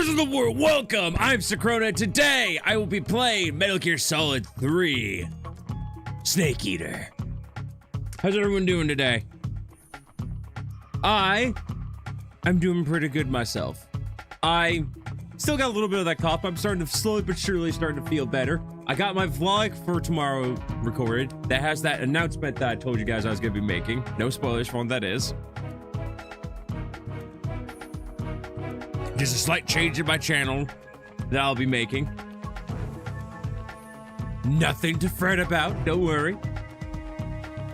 Gamers of the world, welcome! I'm Sakrona. Today, I will be playing Metal Gear Solid 3 Snake Eater. How's everyone doing today? I'm doing pretty good myself. I still got a little bit of that cough. I'm starting to slowly but surely starting to feel better. I got my vlog for tomorrow recorded that has that announcement that I told you guys I was going to be making. No spoilers for what that is. There's a slight change in my channel that I'll be making. Nothing to fret about, don't worry.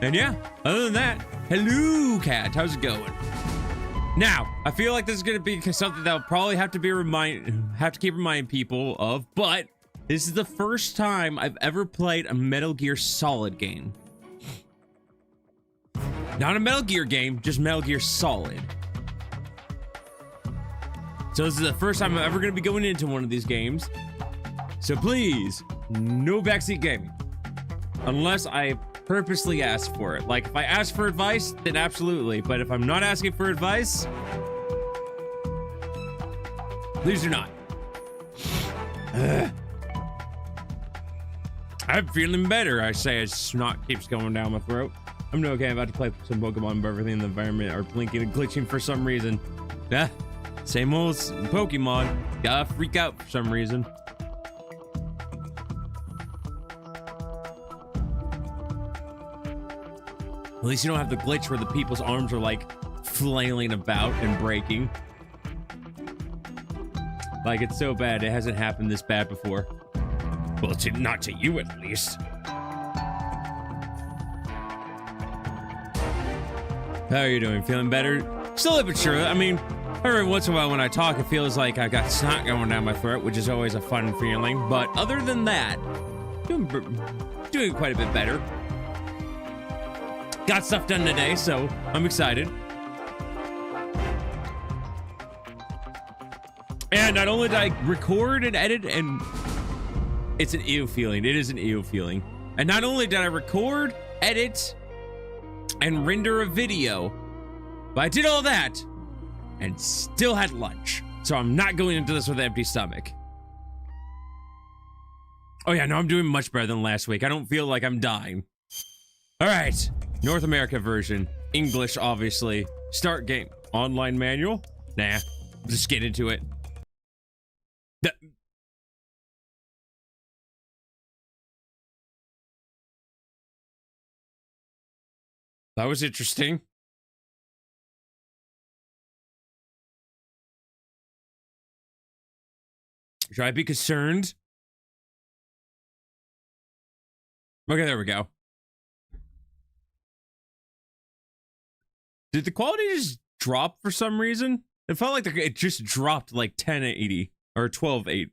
And yeah, other than that, hello cat, how's it going? Now, I feel like this is gonna be something that I'll probably have to keep reminding people of, but this is the first time I've ever played a Metal Gear Solid game. Not a Metal Gear game, just Metal Gear Solid. So this is the first time I'm ever going to be going into one of these games. So please, no backseat gaming. Unless I purposely ask for it. Like, if I ask for advice, then absolutely. But if I'm not asking for advice, please do not. I'm feeling better, I say as snot keeps going down my throat. I'm okay, I'm about to play some Pokemon, but everything in the environment are blinking and glitching for some reason. Yeah. Same old Pokemon. Gotta freak out for some reason. At least you don't have the glitch where the people's arms are like flailing about and breaking. Like, it's so bad. It hasn't happened this bad before. Well, not to you at least. How are you doing? Feeling better? Still but sure. I mean, every once in a while when I talk, it feels like I got snot going down my throat, which is always a fun feeling. But other than that, doing quite a bit better. Got stuff done today, so I'm excited. And not only did I record and edit, and it's an ew feeling. It is an ew feeling. And not only did I record, edit, and render a video, but I did all that and still had lunch. So I'm not going into this with an empty stomach. Oh yeah, no, I'm doing much better than last week. I don't feel like I'm dying. All right, North America version. English, obviously. Start game. Online manual? Nah, just get into it. That was interesting. Should I be concerned? Okay, there we go. Did the quality just drop for some reason? It felt like it just dropped like 1080 or 1280.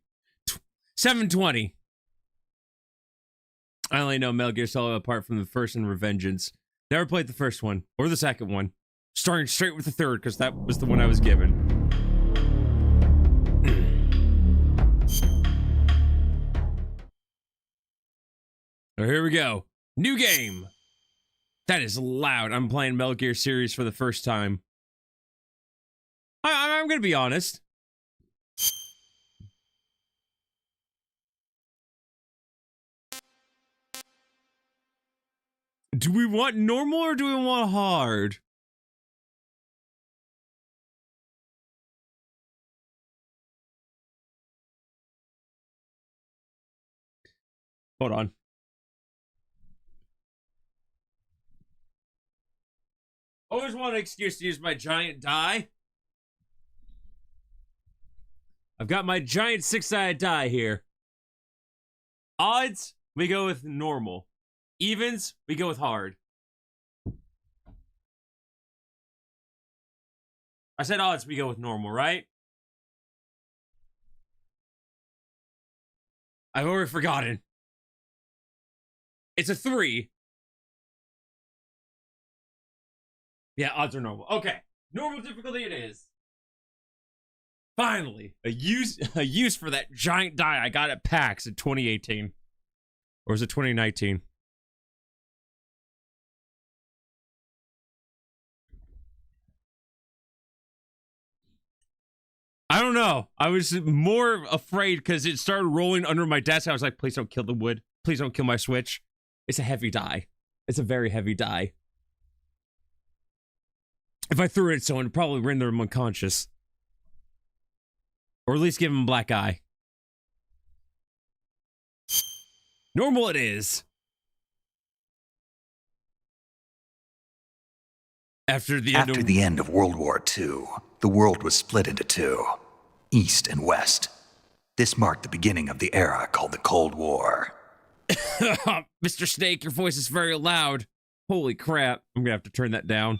720. I only know Metal Gear Solid apart from the first and Revengeance. Never played the first one or the second one. Starting straight with the third because that was the one I was given. So here we go. New game. That is loud. I'm playing Metal Gear series for the first time. I'm gonna be honest. Do we want normal or do we want hard? Hold on. Always want an excuse to use my giant die. I've got my giant six-sided die here. Odds, we go with normal. Evens, we go with hard. I said odds, we go with normal, right? I've already forgotten. It's a 3. Yeah, odds are normal. Okay, normal difficulty it is. Finally, a use for that giant die I got at PAX in 2018. Or was it 2019? I don't know. I was more afraid because it started rolling under my desk. I was like, please don't kill the wood. Please don't kill my Switch. It's a heavy die. It's a very heavy die. If I threw it at someone, it'd probably render them unconscious. Or at least give them a black eye. Normal it is. After the end of World War II, the world was split into two, East and West. This marked the beginning of the era called the Cold War. Mr. Snake, your voice is very loud. Holy crap. I'm gonna have to turn that down.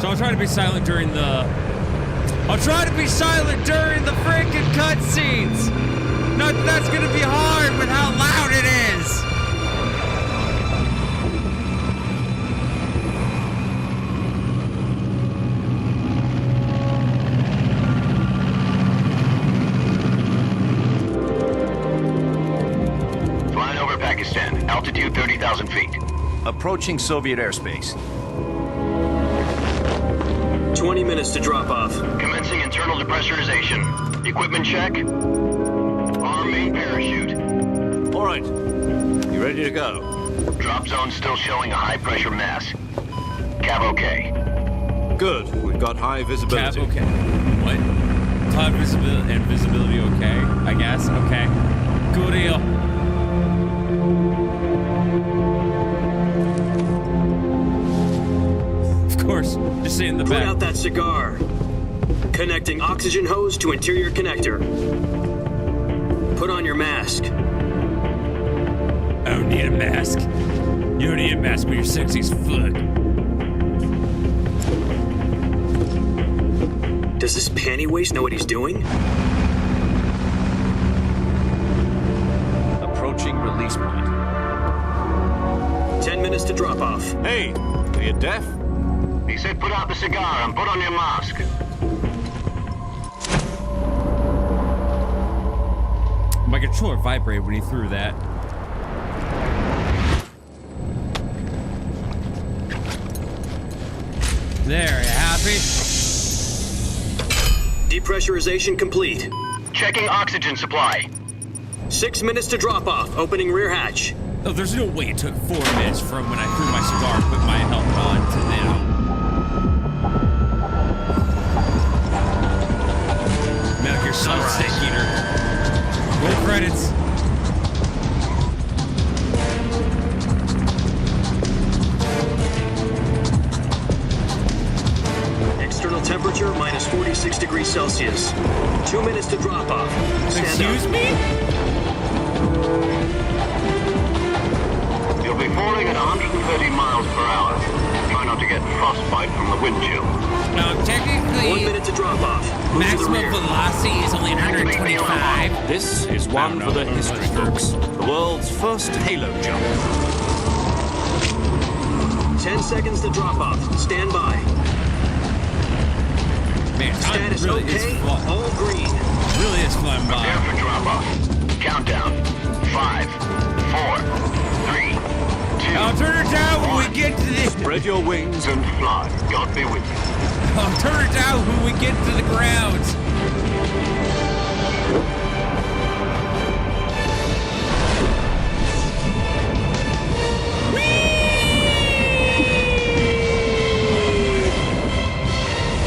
So I'll try to be silent during the... freaking cutscenes! Not that that's gonna be hard with how loud it is! Flying over Pakistan, altitude 30,000 feet. Approaching Soviet airspace. 20 minutes to drop off. Commencing internal depressurization. Equipment check. Arm main parachute. All right. You ready to go? Drop zone still showing a high pressure mass. Cav okay. Good. We've got high visibility. Cap, okay. What? Cloud visibility and visibility okay, I guess. Okay. Cool deal. Of course. Just stay in the back. Put out that cigar. Connecting oxygen hose to interior connector. Put on your mask. I don't need a mask. You don't need a mask, but you're sexy as fuck. Does this panty waste know what he's doing? Approaching release point. 10 minutes to drop off. Hey, are you deaf? He said put out the cigar and put on your mask. My controller vibrated when he threw that. There, you happy? Depressurization complete. Checking oxygen supply. 6 minutes to drop off. Opening rear hatch. Oh, there's no way it took 4 minutes from when I threw my cigar and put my helmet on to now. Metal Gear Solid Snake Eater. Roll credits. External temperature minus 46 degrees Celsius. 2 minutes to drop off. Excuse me? You'll be falling at 130 miles per hour. Try not to get frostbite from the wind chill. No, 1 technically, minute to drop off. Move to the maximum rear. velocity is only 125. This is one for the history books. The world's first halo jump. 10 seconds to drop off. Stand by. Man, time Status really okay. is flying. All green. Really is flying Prepare by. for drop off. Countdown. 5, 4, 3, 2. I'll turn it down when we get to the... Spread your wings And fly. God be with you. I'll turn it down when we get to the ground.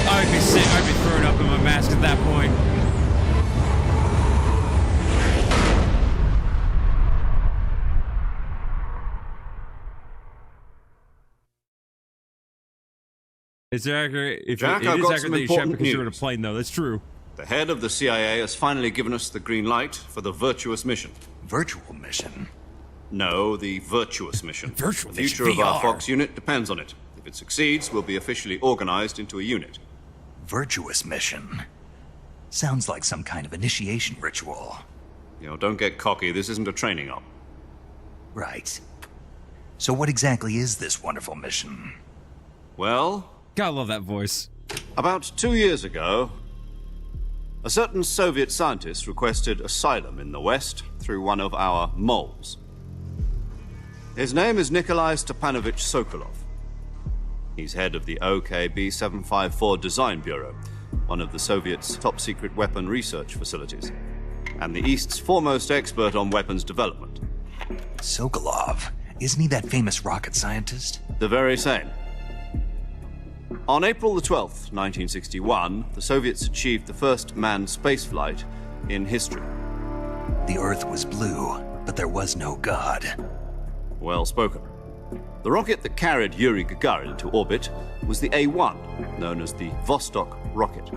I'd be sick. I'd be throwing up in my mask at that point. It's accurate. If Jack, it I've is got accurate some that you shot important because you're in a news. plane, though. That's true. The head of the CIA has finally given us the green light for the virtuous mission. Virtual mission? No, the virtuous mission. Virtual The mission, future of our VR. Fox unit depends on it. If it succeeds, we'll be officially organized into a unit. Virtuous mission? Sounds like some kind of initiation ritual. You know, don't get cocky. This isn't a training op. Right. So what exactly is this wonderful mission? Well, Gotta love that voice. about 2 years ago, A certain Soviet scientist requested asylum in the West through one of our moles. His name is Nikolai Stepanovich Sokolov. He's head of the OKB 754 Design Bureau, one of the Soviets' top-secret weapon research facilities, and the East's foremost expert on weapons development. Sokolov, isn't he that famous rocket scientist? The very same. On April the 12th, 1961, the Soviets achieved the first manned spaceflight in history. The Earth was blue, but there was no God. Well spoken. The rocket that carried Yuri Gagarin into orbit was the A-1, known as the Vostok rocket.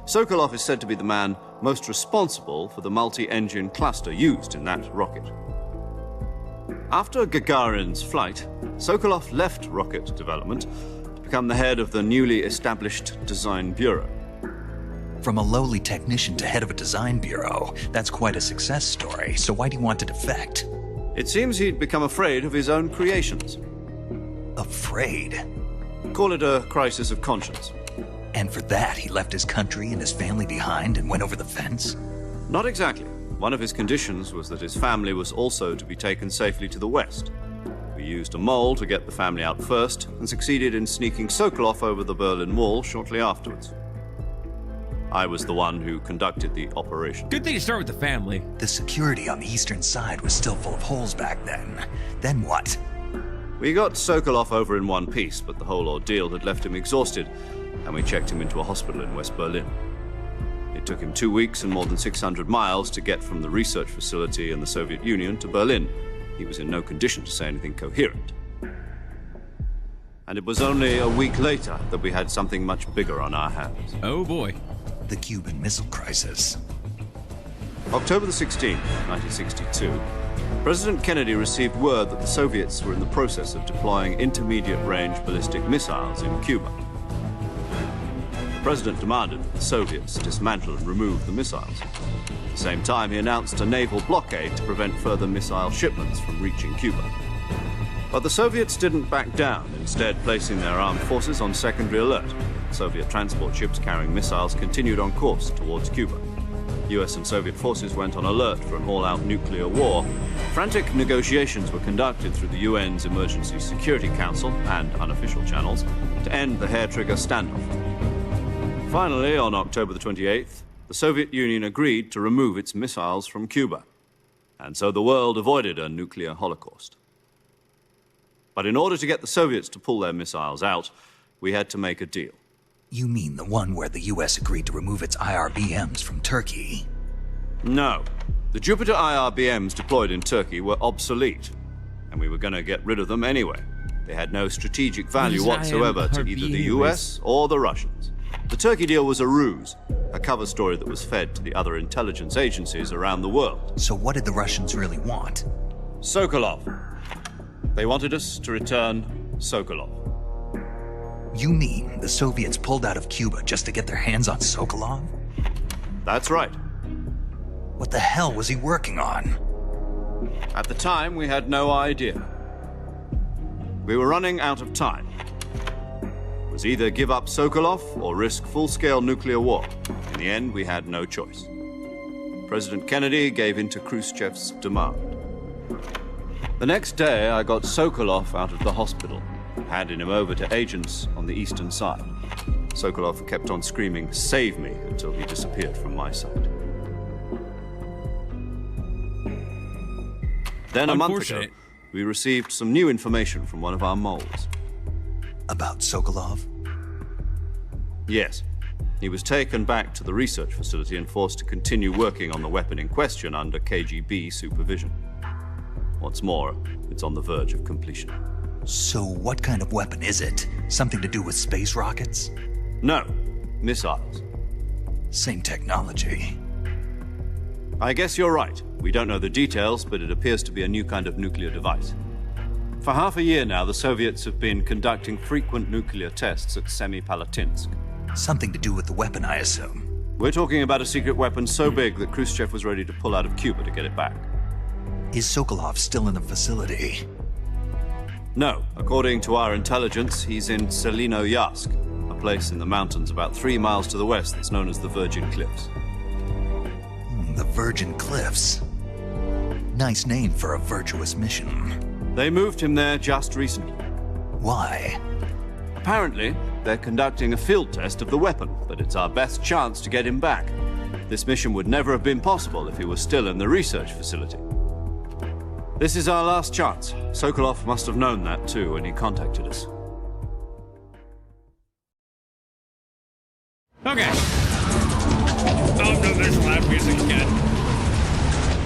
Sokolov is said to be the man most responsible for the multi-engine cluster used in that rocket. After Gagarin's flight, Sokolov left rocket development to become the head of the newly established Design Bureau. From a lowly technician to head of a design bureau, that's quite a success story, so why'd he want to defect? It seems he'd become afraid of his own creations. Afraid? Call it a crisis of conscience. And for that, he left his country and his family behind and went over the fence? Not exactly. One of his conditions was that his family was also to be taken safely to the West. We used a mole to get the family out first and succeeded in sneaking Sokolov over the Berlin Wall shortly afterwards. I was the one who conducted the operation. Good thing to start with the family. The security on the eastern side was still full of holes back then. Then what? We got Sokolov over in one piece, but the whole ordeal had left him exhausted, and we checked him into a hospital in West Berlin. It took him 2 weeks and more than 600 miles to get from the research facility in the Soviet Union to Berlin. He was in no condition to say anything coherent. And it was only a week later that we had something much bigger on our hands. Oh boy. The Cuban Missile Crisis. October the 16th, 1962, President Kennedy received word that the Soviets were in the process of deploying intermediate-range ballistic missiles in Cuba. The President demanded that the Soviets dismantle and remove the missiles. At the same time, he announced a naval blockade to prevent further missile shipments from reaching Cuba. But the Soviets didn't back down, instead placing their armed forces on secondary alert. Soviet transport ships carrying missiles continued on course towards Cuba. US and Soviet forces went on alert for an all-out nuclear war. Frantic negotiations were conducted through the UN's Emergency Security Council and unofficial channels to end the hair-trigger standoff. Finally, on October the 28th, the Soviet Union agreed to remove its missiles from Cuba. And so the world avoided a nuclear holocaust. But in order to get the Soviets to pull their missiles out, we had to make a deal. You mean the one where the US agreed to remove its IRBMs from Turkey? No. The Jupiter IRBMs deployed in Turkey were obsolete, and we were going to get rid of them anyway. They had no strategic value whatsoever to either the US or the Russians. The Turkey deal was a ruse, a cover story that was fed to the other intelligence agencies around the world. So what did the Russians really want? Sokolov. They wanted us to return Sokolov. You mean the Soviets pulled out of Cuba just to get their hands on Sokolov? That's right. What the hell was he working on? At the time, we had no idea. We were running out of time. It was either give up Sokolov or risk full-scale nuclear war. In the end, we had no choice. President Kennedy gave in to Khrushchev's demand. The next day, I got Sokolov out of the hospital, handing him over to agents on the eastern side. Sokolov kept on screaming, "Save me," until he disappeared from my sight. Then a month ago, we received some new information from one of our moles. About Sokolov? Yes. He was taken back to the research facility and forced to continue working on the weapon in question under KGB supervision. What's more, it's on the verge of completion. So what kind of weapon is it? Something to do with space rockets? No, missiles. Same technology. I guess you're right. We don't know the details, but it appears to be a new kind of nuclear device. For half a year now, the Soviets have been conducting frequent nuclear tests at Semipalatinsk. Something to do with the weapon, I assume. We're talking about a secret weapon so big that Khrushchev was ready to pull out of Cuba to get it back. Is Sokolov still in the facility? No. According to our intelligence, he's in Selinoyarsk, a place in the mountains about 3 miles to the west that's known as the Virgin Cliffs. The Virgin Cliffs. Nice name for a virtuous mission. They moved him there just recently. Why? Apparently, they're conducting a field test of the weapon, but it's our best chance to get him back. This mission would never have been possible if he was still in the research facility. This is our last chance. Sokolov must have known that too when he contacted us. Okay. Oh no, there's loud music again.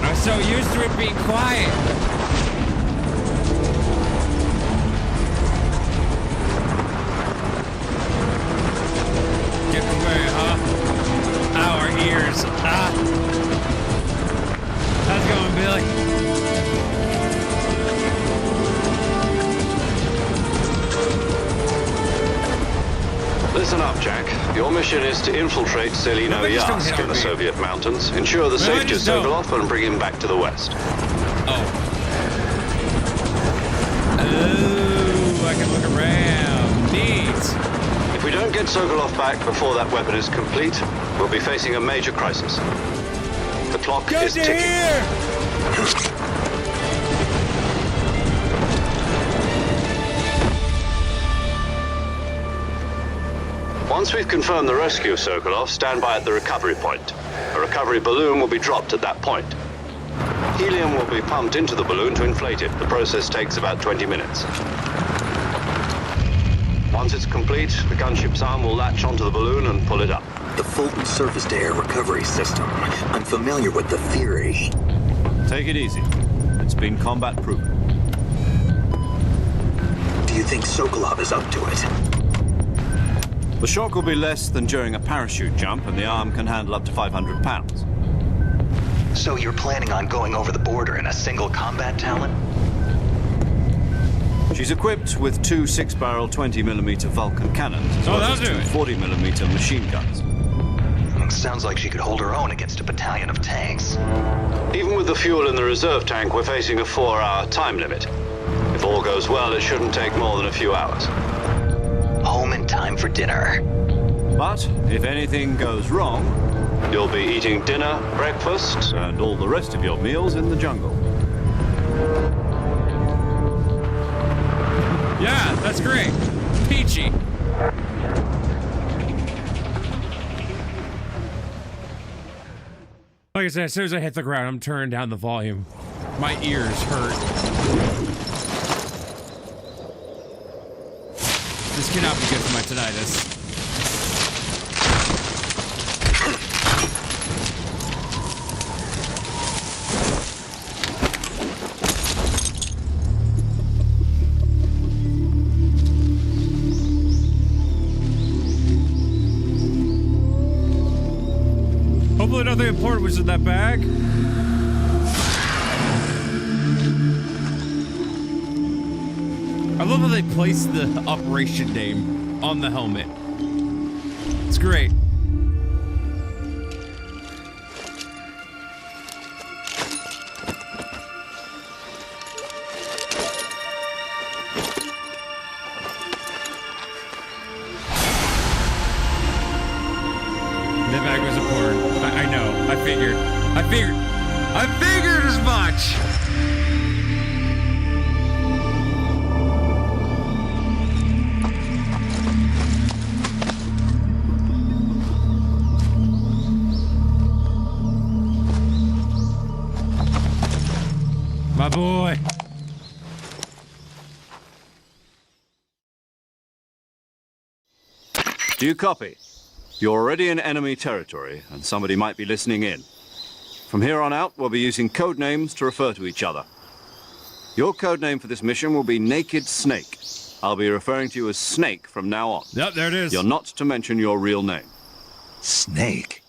I'm so used to it being quiet. Get away, huh? Our ears. Ah. How's it going, Billy? Listen up, Jack. Your mission is to infiltrate Selino Yask in the Soviet mountains, ensure the safety of Sokolov, and bring him back to the west. Oh, I can look around. Neat. If we don't get Sokolov back before that weapon is complete, we'll be facing a major crisis. The clock Good is to ticking. hear. Once we've confirmed the rescue of Sokolov, stand by at the recovery point. A recovery balloon will be dropped at that point. Helium will be pumped into the balloon to inflate it. The process takes about 20 minutes. Once it's complete, the gunship's arm will latch onto the balloon and pull it up. The Fulton surface-to-air recovery system. I'm familiar with the theory. Take it easy. It's been combat-proven. Do you think Sokolov is up to it? The shock will be less than during a parachute jump, and the arm can handle up to 500 pounds. So you're planning on going over the border in a single combat talent? She's equipped with 2 6-barrel 20mm Vulcan cannons, as well as 2 40mm machine guns. Sounds like she could hold her own against a battalion of tanks. Even with the fuel in the reserve tank, we're facing a 4-hour time limit. If all goes well, it shouldn't take more than a few hours. Home in time for dinner. But if anything goes wrong, You'll be eating dinner, breakfast, and all the rest of your meals in the jungle. Yeah, that's great. Peachy. Like I said, as soon as I hit the ground, I'm turning down the volume. My ears hurt. This cannot be good for my tinnitus. Hopefully nothing important was in that bag. I love how they placed the operation name on the helmet. It's great. The bag was important. I know. I figured as much. My boy. Do you copy? You're already in enemy territory, and somebody might be listening in. From here on out, we'll be using code names to refer to each other. Your code name for this mission will be Naked Snake. I'll be referring to you as Snake from now on. Yep, there it is. You're not to mention your real name. Snake?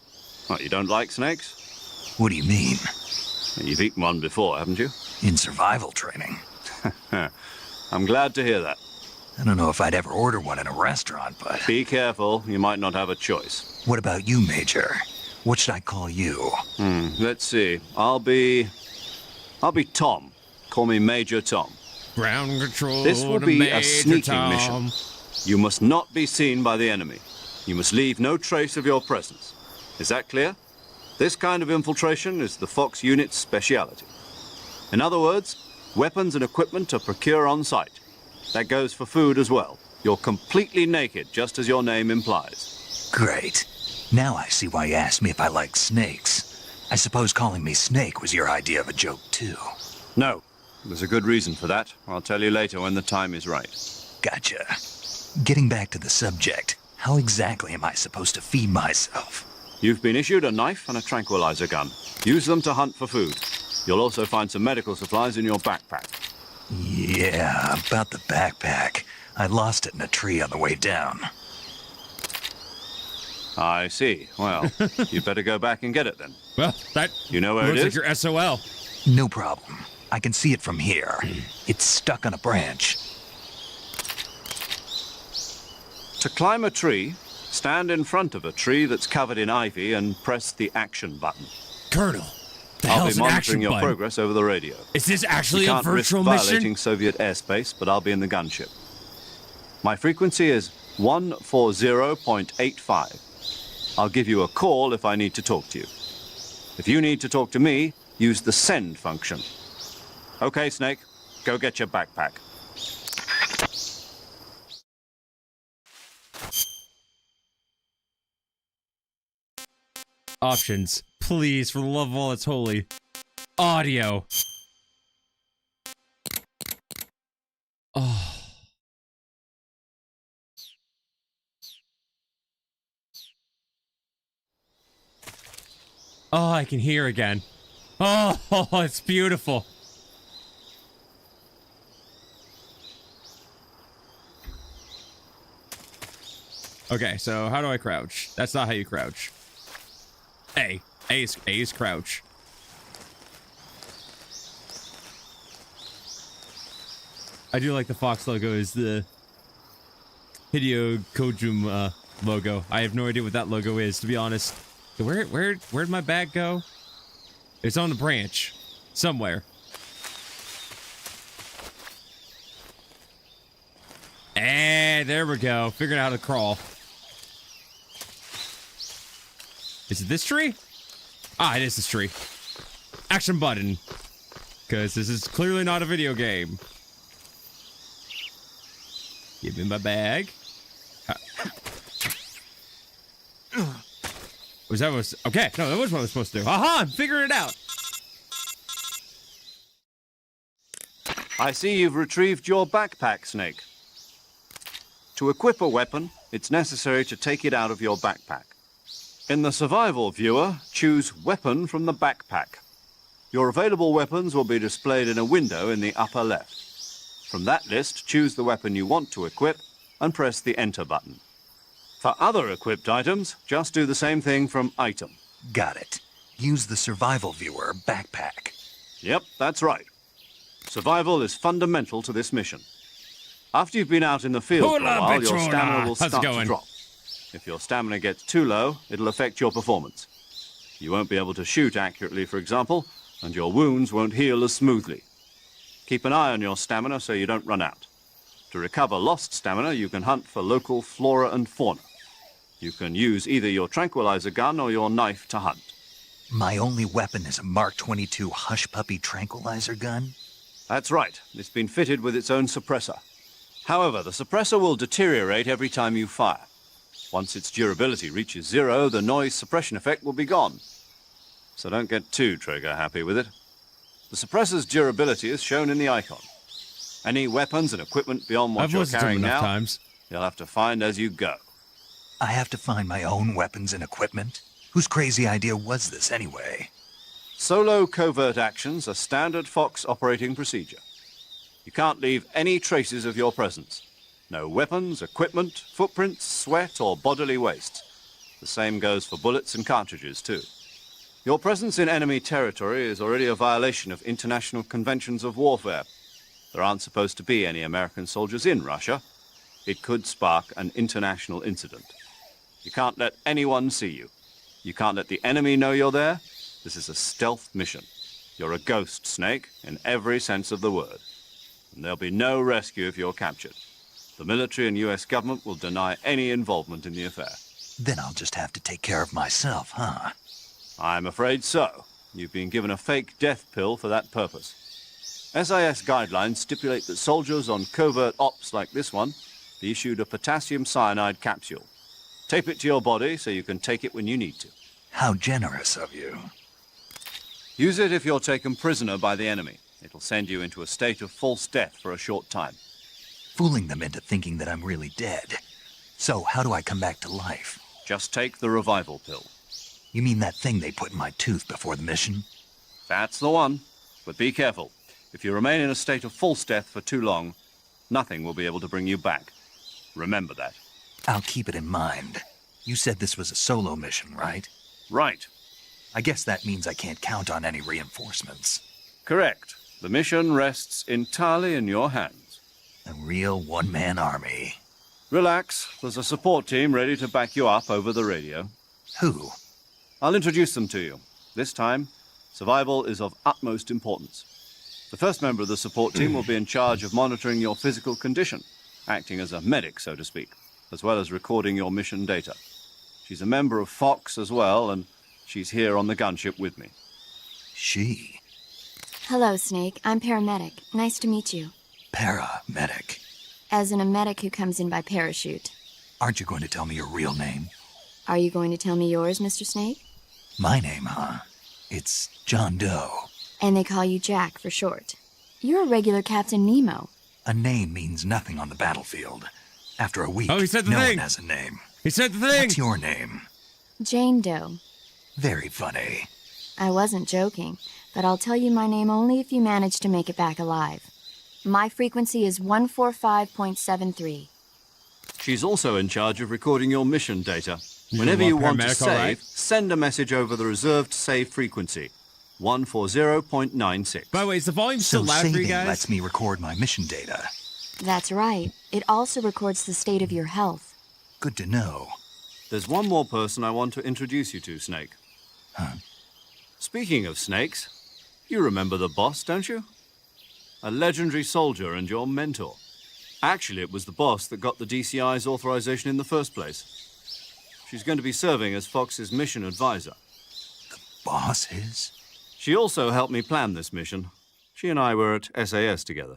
What, you don't like snakes? What do you mean? You've eaten one before, haven't you? In survival training. I'm glad to hear that. I don't know if I'd ever order one in a restaurant, but... Be careful, you might not have a choice. What about you, Major? What should I call you? Let's see. I'll be Tom. Call me Major Tom. Ground control. This will to be a Major sneaking Tom. mission. You must not be seen by the enemy. You must leave no trace of your presence. Is that clear? This kind of infiltration is the Fox unit's speciality. In other words, weapons and equipment are procured on site. That goes for food as well. You're completely naked, just as your name implies. Great. Now I see why you asked me if I like snakes. I suppose calling me Snake was your idea of a joke, too. No, there's a good reason for that. I'll tell you later when the time is right. Gotcha. Getting back to the subject, how exactly am I supposed to feed myself? You've been issued a knife and a tranquilizer gun. Use them to hunt for food. You'll also find some medical supplies in your backpack. Yeah, about the backpack. I lost it in a tree on the way down. I see. Well, you better go back and get it then. Well, that You know where it looks like is? your SOL. No problem. I can see it from here. It's stuck on a branch. To climb a tree, stand in front of a tree that's covered in ivy and press the action button. Colonel, the I'll hell's be an monitoring action your button? progress over the radio. Is this actually You a can't risk virtual violating mission? Soviet airspace, but I'll be in the gunship. My frequency is 140.85. I'll give you a call if I need to talk to you. If you need to talk to me, use the send function. Okay, Snake, go get your backpack. Options. Please, for the love of all that's holy. Audio. Oh. Oh, I can hear again. Oh, it's beautiful. Okay, so how do I crouch? That's not how you crouch. A. A is crouch. I do like the Fox logo is the Hideo Kojima logo. I have no idea what that logo is, to be honest. So where'd my bag go? It's on the branch. Somewhere. And there we go. Figuring out how to crawl. Is it this tree? Ah, it is this tree. Action button. Because this is clearly not a video game. Give me my bag. Was that was okay? No, that was what I was supposed to do. Aha! I'm figuring it out. I see you've retrieved your backpack, Snake. To equip a weapon, it's necessary to take it out of your backpack. In the survival viewer, choose Weapon from the backpack. Your available weapons will be displayed in a window in the upper left. From that list, choose the weapon you want to equip and press the Enter button. For other equipped items, just do the same thing from Item. Got it. Use the survival viewer backpack. Yep, that's right. Survival is fundamental to this mission. After you've been out in the field for a Hola, while, your Petrona. stamina will How's it start to going? drop. If your stamina gets too low, it'll affect your performance. You won't be able to shoot accurately, for example, and your wounds won't heal as smoothly. Keep an eye on your stamina so you don't run out. To recover lost stamina, you can hunt for local flora and fauna. You can use either your tranquilizer gun or your knife to hunt. My only weapon is a Mark 22 Hush Puppy tranquilizer gun? That's right. It's been fitted with its own suppressor. However, the suppressor will deteriorate every time you fire. Once its durability reaches 0, the noise suppression effect will be gone. So don't get too trigger happy with it. The suppressor's durability is shown in the icon. Any weapons and equipment beyond what I've you're listened to him carrying enough now, times. you'll have to find as you go. I have to find my own weapons and equipment? Whose crazy idea was this anyway? Solo covert actions are standard Fox operating procedure. You can't leave any traces of your presence. No weapons, equipment, footprints, sweat, or bodily waste. The same goes for bullets and cartridges, too. Your presence in enemy territory is already a violation of international conventions of warfare. There aren't supposed to be any American soldiers in Russia. It could spark an international incident. You can't let anyone see you. You can't let the enemy know you're there. This is a stealth mission. You're a ghost, Snake, in every sense of the word. And there'll be no rescue if you're captured. The military and US government will deny any involvement in the affair. Then I'll just have to take care of myself, huh? I'm afraid so. You've been given a fake death pill for that purpose. SIS guidelines stipulate that soldiers on covert ops like this one be issued a potassium cyanide capsule. Tape it to your body so you can take it when you need to. How generous of you. Use it if you're taken prisoner by the enemy. It'll send you into a state of false death for a short time. Fooling them into thinking that I'm really dead. So, how do I come back to life? Just take the revival pill. You mean that thing they put in my tooth before the mission? That's the one. But be careful. If you remain in a state of false death for too long, nothing will be able to bring you back. Remember that. I'll keep it in mind. You said this was a solo mission, right? Right. I guess that means I can't count on any reinforcements. Correct. The mission rests entirely in your hands. A real one-man army. Relax. There's a support team ready to back you up over the radio. Who? I'll introduce them to you. This time, survival is of utmost importance. The first member of the support team will be in charge of monitoring your physical condition, acting as a medic, so to speak, as well as recording your mission data. She's a member of Fox as well, and she's here on the gunship with me. She? Hello, Snake. I'm paramedic. Nice to meet you. Paramedic. As in a medic who comes in by parachute. Aren't you going to tell me your real name? Are you going to tell me yours, Mr. Snake? My name, huh? It's John Doe. And they call you Jack for short. You're a regular Captain Nemo. A name means nothing on the battlefield. After a week, Oh, he said the no thing. one has a name. He said the thing. What's your name? Jane Doe. Very funny. I wasn't joking, but I'll tell you my name only if you manage to make it back alive. My frequency is 145.73. She's also in charge of recording your mission data. You Whenever want you want to paramedic, all save, right? send a message over the reserved save frequency, 140.96. By the way, is the volume still So loud for you saving guys? lets me record my mission data. That's right. It also records the state of your health. Good to know. There's one more person I want to introduce you to, Snake. Huh? Speaking of snakes, you remember the boss, don't you? A legendary soldier and your mentor. Actually, it was the boss that got the DCI's authorization in the first place. She's going to be serving as Fox's mission advisor. Boss is? She also helped me plan this mission. She and I were at SAS together.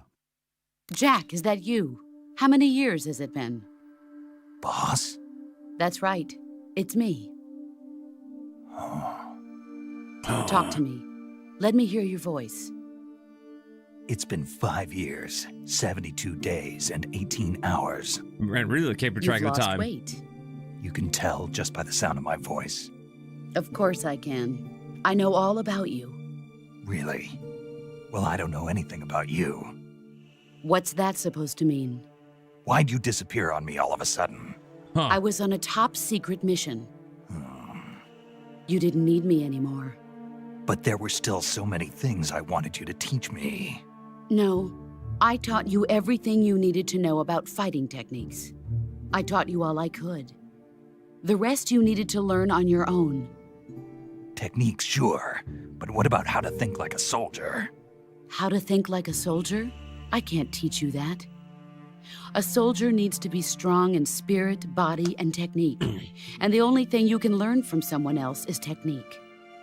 Jack, is that you? How many years has it been? Boss? That's right. It's me. Talk to me. Let me hear your voice. It's been 5 years, 72 days, and 18 hours. Man, really keep You've track of lost the time. weight. You can tell just by the sound of my voice. Of course I can. I know all about you. Really? Well, I don't know anything about you. What's that supposed to mean? Why'd you disappear on me all of a sudden? Huh. I was on a top secret mission. You didn't need me anymore. But there were still so many things I wanted you to teach me. No, I taught you everything you needed to know about fighting techniques. I taught you all I could. The rest you needed to learn on your own. Techniques, sure. But what about how to think like a soldier? How to think like a soldier? I can't teach you that. A soldier needs to be strong in spirit, body, and technique. And the only thing you can learn from someone else is technique.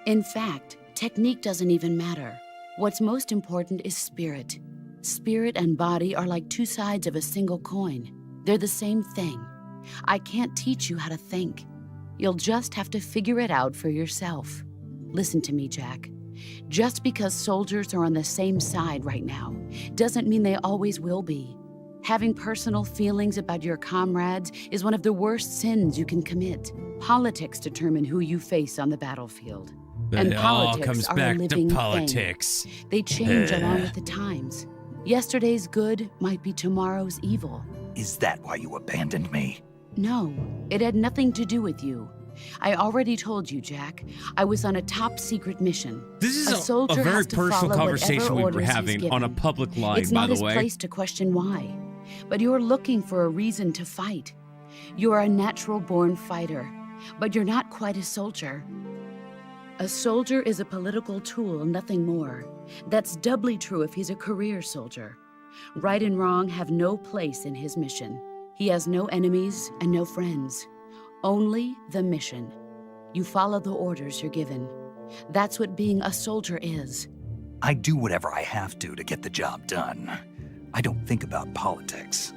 In fact, technique doesn't even matter. What's most important is spirit. Spirit and body are like two sides of a single coin. They're the same thing. I can't teach you how to think. You'll just have to figure it out for yourself. Listen to me, Jack. Just because soldiers are on the same side right now doesn't mean they always will be. Having personal feelings about your comrades is one of the worst sins you can commit. Politics determine who you face on the battlefield. But And it all politics comes are a back to living politics. thing. They change along with the times. Yesterday's good might be tomorrow's evil. Is that why you abandoned me? No, it had nothing to do with you. I already told you, Jack. I was on a top secret mission. This is a soldier very has to personal follow conversation whatever we were orders he's having on a given. public line, It's by not the his way. place to question why. But you're looking for a reason to fight. You are a natural-born fighter, but you're not quite a soldier. A soldier is a political tool, nothing more. That's doubly true if he's a career soldier. Right and wrong have no place in his mission. He has no enemies and no friends. Only the mission. You follow the orders you're given. That's what being a soldier is. I do whatever I have to get the job done. I don't think about politics.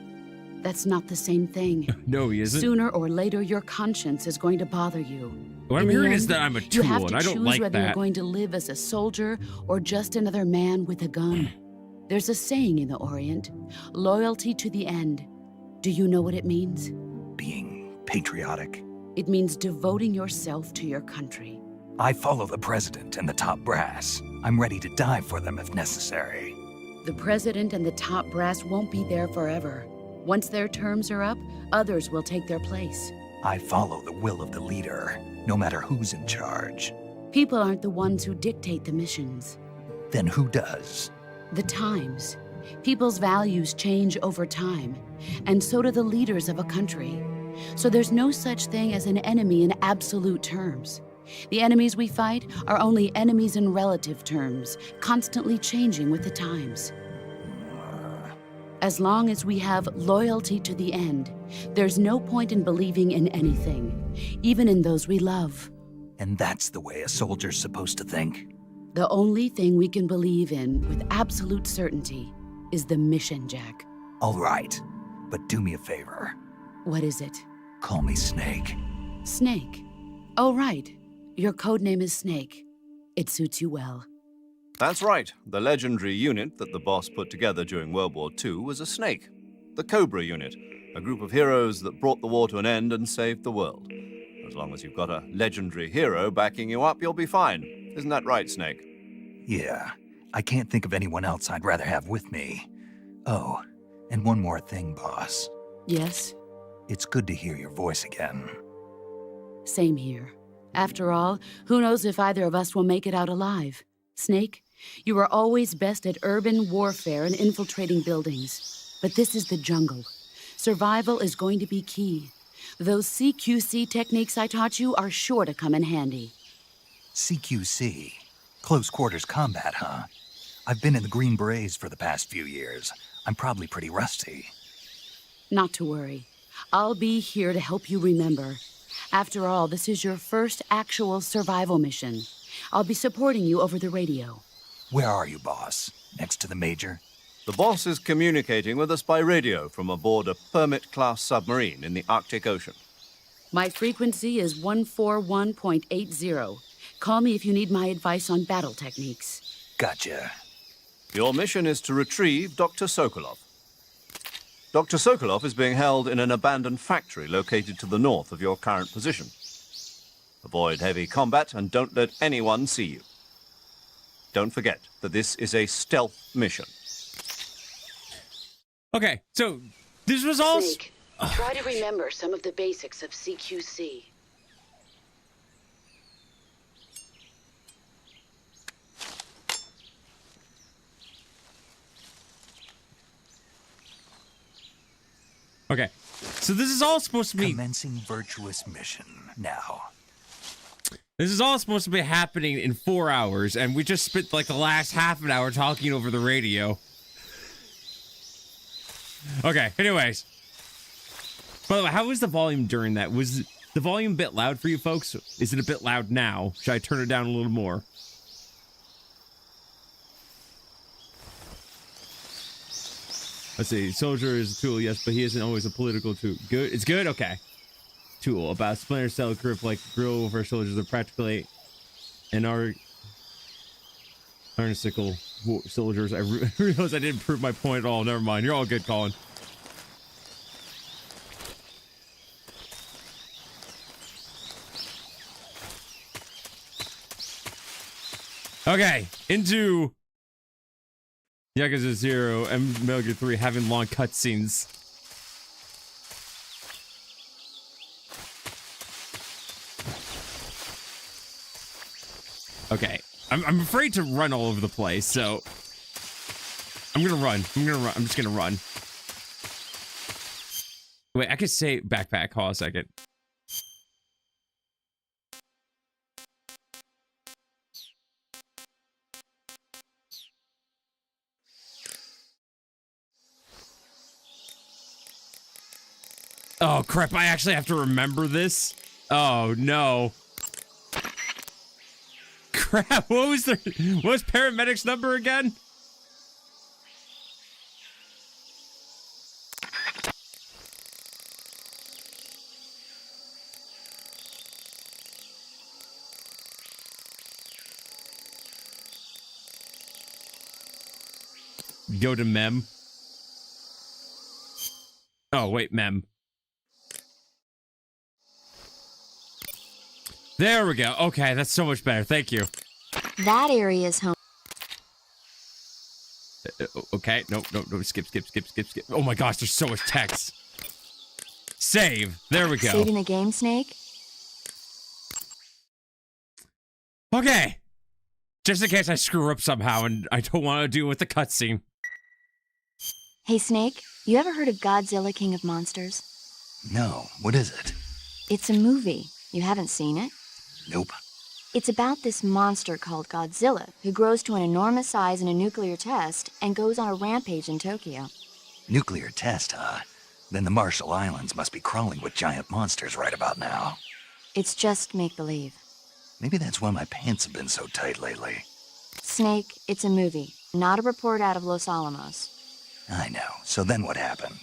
That's not the same thing. No, he isn't. Sooner or later, your conscience is going to bother you. What I'm hearing is that I'm a tool, and I don't like You have to choose whether that. you're going to live as a soldier or just another man with a gun. There's a saying in the Orient, loyalty to the end. Do you know what it means? Being patriotic. It means devoting yourself to your country. I follow the president and the top brass. I'm ready to die for them if necessary. The president and the top brass won't be there forever. Once their terms are up, others will take their place. I follow the will of the leader, no matter who's in charge. People aren't the ones who dictate the missions. Then who does? The times. People's values change over time, and so do the leaders of a country. So there's no such thing as an enemy in absolute terms. The enemies we fight are only enemies in relative terms, constantly changing with the times. As long as we have loyalty to the end, there's no point in believing in anything, even in those we love. And that's the way a soldier's supposed to think? The only thing we can believe in with absolute certainty is the mission, Jack. All right, but do me a favor. What is it? Call me Snake. Snake. Oh, right. Your code name is Snake. It suits you well. That's right. The legendary unit that the boss put together during World War II was a snake. The Cobra unit, a group of heroes that brought the war to an end and saved the world. As long as you've got a legendary hero backing you up, you'll be fine. Isn't that right, Snake? Yeah, I can't think of anyone else I'd rather have with me. Oh, and one more thing, boss. Yes? It's good to hear your voice again. Same here. After all, who knows if either of us will make it out alive? Snake, you are always best at urban warfare and infiltrating buildings. But this is the jungle. Survival is going to be key. Those CQC techniques I taught you are sure to come in handy. CQC? Close quarters combat, huh? I've been in the Green Berets for the past few years. I'm probably pretty rusty. Not to worry. I'll be here to help you remember. After all, this is your first actual survival mission. I'll be supporting you over the radio. Where are you, boss? Next to the Major? The boss is communicating with us by radio from aboard a Permit-class submarine in the Arctic Ocean. My frequency is 141.80. Call me if you need my advice on battle techniques. Gotcha. Your mission is to retrieve Dr. Sokolov. Dr. Sokolov is being held in an abandoned factory located to the north of your current position. Avoid heavy combat and don't let anyone see you. Don't forget that this is a stealth mission. Okay, so this was all... Snake, try to remember some of the basics of CQC. Okay, so this is all supposed to be... Commencing virtuous mission now. This is all supposed to be happening in 4 hours, and we just spent like the last half an hour talking over the radio. Okay, anyways. By the way, how was the volume during that? Was the volume a bit loud for you folks? Is it a bit loud now? Should I turn it down a little more? Let's see. Soldier is a tool, yes, but he isn't always a political tool. Good. It's good? Okay. Tool. About Splinter Cell grip like grill over soldiers are practically an harnessical soldiers. I realized I didn't prove my point at all. Never mind. You're all good, Colin. Okay. Into Yakuza 0 and Metal Gear 3 having long cutscenes. Okay, I'm afraid to run all over the place, so I'm gonna run. I'm just gonna run. Wait, I could say backpack. Hold on a second. Oh, crap. I actually have to remember this. Oh, no. Crap. What was paramedic's number again? Go to Mem. Oh, wait, Mem. There we go. Okay, that's so much better. Thank you. That area is home. Okay, no, skip. Oh my gosh, there's so much text. Save. There we go. Saving the game, Snake? Okay. Just in case I screw up somehow and I don't want to deal with the cutscene. Hey, Snake, you ever heard of Godzilla, King of Monsters? No, what is it? It's a movie. You haven't seen it? Nope. It's about this monster called Godzilla, who grows to an enormous size in a nuclear test and goes on a rampage in Tokyo. Nuclear test, huh? Then the Marshall Islands must be crawling with giant monsters right about now. It's just make-believe. Maybe that's why my pants have been so tight lately. Snake, it's a movie, not a report out of Los Alamos. I know. So then what happened?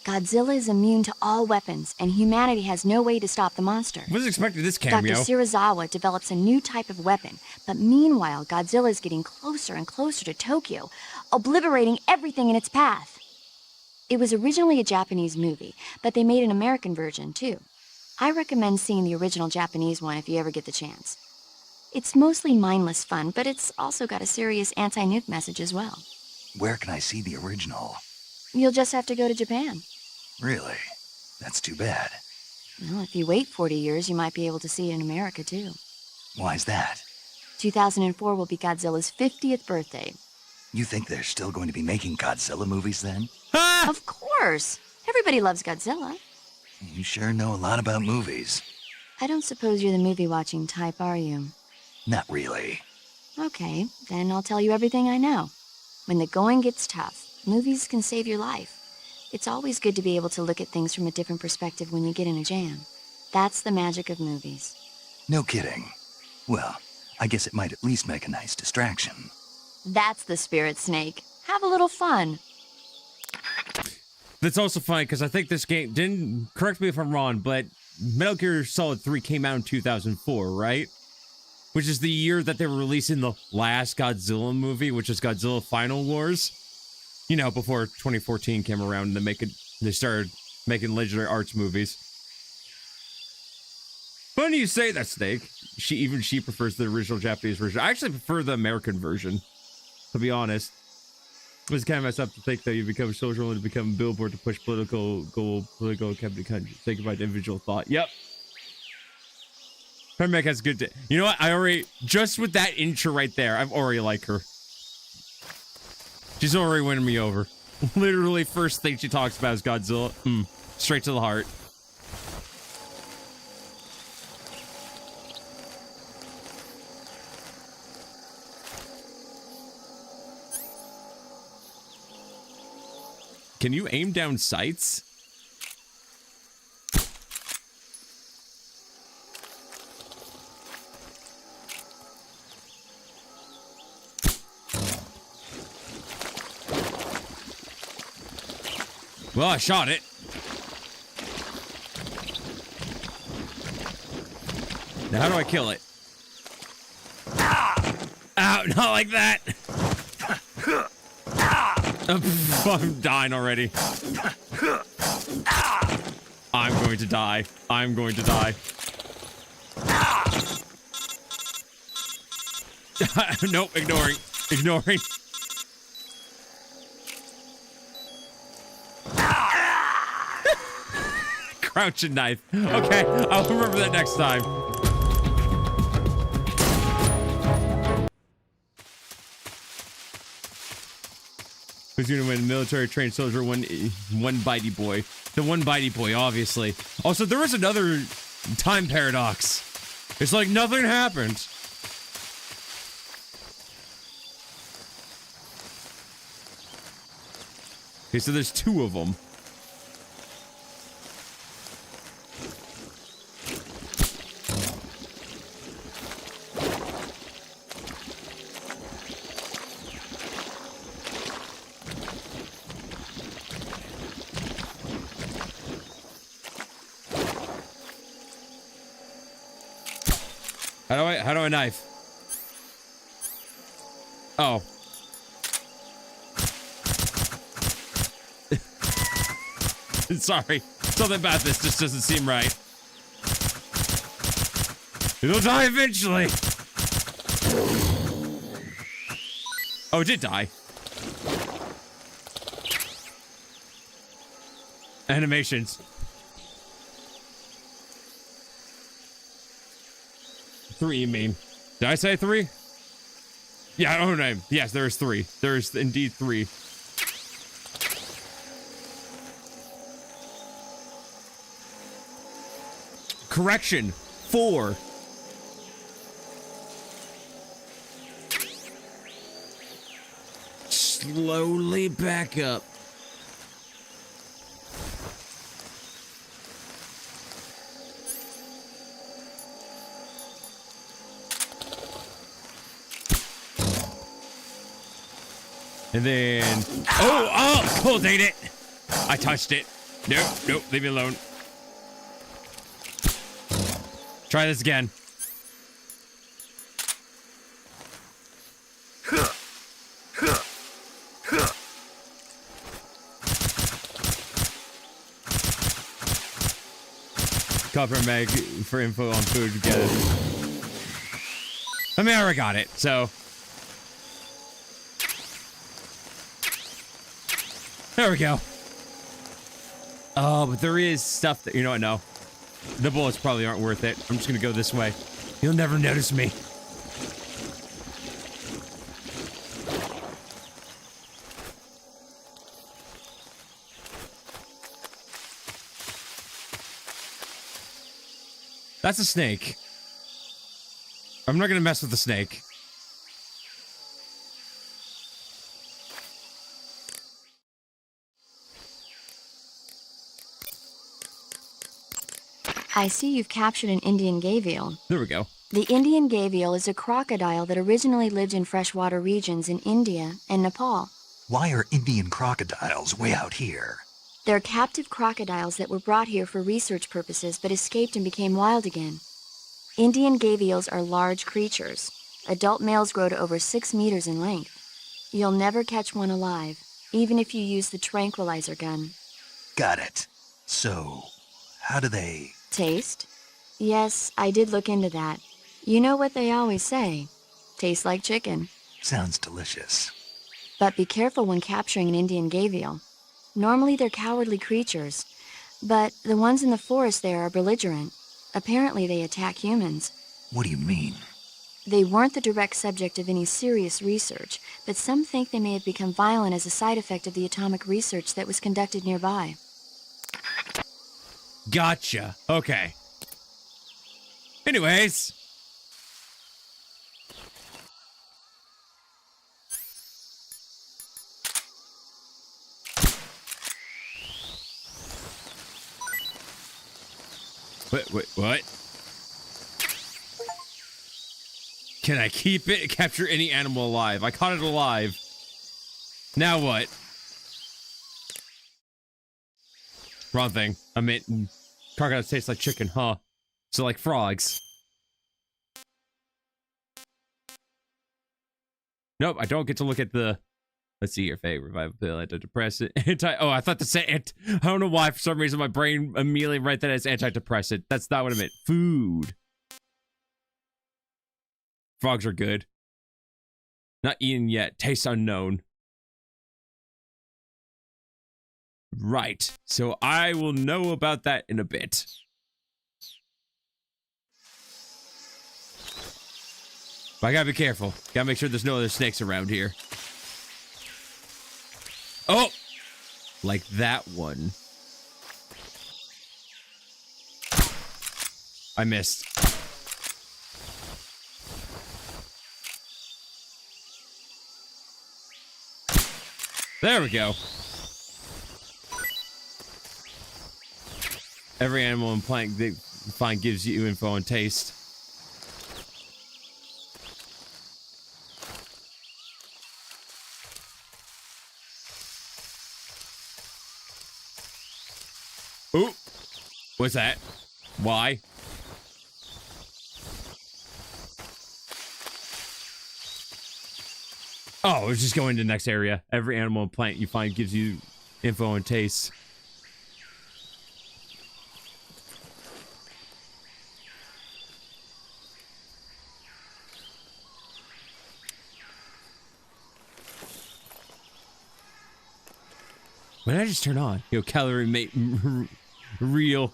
Godzilla is immune to all weapons, and humanity has no way to stop the monster. Wasn't expecting this cameo. Dr. Shirazawa develops a new type of weapon, but meanwhile, Godzilla is getting closer and closer to Tokyo, obliterating everything in its path. It was originally a Japanese movie, but they made an American version, too. I recommend seeing the original Japanese one if you ever get the chance. It's mostly mindless fun, but it's also got a serious anti-nuke message as well. Where can I see the original? You'll just have to go to Japan. Really? That's too bad. Well, if you wait 40 years, you might be able to see it in America, too. Why's that? 2004 will be Godzilla's 50th birthday. You think they're still going to be making Godzilla movies then? Of course! Everybody loves Godzilla. You sure know a lot about movies. I don't suppose you're the movie-watching type, are you? Not really. Okay, then I'll tell you everything I know. When the going gets tough, movies can save your life. It's always good to be able to look at things from a different perspective when you get in a jam. That's the magic of movies. No kidding. Well, I guess it might at least make a nice distraction. That's the spirit, Snake. Have a little fun. That's also funny because I think this game didn't, correct me if I'm wrong, but Metal Gear Solid 3 came out in 2004, right? Which is the year that they were releasing the last Godzilla movie, which is Godzilla Final Wars. You know, before 2014 came around and they started making Legendary Arts movies. Funny you say that, Snake. She prefers the original Japanese version. I actually prefer the American version, to be honest. It was kind of messed up to think that you become a soldier only to become a billboard to push political goal, political company country. Think about individual thought. Yep. Paramedic has good. You know what? Just with that intro right there, I've already like her. She's already winning me over. Literally, first thing she talks about is Godzilla. Straight to the heart. Can you aim down sights? Well, I shot it. Now, how do I kill it? Ow, not like that. I'm dying already. I'm going to die. I'm going to die. Nope, ignoring. Ignoring. Crouching knife. Okay, I'll remember that next time. Who's gonna win? Military trained soldier, one bitey boy. The one bitey boy, obviously. Also, there was another time paradox. It's like nothing happened. Okay, so there's two of them. How do I knife? Oh. Sorry. Something about this just doesn't seem right. It'll die eventually. Oh, it did die. Animations. 3, you mean? Did I say 3? Yeah, oh no. Yes, there is 3. There is indeed 3. Correction, 4. Slowly back up. And then, oh, dang it. I touched it. Nope, leave me alone. Try this again. Copper Meg for info on food together. I mean, I already got it, so. There we go. Oh, but there is stuff that, you know what, no. The bullets probably aren't worth it. I'm just gonna go this way. You'll never notice me. That's a snake. I'm not gonna mess with the snake. I see you've captured an Indian gavial. There we go. The Indian gavial is a crocodile that originally lived in freshwater regions in India and Nepal. Why are Indian crocodiles way out here? They're captive crocodiles that were brought here for research purposes but escaped and became wild again. Indian gavials are large creatures. Adult males grow to over 6 meters in length. You'll never catch one alive, even if you use the tranquilizer gun. Got it. So, how do they... Taste? Yes, I did look into that. You know what they always say. Tastes like chicken. Sounds delicious. But be careful when capturing an Indian gavial. Normally they're cowardly creatures, but the ones in the forest there are belligerent. Apparently they attack humans. What do you mean? They weren't the direct subject of any serious research, but some think they may have become violent as a side effect of the atomic research that was conducted nearby. Gotcha. Okay. Anyways. Wait, what? Can I keep it? Capture any animal alive. I caught it alive. Now what? Wrong thing. I meant crocodiles taste like chicken, huh? So like frogs. Nope, I don't get to look at the... Let's see your fate. Revival pill, antidepressant, Oh, I thought to say I don't know why, for some reason, my brain immediately read that as antidepressant. That's not what I meant. Food. Frogs are good. Not eaten yet. Taste unknown. Right. So I will know about that in a bit. But I gotta be careful. Gotta make sure there's no other snakes around here. Oh! Like that one. I missed. There we go. Every animal and plant they find gives you info on taste. Ooh, what's that? Why? Oh, it's just going to the next area. Every animal and plant you find gives you info and tastes. What did I just turn on? Yo, calorie mate, real.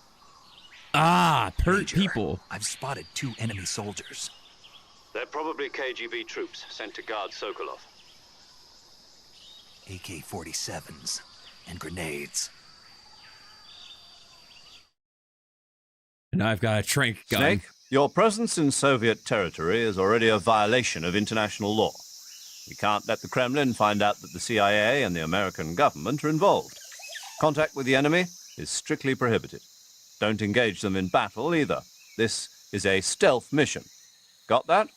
Ah, Major, people. I've spotted 2 enemy soldiers. They're probably KGB troops sent to guard Sokolov. AK-47s and grenades. And I've got a trank gun. Snake, your presence in Soviet territory is already a violation of international law. We can't let the Kremlin find out that the CIA and the American government are involved. Contact with the enemy is strictly prohibited. Don't engage them in battle either. This is a stealth mission. Got that?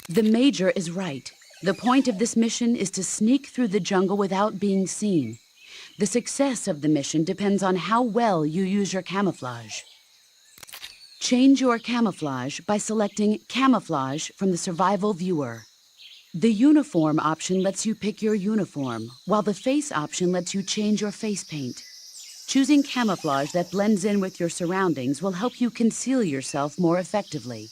The Major is right. The point of this mission is to sneak through the jungle without being seen. The success of the mission depends on how well you use your camouflage. Change your camouflage by selecting Camouflage from the Survival Viewer. The Uniform option lets you pick your uniform, while the Face option lets you change your face paint. Choosing camouflage that blends in with your surroundings will help you conceal yourself more effectively.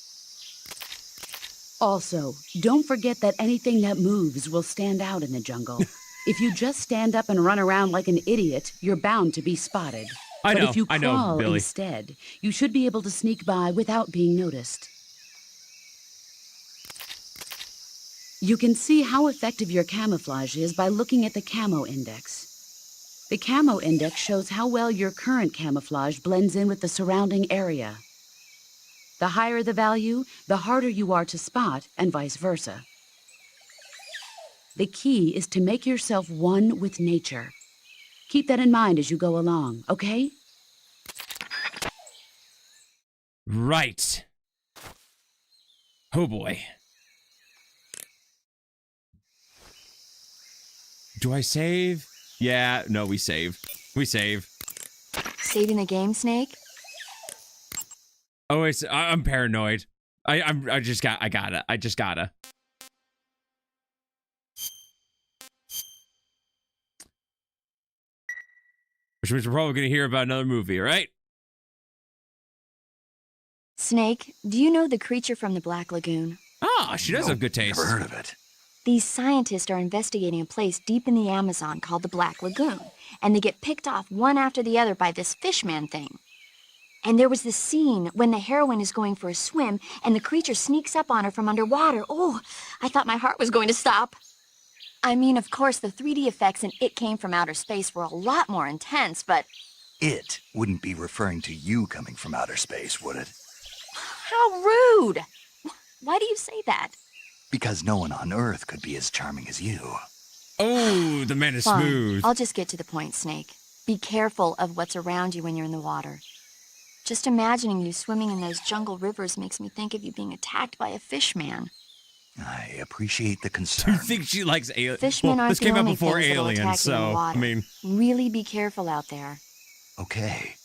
Also, don't forget that anything that moves will stand out in the jungle. If you just stand up and run around like an idiot, you're bound to be spotted. But if you crawl Billy. instead, you should be able to sneak by without being noticed. You can see how effective your camouflage is by looking at the camo index. The camo index shows how well your current camouflage blends in with the surrounding area. The higher the value, the harder you are to spot, and vice versa. The key is to make yourself one with nature. Keep that in mind as you go along, okay? Right. Oh boy. Do I save? Yeah, no, we save. We save. Saving the game, Snake? Oh, I'm paranoid. I just gotta. Which means we're probably gonna hear about another movie, right? Snake, do you know the creature from the Black Lagoon? Ah, she does have good taste. Never heard of it. These scientists are investigating a place deep in the Amazon called the Black Lagoon, and they get picked off one after the other by this fishman thing. And there was this scene when the heroine is going for a swim, and the creature sneaks up on her from underwater. Oh, I thought my heart was going to stop. I mean, of course, the 3D effects in It Came from Outer Space were a lot more intense, but... It wouldn't be referring to you coming from outer space, would it? How rude! Why do you say that? Because no one on Earth could be as charming as you. Oh, the man is Fine. smooth. I'll just get to the point, Snake. Be careful of what's around you when you're in the water. Just imagining you swimming in those jungle rivers makes me think of you being attacked by a fish man. I appreciate the Do concern. you think she likes aliens? Fishmen aren't this the came out only before things that'll Aliens, attack you in the so water. I mean, Really be careful out there. Okay.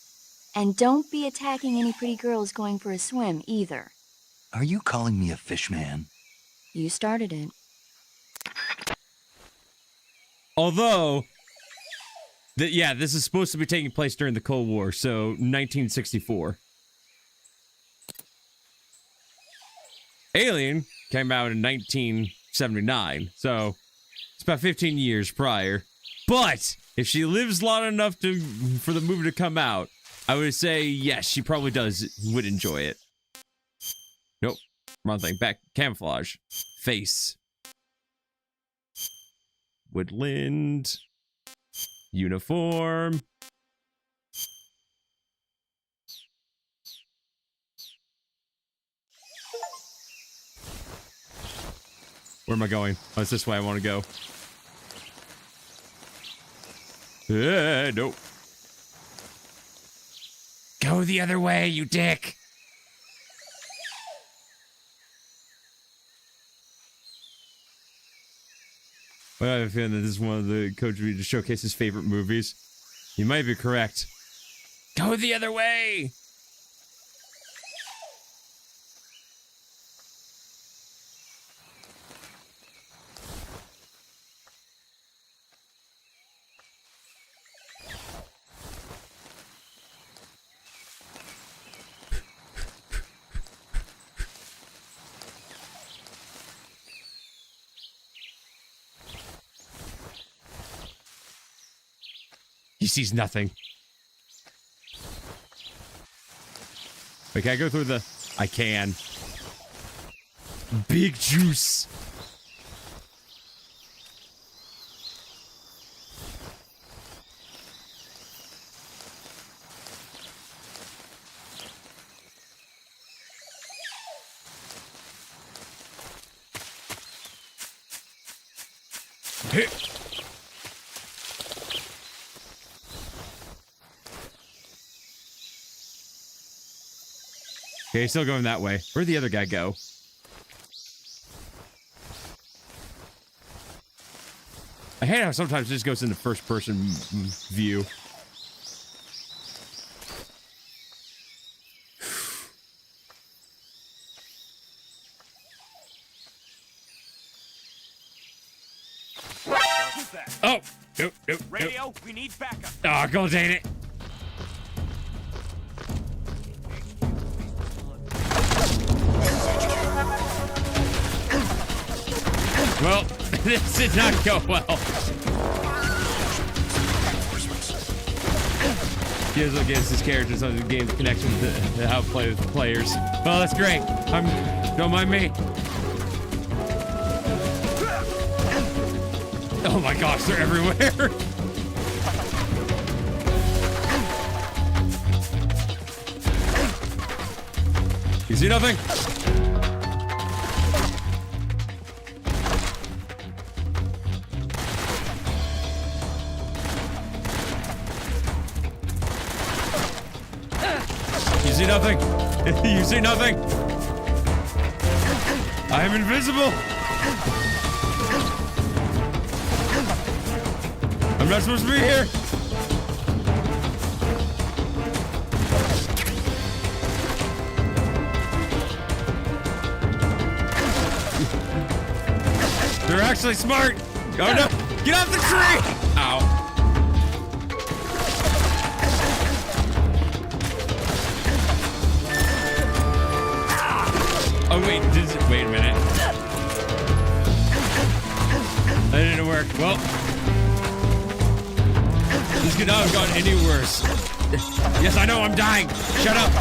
And don't be attacking any pretty girls going for a swim, either. Are you calling me a fish man? You started it. although, this is supposed to be taking place during the Cold War, so 1964. Alien came out in 1979, so it's about 15 years prior. But if she lives long enough for the movie to come out, I would say yes, she probably would enjoy it. Nope, wrong thing. Back camouflage, face, woodland, uniform. Where am I going? Oh, it's this way I want to go. Nope. Go the other way, you dick. Well, I have a feeling that this is one of the Coach Reed to showcase his favorite movies. You might be correct. Go the other way. He sees nothing. Wait, can I go through the... I can. Big juice. Hey. Okay, still going that way. Where'd the other guy go? I hate how sometimes it just goes into first-person view. Oh! Nope, nope, Radio, nope. we need backup. Oh, god dang it. Well, this did not go well. Gives against his characters on the game's connection to how to play with the players. Well, that's great. Don't mind me. Oh my gosh, they're everywhere. You see nothing? You see nothing? You see nothing? I am invisible. I'm not supposed to be here. They're actually smart. Oh no! Get off the tree! Ow. Oh wait, wait a minute. That didn't work. Well, this could not have gone any worse. Yes, I know I'm dying. Shut up.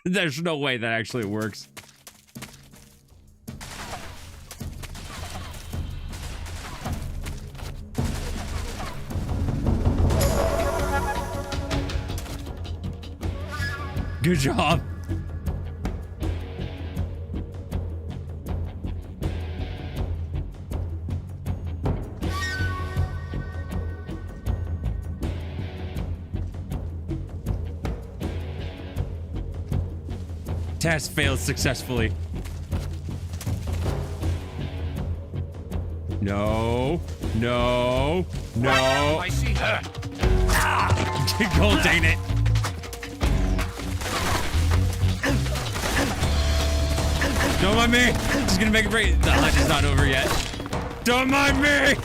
There's no way that actually works. Good job. Test failed successfully. No, no, no. I see her. God dang it. Don't mind me. Just gonna make it break. The hunt is not over yet. Don't mind me.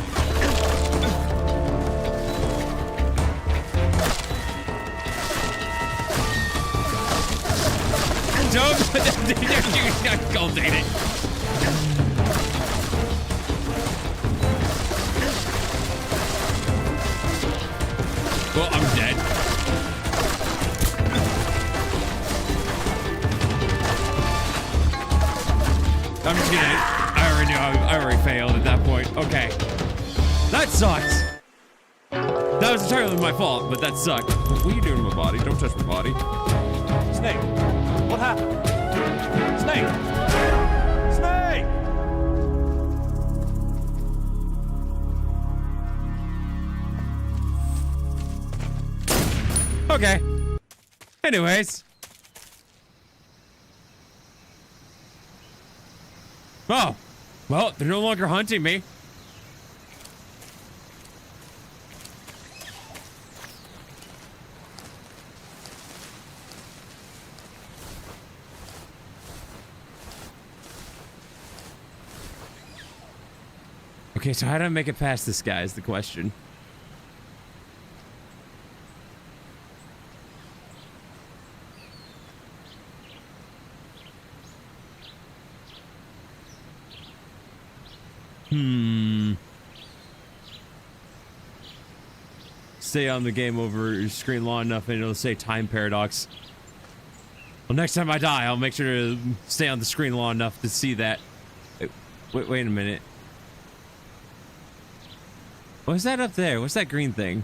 Don't. God dang it. Well, I'm dead. I'm just gonna. I already knew I already failed at that point. Okay. That sucks. That was entirely my fault, but that sucked. What are you doing to my body? Don't touch my body. Snake, what happened? Snake! Snake! Okay. Anyways. Oh. Well, they're no longer hunting me. Okay, so how do I make it past this guy is the question. Stay on the game over screen long enough and it'll say time paradox. Well, next time I die, I'll make sure to stay on the screen long enough to see that. Wait a minute. What's that up there? What's that green thing?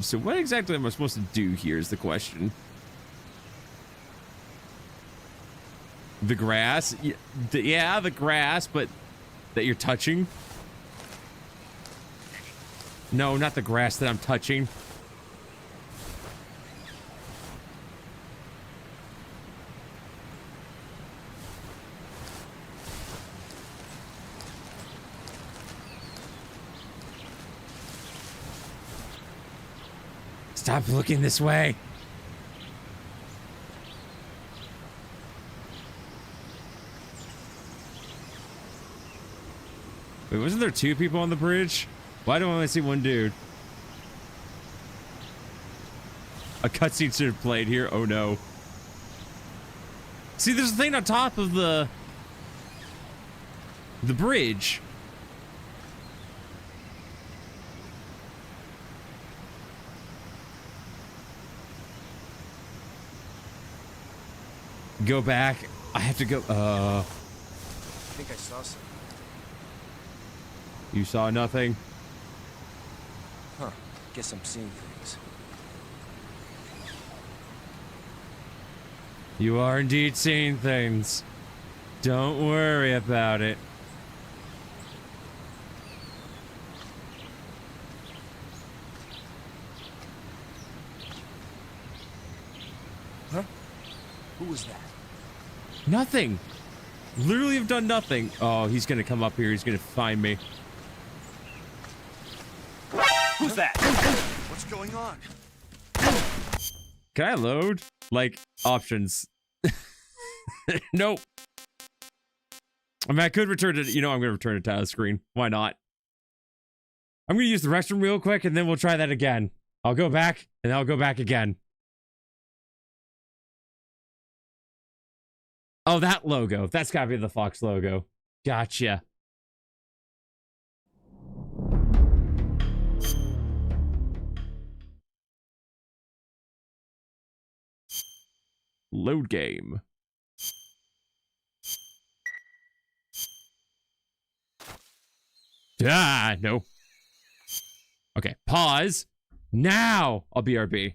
So what exactly am I supposed to do here is the question. The grass? Yeah, the grass, but that you're touching? No, not the grass that I'm touching. Stop looking this way. Wait, wasn't there two people on the bridge? Why do I only see one dude? A cutscene should have played here. Oh no. See, there's a thing on top of the bridge. Go back. I have to go. I think I saw something. You saw nothing? Huh. Guess I'm seeing things. You are indeed seeing things. Don't worry about it. Huh? Who was that? Nothing. Literally have done nothing. Oh, he's gonna come up here. He's gonna find me. Who's that? What's going on? Can I load? Like, options. Nope. I mean, I could return to, I'm gonna return it to the screen. Why not? I'm gonna use the restroom real quick and then we'll try that again. I'll go back and I'll go back again. Oh, that logo. That's gotta be the Fox logo. Gotcha. Load game. Ah, no. Okay, pause. Now I'll BRB.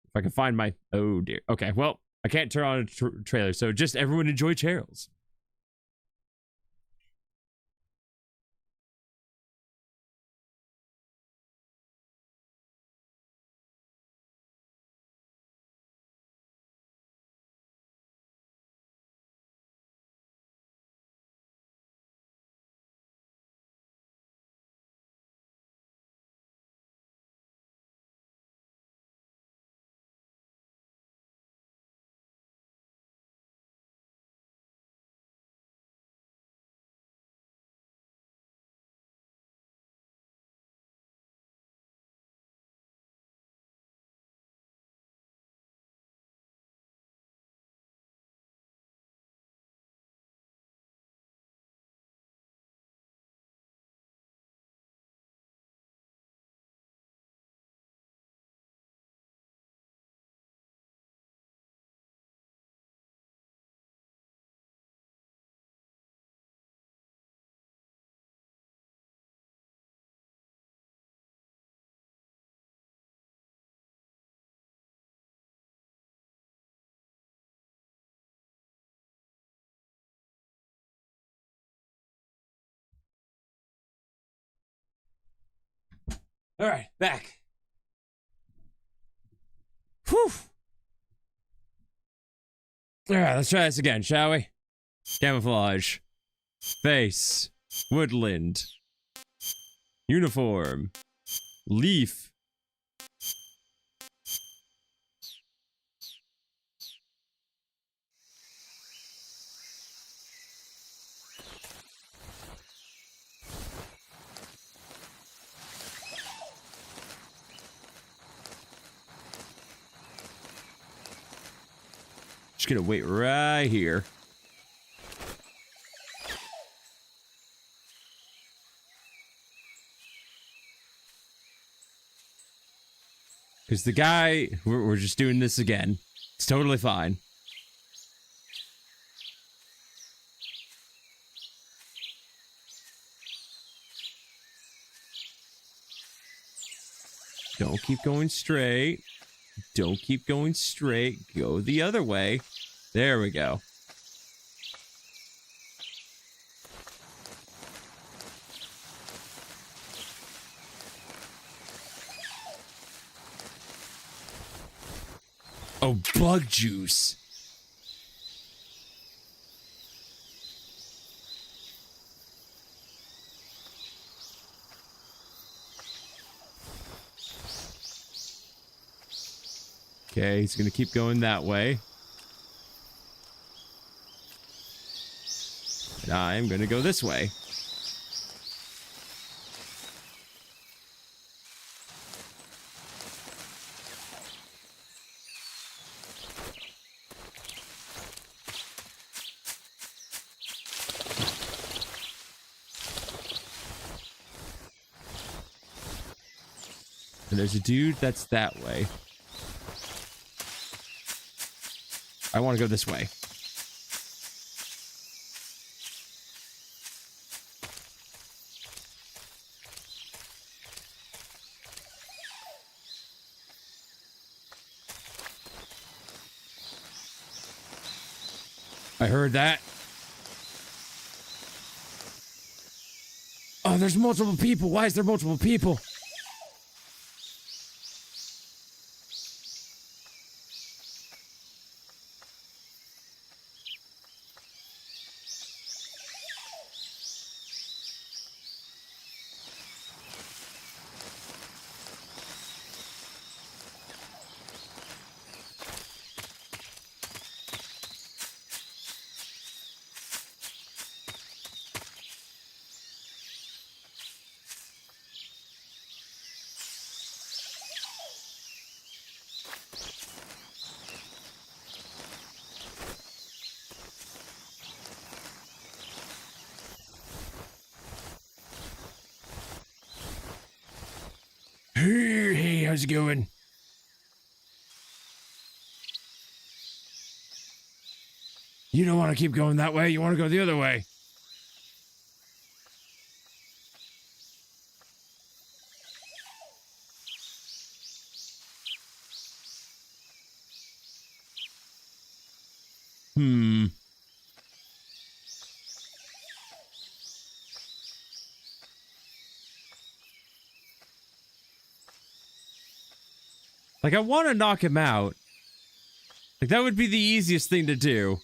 If I can find my... Oh, dear. Okay, well, I can't turn on a trailer, so just everyone enjoy Charles. All right, back. Whew. All right, let's try this again, shall we? Camouflage. Face. Woodland. Uniform. Leaf. Just gonna wait right here. Because the guy, we're just doing this again. It's totally fine. Don't keep going straight. Don't keep going straight. Go the other way. There we go. Oh, bug juice. Okay, he's gonna keep going that way. And I'm gonna go this way. And there's a dude that's that way. I want to go this way. I heard that. Oh, there's multiple people. Why is there multiple people? Hey, how's it going? You don't want to keep going that way. You want to go the other way. Like, I want to knock him out. Like, that would be the easiest thing to do.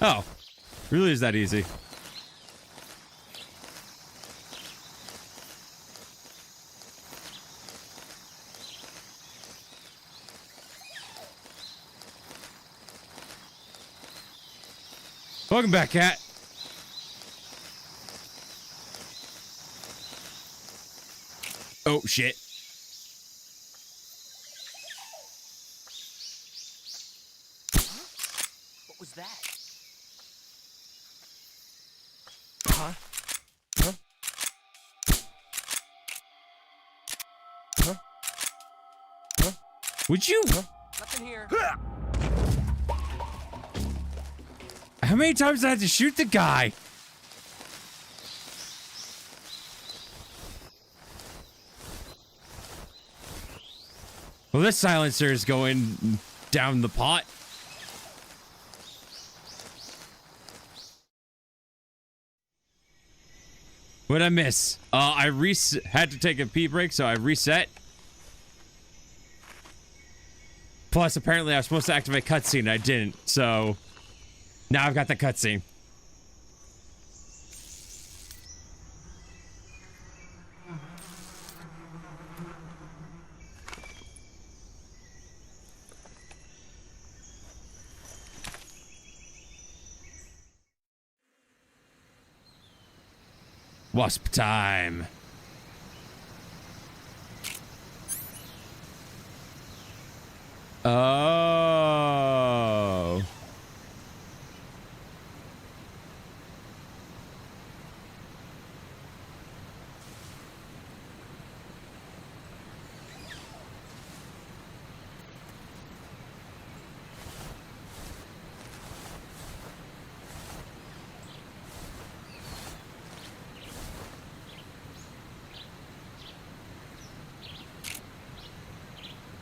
Oh, really is that easy? Welcome back, cat. Oh, shit. What was that? Huh? Huh? Huh? Huh? Would you? Huh? Nothing here. How many times did I have to shoot the guy? Well, this silencer is going down the pot. What'd I miss? I had to take a pee break, so I reset. Plus, apparently I was supposed to activate cutscene, I didn't, so now I've got the cutscene. Wasp time. Oh.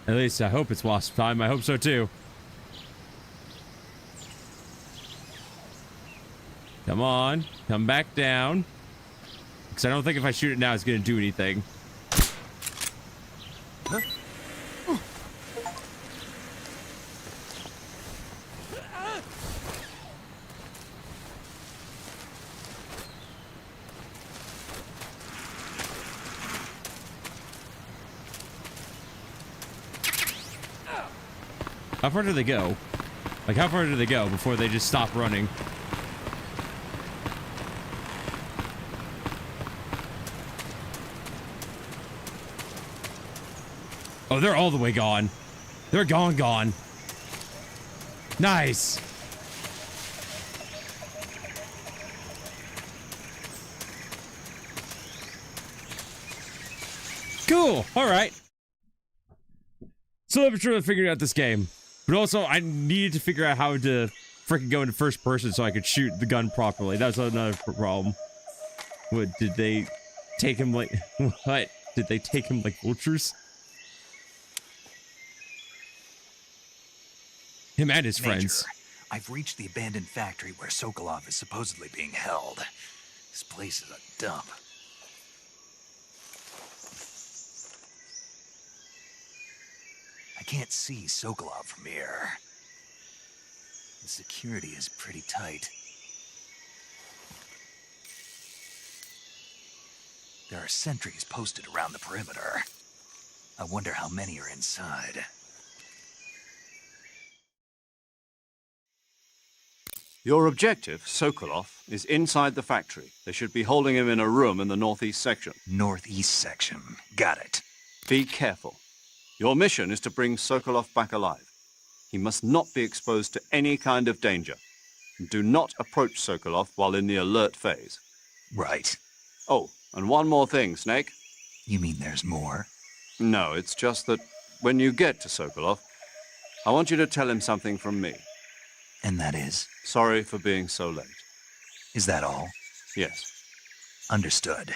At least I hope it's wasp time. I hope so too. Come on. Come back down. Because I don't think if I shoot it now, it's going to do anything. Huh? How far do they go? Like, how far do they go before they just stop running? Oh, they're all the way gone. They're gone. Nice. Cool. All right. Still haven't truly figured out this game. But also, I needed to figure out how to freaking go into first person so I could shoot the gun properly. That's another problem. What, did they take him like... What? Did they take him like vultures? Him and his friends. I've reached the abandoned factory where Sokolov is supposedly being held. This place is a dump. I can't see Sokolov from here. The security is pretty tight. There are sentries posted around the perimeter. I wonder how many are inside. Your objective, Sokolov, is inside the factory. They should be holding him in a room in the northeast section. Northeast section. Got it. Be careful. Your mission is to bring Sokolov back alive. He must not be exposed to any kind of danger. Do not approach Sokolov while in the alert phase. Right. Oh, and one more thing, Snake. You mean there's more? No, it's just that when you get to Sokolov, I want you to tell him something from me. And that is? Sorry for being so late. Is that all? Yes. Understood.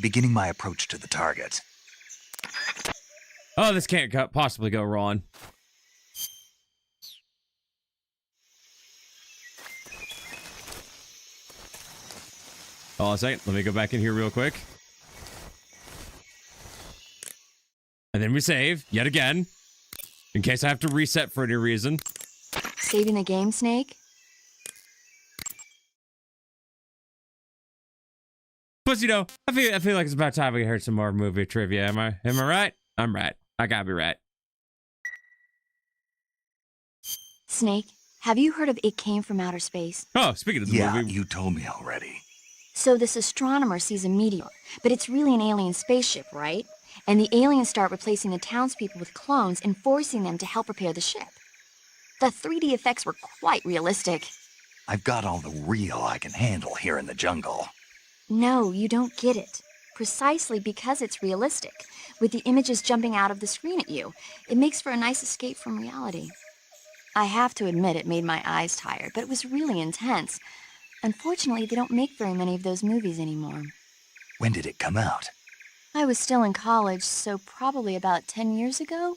Beginning my approach to the target. Oh, this can't possibly go wrong. Hold on a second. Let me go back in here real quick. And then we save, yet again. In case I have to reset for any reason. Saving the game, Snake? Plus, you know, I feel like it's about time we heard some more movie trivia. Am I right? I'm right. I gotta be right. Snake, have you heard of It Came from Outer Space? Oh, speaking of the movie. You told me already. So this astronomer sees a meteor, but it's really an alien spaceship, right? And the aliens start replacing the townspeople with clones and forcing them to help repair the ship. The 3D effects were quite realistic. I've got all the real I can handle here in the jungle. No, you don't get it. Precisely because it's realistic, with the images jumping out of the screen at you, it makes for a nice escape from reality. I have to admit it made my eyes tired, but it was really intense. Unfortunately, they don't make very many of those movies anymore. When did it come out? I was still in college, so probably about 10 years ago.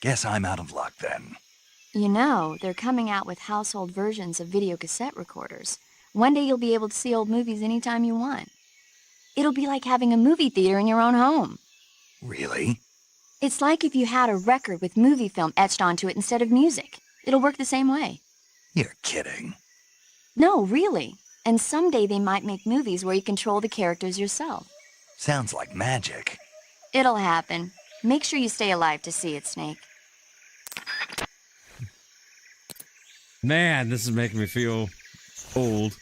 Guess I'm out of luck then. You know, they're coming out with household versions of video cassette recorders. One day you'll be able to see old movies anytime you want. It'll be like having a movie theater in your own home. Really? It's like if you had a record with movie film etched onto it instead of music. It'll work the same way. You're kidding. No, really. And someday they might make movies where you control the characters yourself. Sounds like magic. It'll happen. Make sure you stay alive to see it, Snake. Man, this is making me feel old.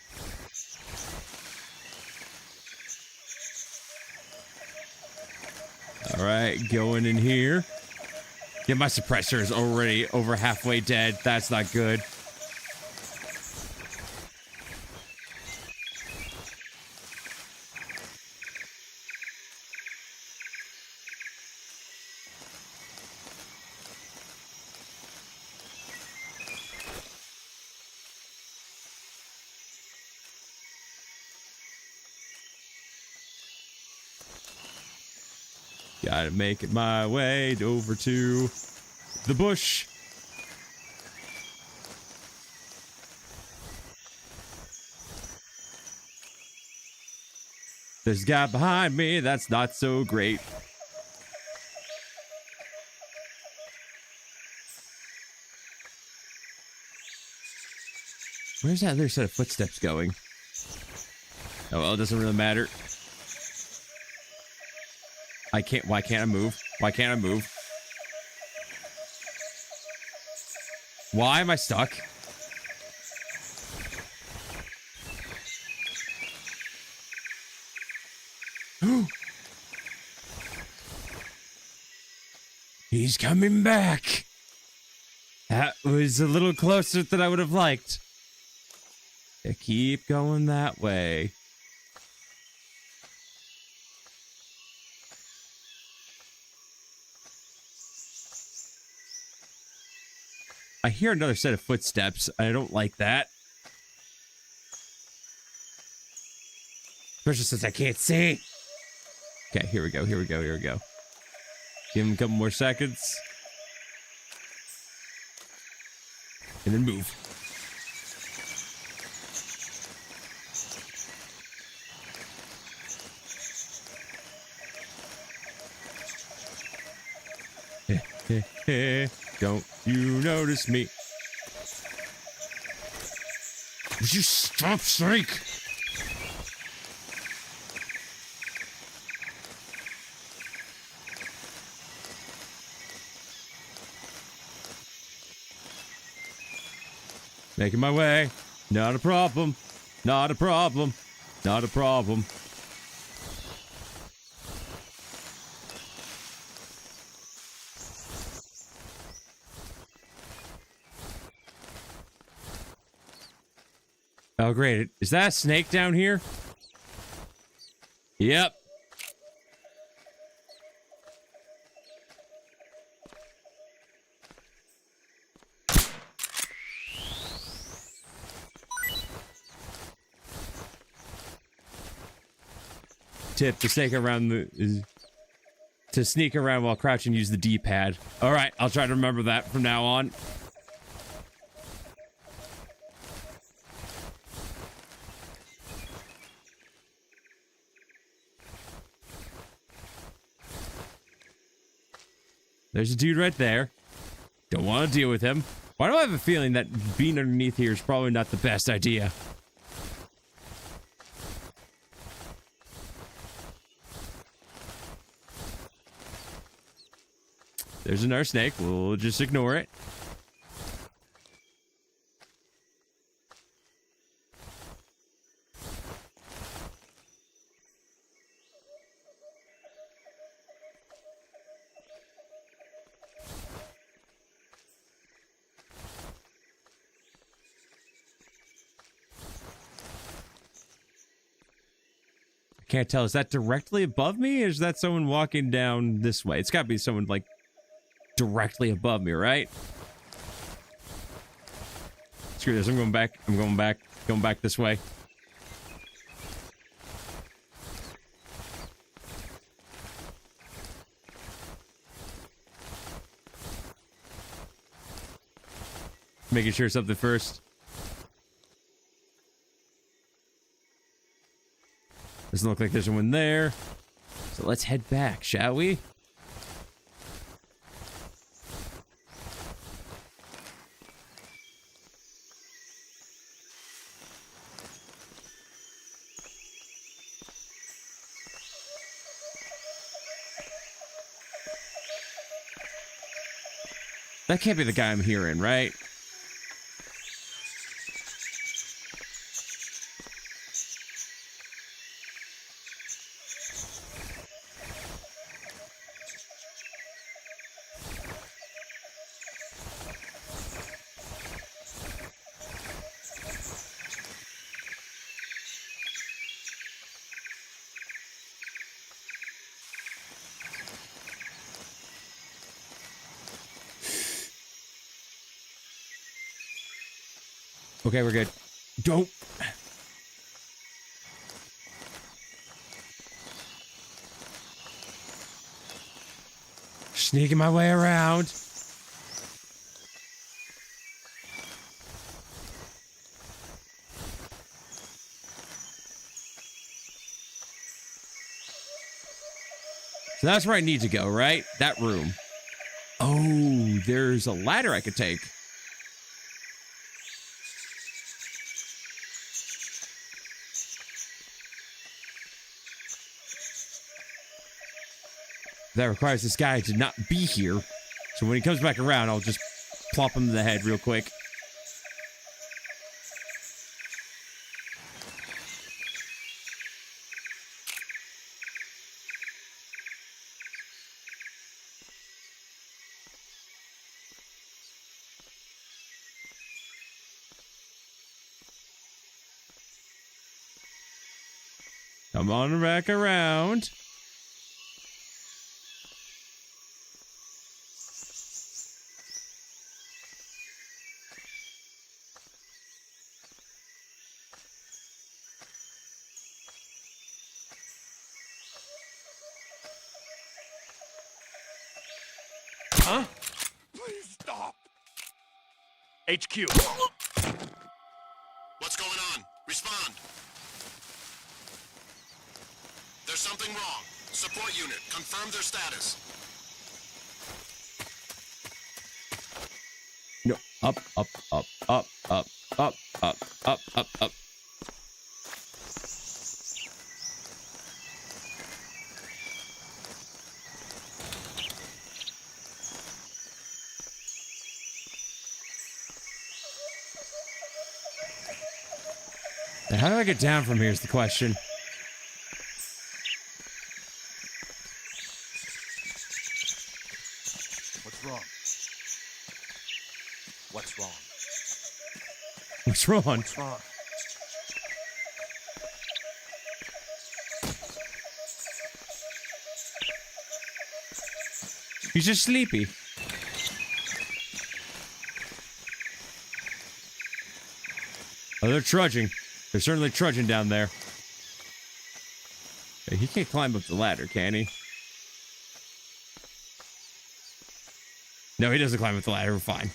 All right, going in here. Yeah, my suppressor is already over halfway dead. That's not good. Gotta make it my way over to the bush. There's a guy behind me. That's not so great. Where's that other set of footsteps going? Oh, well, it doesn't really matter. Why can't I move? Why can't I move? Why am I stuck? He's coming back. That was a little closer than I would have liked. I keep going that way. I hear another set of footsteps. I don't like that. Especially since I can't see. Okay, here we go, here we go, here we go. Give him a couple more seconds. And then move. Don't you notice me? Would you stop, snake? Making my way. Not a problem. Not a problem. Not a problem. Oh, great. Is that a snake down here? Yep. Tip to sneak around to sneak around while crouching, use the D-pad. All right, I'll try to remember that from now on. There's a dude right there. Don't want to deal with him. Why do I have a feeling that being underneath here is probably not the best idea? There's another snake. We'll just ignore it. Can't tell. Is that directly above me, or is that someone walking down this way? It's got to be someone, like, directly above me, right? Screw this. I'm going back. I'm going back. Going back this way. Making sure something first. Doesn't look like there's one there. So let's head back, shall we? That can't be the guy I'm hearing, right? Okay, we're good. Don't. Sneaking my way around. So that's where I need to go, right? That room. Oh, there's a ladder I could take. That requires this guy to not be here. So when he comes back around, I'll just plop him in the head real quick. Come on back around. Huh? Please stop. HQ. What's going on? Respond. There's something wrong. Support unit, confirm their status. No, up, up, up, up, up, up, up, up, up, up. Now, how do I get down from here is the question. What's wrong? What's wrong? What's wrong? What's wrong? He's just sleepy. Oh, they're trudging. They're certainly trudging down there. Hey, he can't climb up the ladder, can he? No, he doesn't climb up the ladder. We're fine.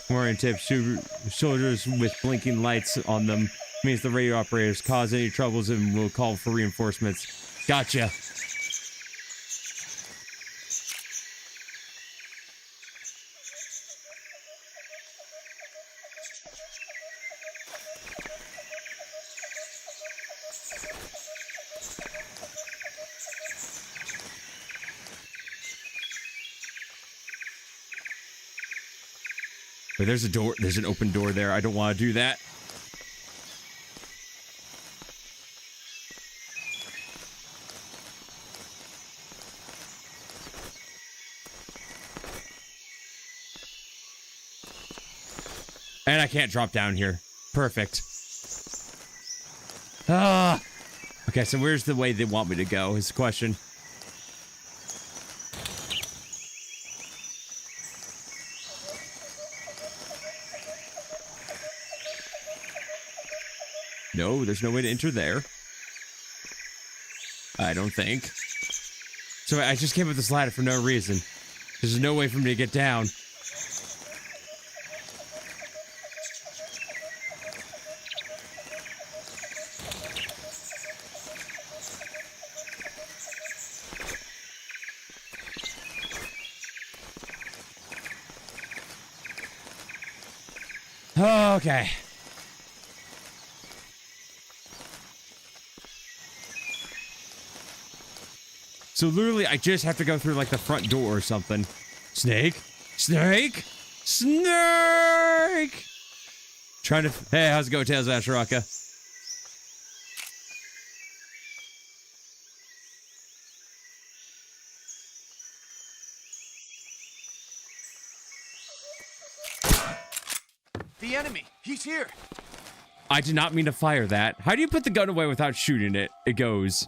Warning tips to soldiers with blinking lights on them means the radio operators cause any troubles and will call for reinforcements. Gotcha. Wait, there's a door. There's an open door there. I don't want to do that. And I can't drop down here. Perfect. Ah. Okay, so where's the way they want me to go is the question. No, there's no way to enter there. I don't think. So I just came up this ladder for no reason. There's no way for me to get down. Okay. So literally, I just have to go through like the front door or something. Snake? Snake? Snake! Trying to... Hey, how's it go, Tails Asheraka? The enemy. He's here. I did not mean to fire that. How do you put the gun away without shooting it? It goes.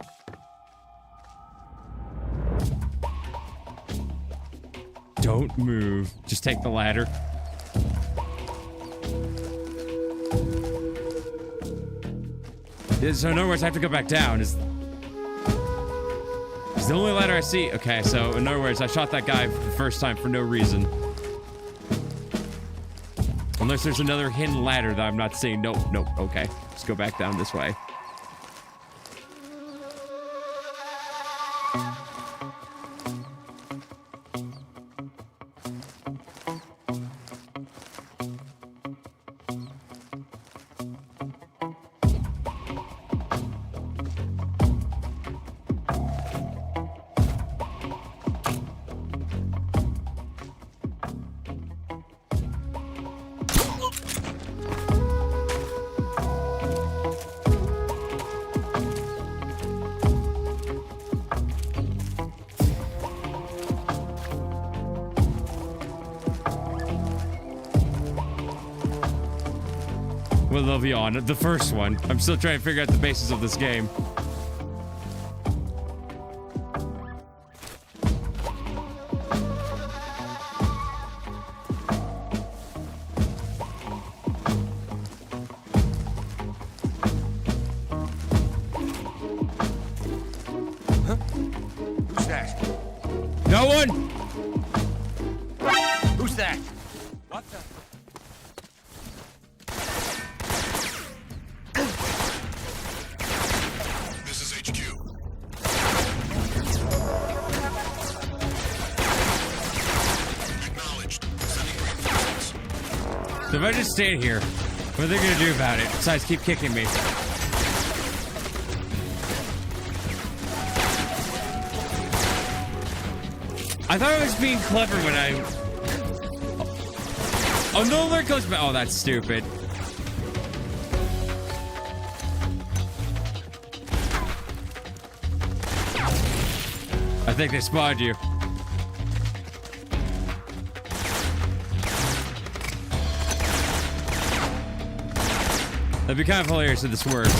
Don't move. Just take the ladder. Yeah, so in other words, I have to go back down. It's the only ladder I see. Okay, so in other words, I shot that guy for the first time for no reason. Unless there's another hidden ladder that I'm not seeing. Nope, nope. Okay, let's go back down this way. With Levion, the first one. I'm still trying to figure out the basis of this game. Huh? Who's that? No one! Who's that? What the? This is HQ. Acknowledged. Sending reinforcements. So if I just stand here, what are they gonna do about it? Besides keep kicking me. I thought I was being clever when I... Oh, no alert goes back. Oh, that's stupid. I think they spotted you. That'd be kind of hilarious if this works.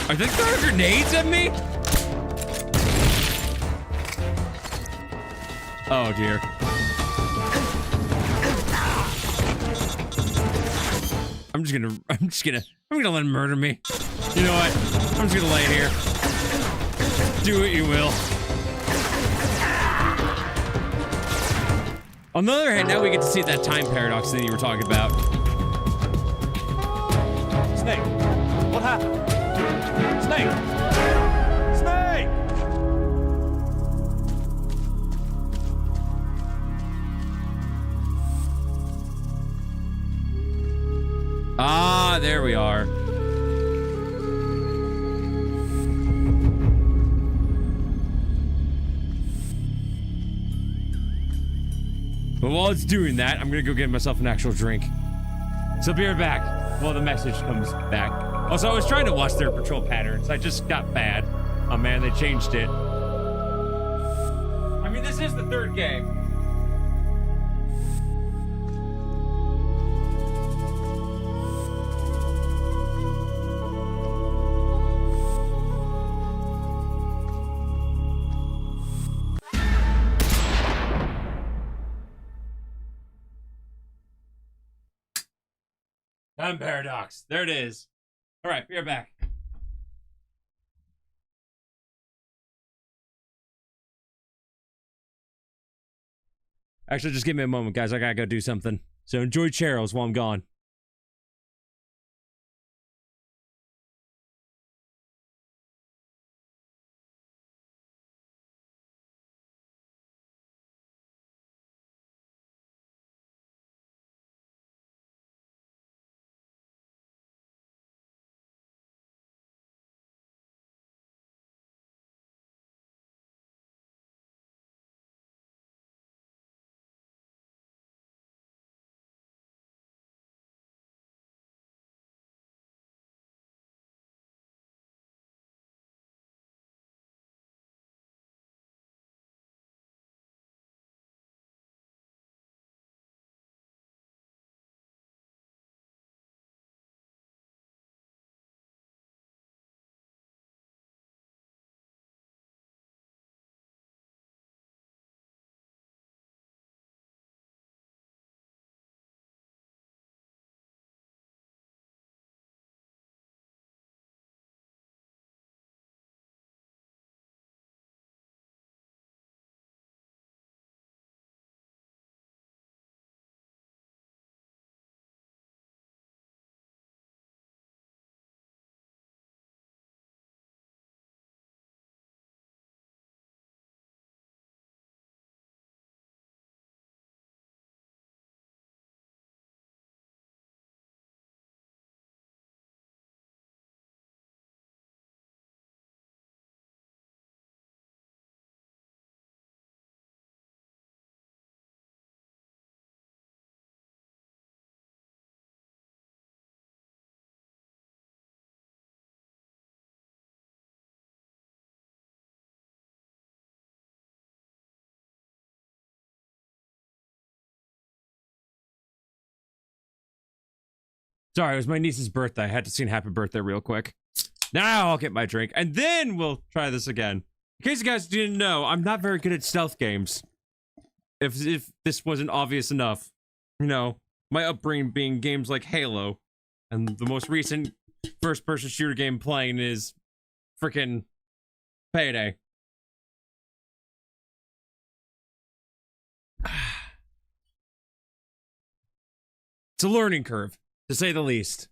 Are they throwing grenades at me? Oh dear. I'm gonna let him murder me. You know what? I'm just gonna lay it here. Do what you will. On the other hand, now we get to see that time paradox thing you were talking about. Snake. What happened? Snake. Snake. Ah, there we are. But while it's doing that, I'm gonna go get myself an actual drink. So be right back while the message comes back. Also, I was trying to watch their patrol patterns. I just got bad. Oh man, they changed it. I mean, this is the third game. Time paradox. There it is. All right, we're back. Actually, just give me a moment, guys. I gotta go do something. So enjoy Cheryl's while I'm gone. Sorry, it was my niece's birthday. I had to sing happy birthday real quick. Now I'll get my drink, and then we'll try this again. In case you guys didn't know, I'm not very good at stealth games. If this wasn't obvious enough. You know, my upbringing being games like Halo, and the most recent first-person shooter game playing is frickin' Payday. It's a learning curve, to say the least.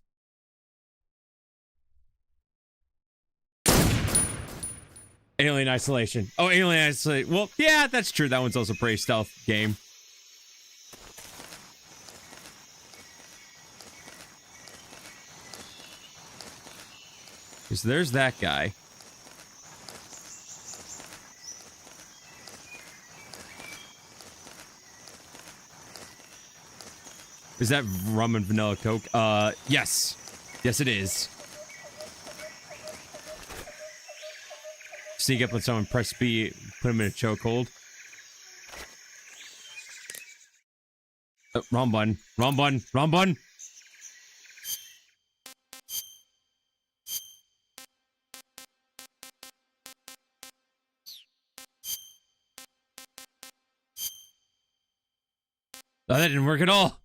Alien Isolation. Oh, Alien Isolation. Well, yeah, that's true. That one's also a pretty stealth game. So there's that guy. Is that rum and vanilla Coke? Yes. Yes, it is. Sneak up on someone, press B, put him in a chokehold. Oh, wrong button. Wrong button. Wrong button. Oh, that didn't work at all.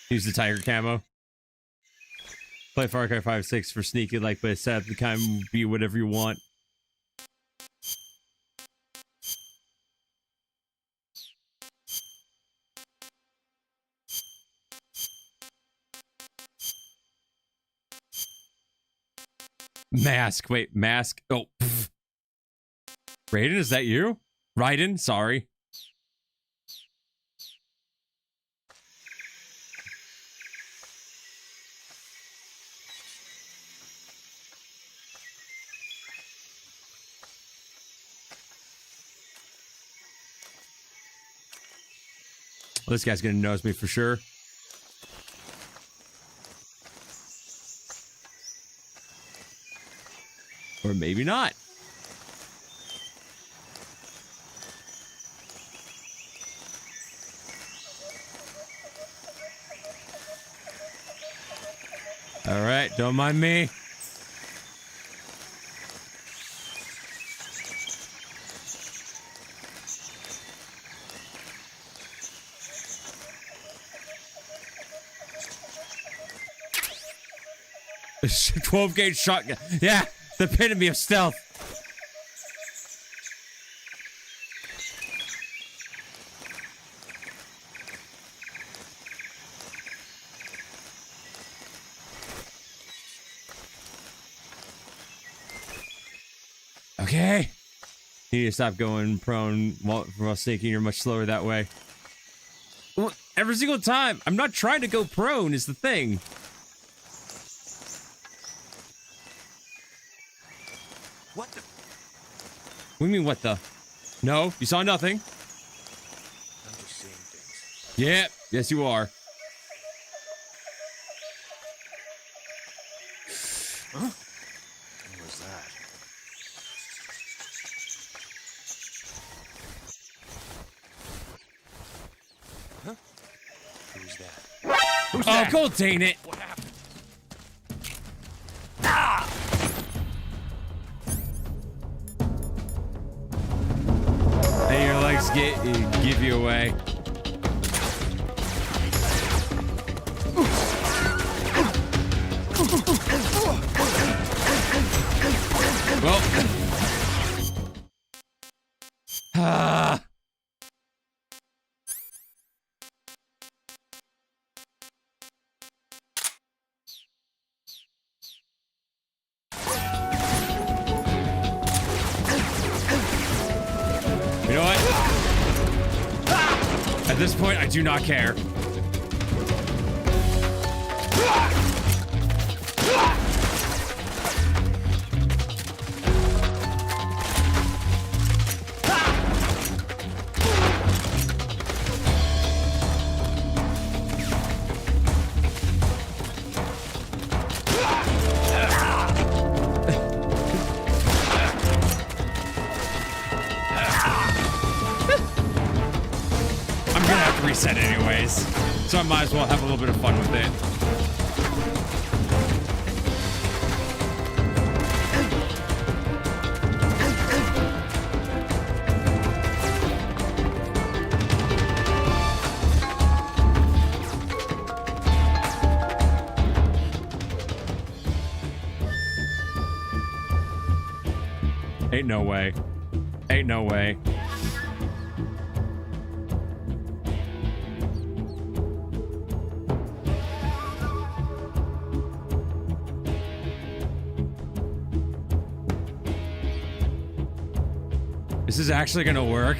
Use the tiger camo. Play Far Cry 5-6 for sneaky like, but set up the camo will be whatever you want. Mask. Wait, mask. Oh. Pff. Raiden, is that you? Raiden, sorry. Well, this guy's gonna nose me for sure. Or maybe not. All right, don't mind me. A 12-gauge shotgun. Yeah, the epitome of stealth. Okay. You need to stop going prone while sneaking. You're much slower that way. Well, every single time. I'm not trying to go prone is the thing. What the? What do you mean, what the? No, you saw nothing. I'm just seeing things. Yeah, yes you are. Huh? What was that? Huh? Who's that? Who's Oh, that? go dang it. What happened? Hey, your legs give you away. Well. Ah. You know what? At this point, I do not care. So I might as well have a little bit of fun with it. Ain't no way. Ain't no way. This is actually gonna work.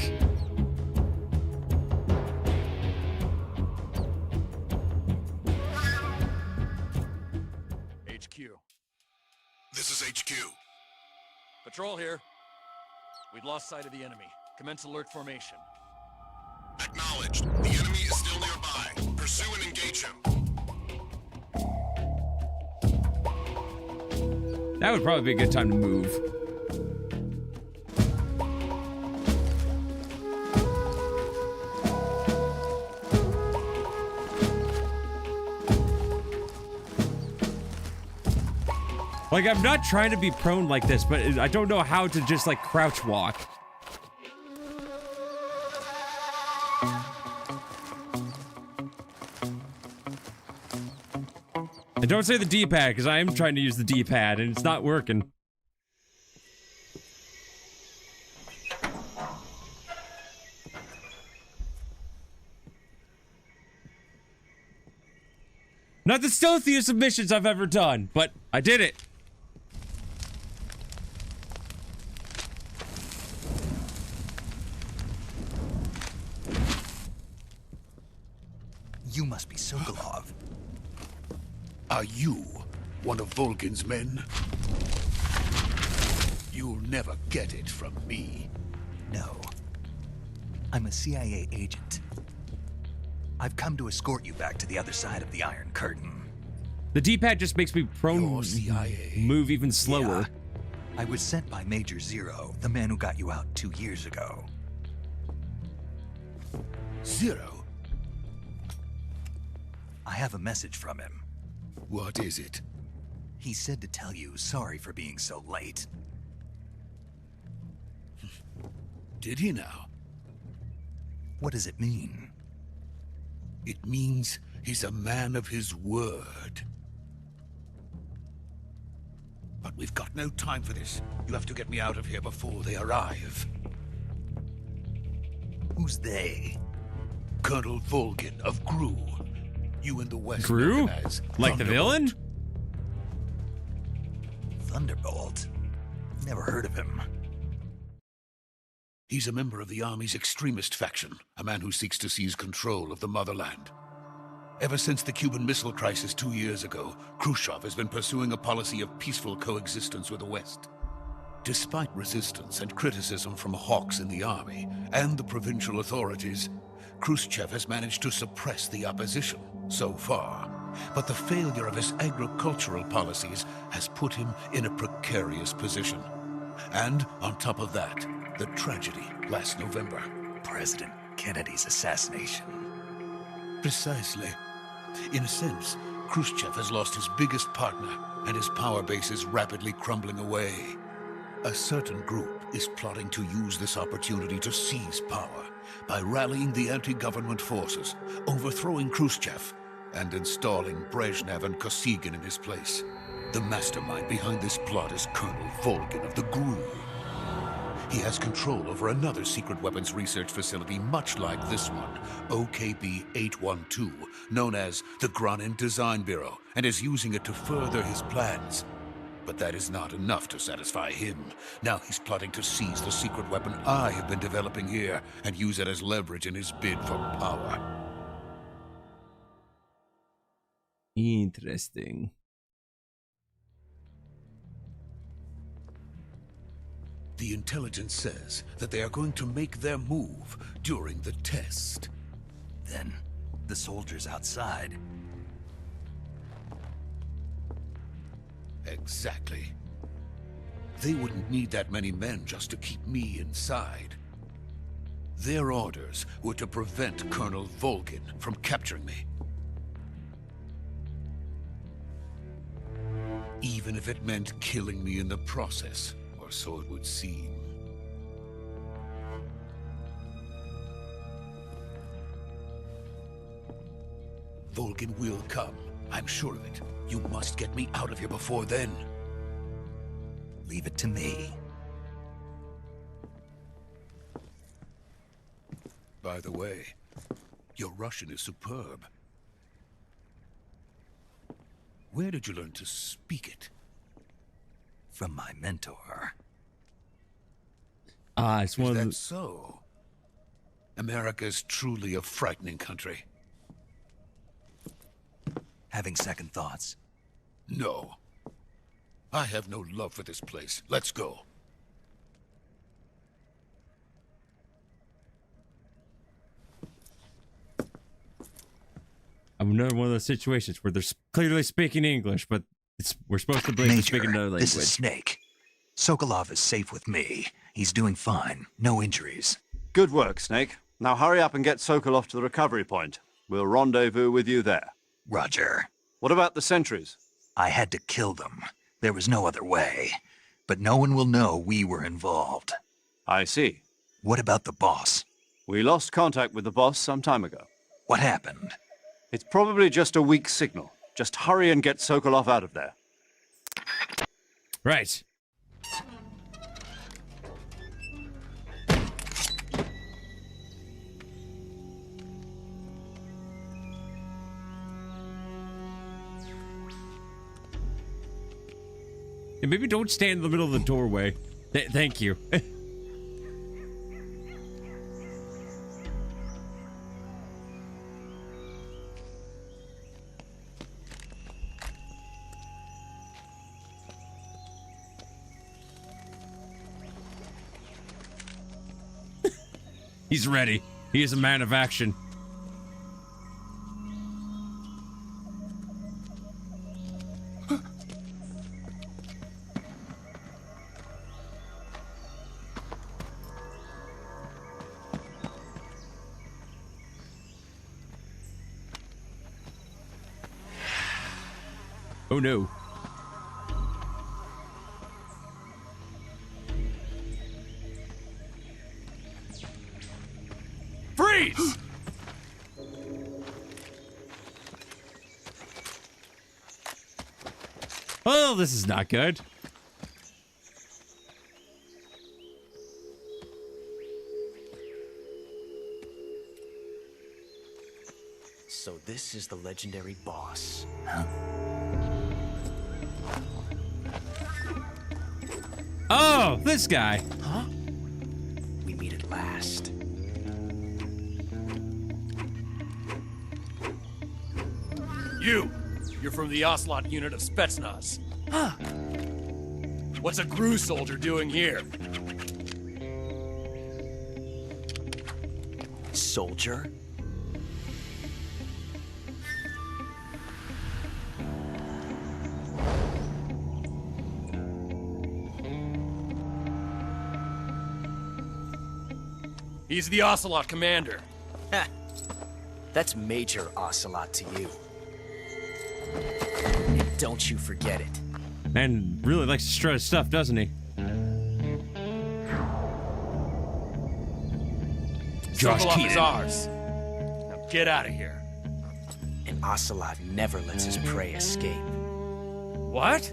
HQ. This is HQ. Patrol here. We've lost sight of the enemy. Commence alert formation. Acknowledged. The enemy is still nearby. Pursue and engage him. That would probably be a good time to move. Like, I'm not trying to be prone like this, but I don't know how to just, like, crouch walk. And don't say the D-pad, because I am trying to use the D-pad, and it's not working. Not the stealthiest of missions I've ever done, but I did it. You must be Sokolov. Are you one of Volgin's men? You'll never get it from me. No. I'm a CIA agent. I've come to escort you back to the other side of the Iron Curtain. The D-pad just makes me prone move even slower. Yeah. I was sent by Major Zero, the man who got you out 2 years ago. Zero? I have a message from him. What is it? He said to tell you sorry for being so late. Did he now? What does it mean? It means he's a man of his word. But we've got no time for this. You have to get me out of here before they arrive. Who's they? Colonel Volgin of GRU. You in the West GRU? know him as Like the villain? Thunderbolt? Never heard of him. He's a member of the Army's extremist faction, a man who seeks to seize control of the motherland. Ever since the Cuban Missile Crisis 2 years ago, Khrushchev has been pursuing a policy of peaceful coexistence with the West. Despite resistance and criticism from hawks in the Army and the provincial authorities, Khrushchev has managed to suppress the opposition so far. But the failure of his agricultural policies has put him in a precarious position. And on top of that, the tragedy last November. President Kennedy's assassination. Precisely. In a sense, Khrushchev has lost his biggest partner, and his power base is rapidly crumbling away. A certain group is plotting to use this opportunity to seize power by rallying the anti-government forces, overthrowing Khrushchev, and installing Brezhnev and Kosygin in his place. The mastermind behind this plot is Colonel Volgin of the GRU. He has control over another secret weapons research facility much like this one, OKB-812, known as the Granin Design Bureau, and is using it to further his plans. But that is not enough to satisfy him. Now he's plotting to seize the secret weapon I have been developing here and use it as leverage in his bid for power. Interesting. The intelligence says that they are going to make their move during the test. Then, the soldiers outside. Exactly. They wouldn't need that many men just to keep me inside. Their orders were to prevent Colonel Volgin from capturing me. even if it meant killing me in the process, or so it would seem. Vulcan will come. I'm sure of it. You must get me out of here before then. Leave it to me. By the way, your Russian is superb. Where did you learn to speak it? From my mentor. It's one Is of that the... so? America is truly a frightening country. Having second thoughts? No. I have no love for this place. Let's go. I'm another one of those situations where they're clearly speaking English, but we're supposed to believe they're speaking another language. This is Snake. Sokolov is safe with me. He's doing fine. No injuries. Good work, Snake. Now hurry up and get Sokolov to the recovery point. We'll rendezvous with you there. Roger. What about the sentries? I had to kill them. There was no other way. But no one will know we were involved. I see. What about the boss? We lost contact with the boss some time ago. What happened? It's probably just a weak signal. Just hurry and get Sokolov out of there. Right. And maybe don't stand in the middle of the doorway. Thank you. He's ready. He is a man of action. Oh no. Freeze! Oh, this is not good. So this is the legendary boss. Oh, this guy. Huh? We meet at last. You're from the Ocelot unit of Spetsnaz. Huh? What's a GRU soldier doing here? Soldier? He's the Ocelot commander. Ha! That's Major Ocelot to you. And don't you forget it. Man really likes to strut his stuff, doesn't he? Josh Sokolov is Keaton. ours. Now get out of here. And Ocelot never lets his prey escape. What?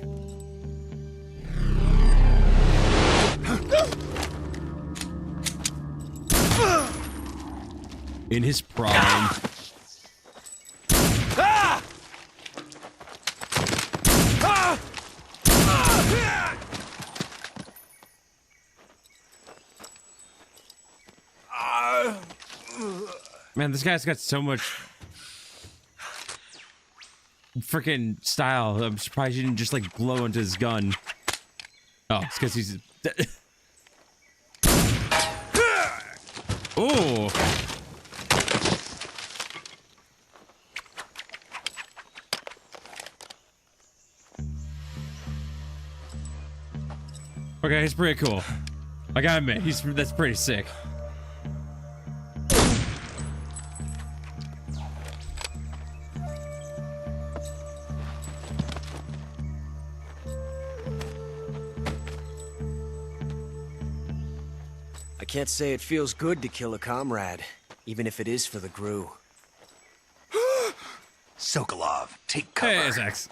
In his prime. Man, this guy's got so much freaking style. I'm surprised he didn't just like blow into his gun. Oh, it's because he's. Oh. Okay, he's pretty cool. I gotta admit, that's pretty sick. can't say it feels good to kill a comrade, even if it is for the GRU. Sokolov, take cover. Hey, Zax.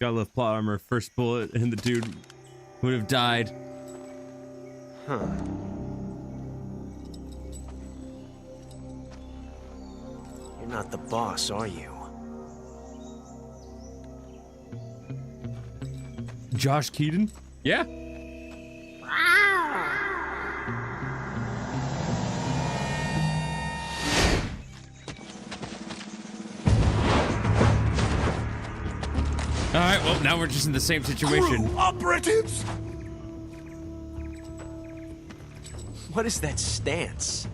Gotta love plot armor. First bullet, and the dude would have died. Huh. You're not the boss, are you? Josh Keaton? Yeah. All right, well, now we're just in the same situation. Crew operatives! What is that stance?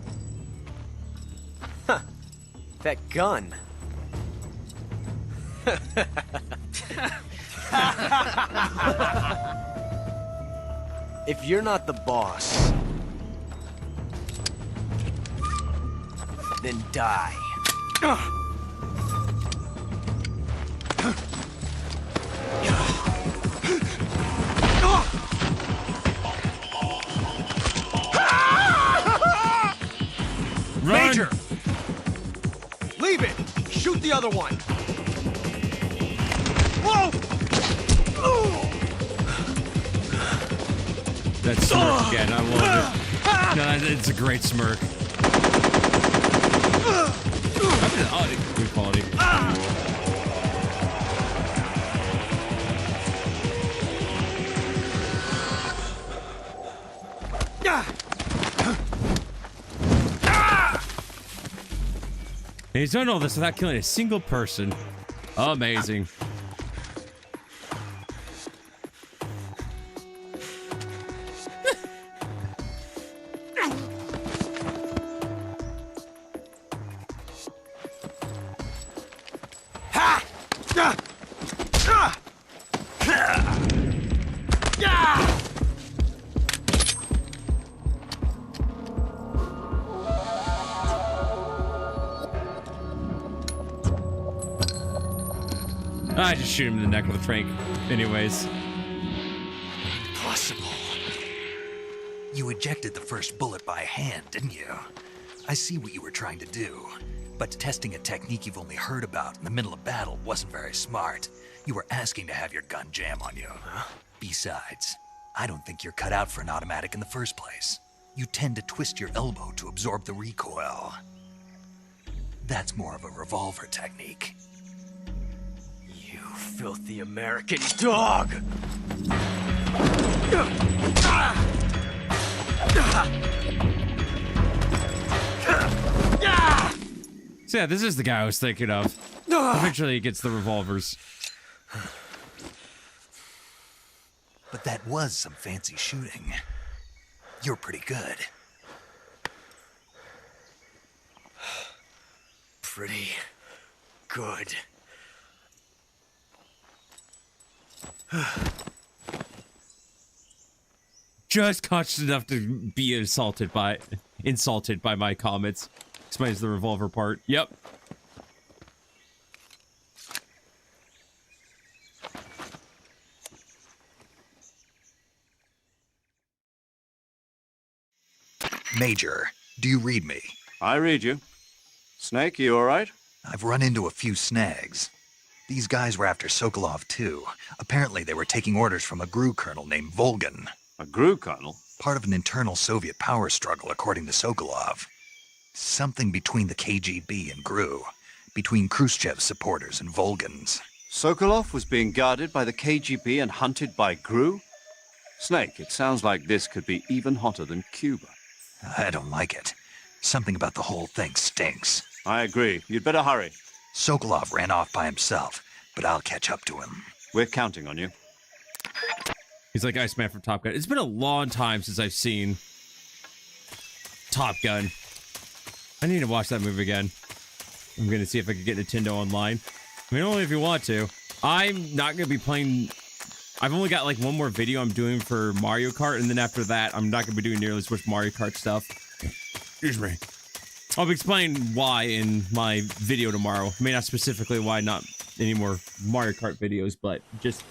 Huh. That gun. If you're not the boss, then die. Run! Major! Leave it! Shoot the other one! Whoa! That smirk again, I love it. No, it's a great smirk. Oh, good quality. And he's done all this without killing a single person. Amazing. I just shoot him in the neck with a trank. Anyways. Impossible. You ejected the first bullet by hand, didn't you? I see what you were trying to do. But testing a technique you've only heard about in the middle of battle wasn't very smart. You were asking to have your gun jam on you. Huh? Besides, I don't think you're cut out for an automatic in the first place. You tend to twist your elbow to absorb the recoil. That's more of a revolver technique. Filthy American dog! So yeah, this is the guy I was thinking of. Eventually he gets the revolvers. But that was some fancy shooting. You're pretty good. Pretty good. Just conscious enough to be insulted by my comments. Explains the revolver part. Yep. Major, do you read me? I read you. Snake, you all right? I've run into a few snags. These guys were after Sokolov, too. Apparently, they were taking orders from a GRU colonel named Volgan. A GRU colonel? Part of an internal Soviet power struggle, according to Sokolov. Something between the KGB and GRU. Between Khrushchev's supporters and Volgan's. Sokolov was being guarded by the KGB and hunted by GRU? Snake, it sounds like this could be even hotter than Cuba. I don't like it. Something about the whole thing stinks. I agree. You'd better hurry. Sokolov ran off by himself, but I'll catch up to him. We're counting on you. He's like Iceman from Top Gun. It's been a long time since I've seen Top Gun. I need to watch that movie again. I'm going to see if I can get Nintendo online. I mean, only if you want to. I'm not going to be playing... I've only got like one more video I'm doing for Mario Kart, and then after that, I'm not going to be doing nearly as much Mario Kart stuff. Excuse me. I'll be explaining why in my video tomorrow. I mean, not specifically why not any more Mario Kart videos, but just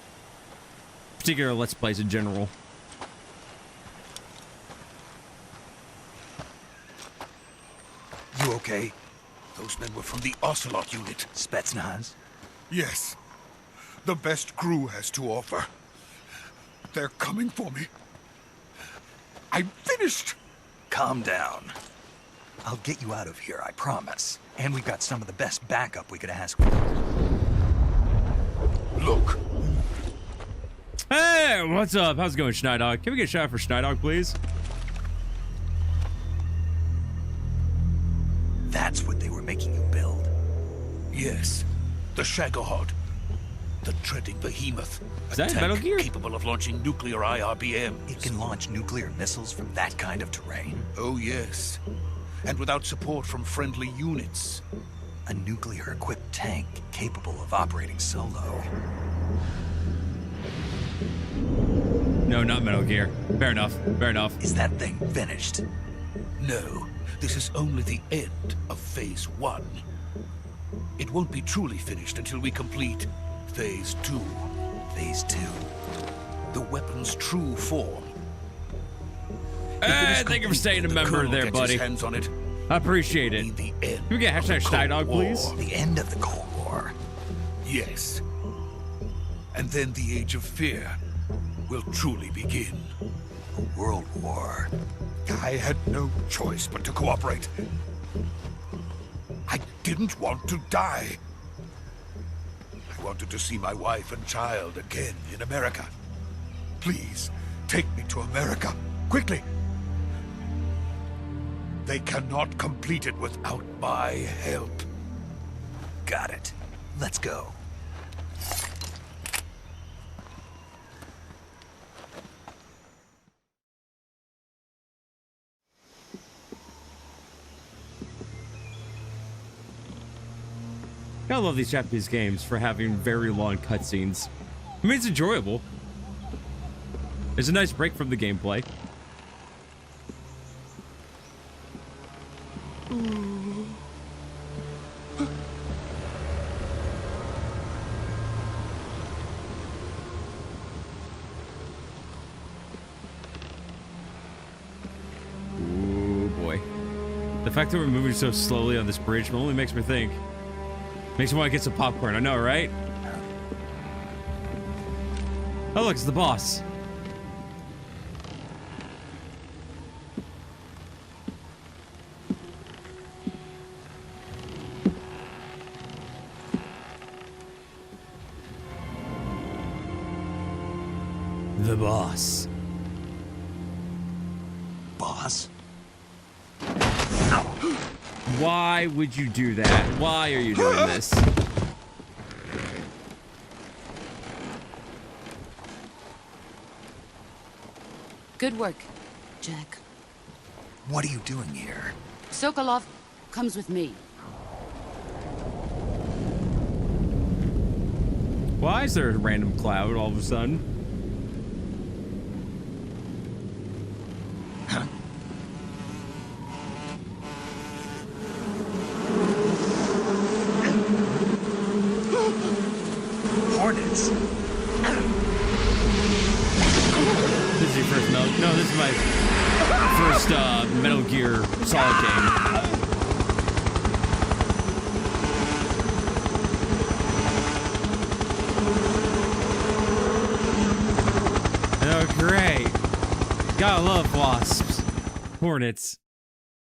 particular Let's Plays in general. You okay? Those men were from the Ocelot unit. Spetsnaz? Yes. The best crew has to offer. They're coming for me. I'm finished! Calm down. I'll get you out of here, I promise. And we've got some of the best backup we could ask for. Look. Hey, what's up? How's it going, Schneidog? Can we get a shot for Schneidog, please? That's what they were making you build? Yes. The Shagohod. The treading behemoth. Is that Metal Gear? Capable of launching nuclear IRBMs. It can launch nuclear missiles from that kind of terrain? Oh, yes. And without support from friendly units. A nuclear-equipped tank capable of operating solo. No, not Metal Gear. Fair enough. Fair enough. Is that thing finished? No. This is only the end of Phase 1. It won't be truly finished until we complete Phase 2. Phase 2? The weapon's true form. Hey, thank you for staying a member there, buddy. Hands on it. I appreciate it. The end. Can we get hashtag Schneidog, please? The end of the Cold War? Yes. And then the Age of Fear will truly begin. A world war? I had no choice but to cooperate. I didn't want to die. I wanted to see my wife and child again in America. Please, take me to America, quickly. They cannot complete it without my help. Got it. Let's go. I love these Japanese games for having very long cutscenes. I mean, it's enjoyable. It's a nice break from the gameplay. Ooh, boy. The fact that we're moving so slowly on this bridge only makes me think. Makes me want to get some popcorn, I know, right? Oh, look, it's the boss. The boss. Boss? Why would you do that? Why are you doing this? Good work, Jack. What are you doing here? Sokolov comes with me. Why is there a random cloud all of a sudden? Huh? Hornets. This is your first Metal... No, this is my first Metal Gear Solid game. Oh, great. Gotta love wasps. Hornets.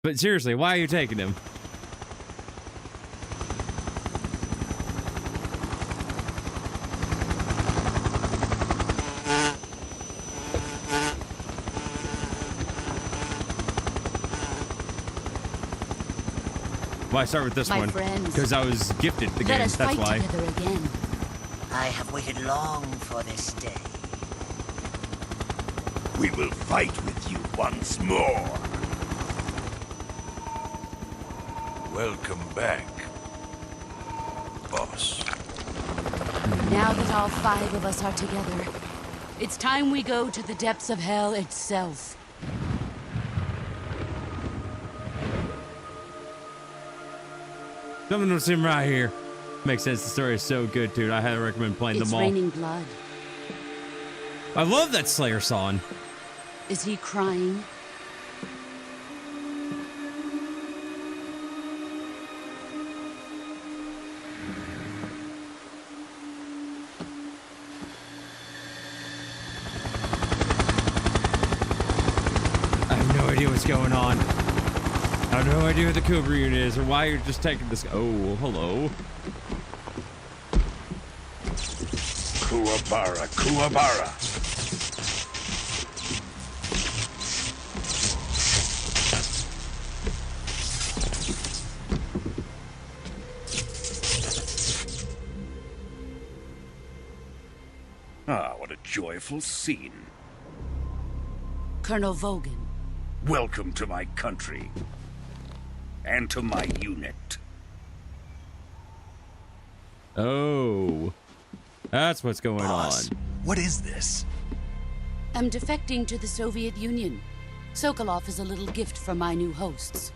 But seriously, why are you taking them? Why start with this My one? friends, Because I was gifted the let game, us that's fight why. together again. I have waited long for this day. We will fight with you once more. Welcome back, boss. Now that all 5 of us are together, it's time we go to the depths of hell itself. Something don't seem right here. Makes sense. The story is so good, dude. I highly recommend playing them all. It's raining blood. I love that Slayer song. Is he crying? I have no idea what's going on. I have no idea what the Cobra unit is or why you're just taking this. Oh, hello. Kuwabara, Kuwabara. Ah, what a joyful scene. Colonel Vogan. Welcome to my country. And to my unit. Oh. That's what's going Boss, on. What is this? I'm defecting to the Soviet Union. Sokolov is a little gift from my new hosts.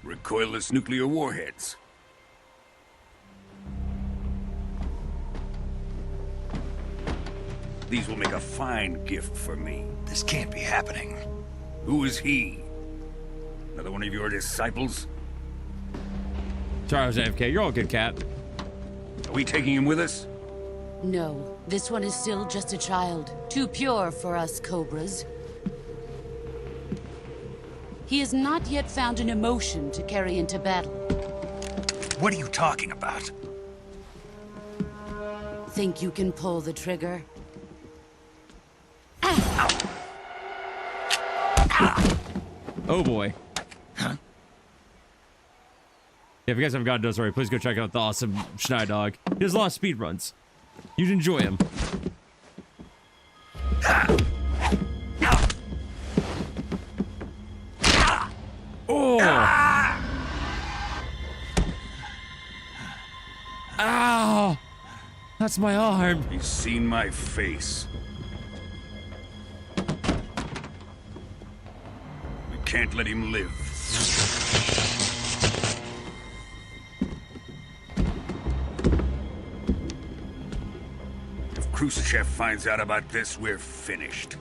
Recoilless nuclear warheads. These will make a fine gift for me. This can't be happening. Who is he? Another one of your disciples? Sorry, I was AFK. You're all good, Cat. Are we taking him with us? No, this one is still just a child. Too pure for us Cobras. He has not yet found an emotion to carry into battle. What are you talking about? Think you can pull the trigger? Oh boy. Huh? Yeah, if you guys haven't gotten those already, please go check out the awesome Schnei Dog. He does a lot of speed runs. You'd enjoy him. Oh! Ow! That's my arm. He's seen my face. We can't let him live. If Khrushchev finds out about this, we're finished.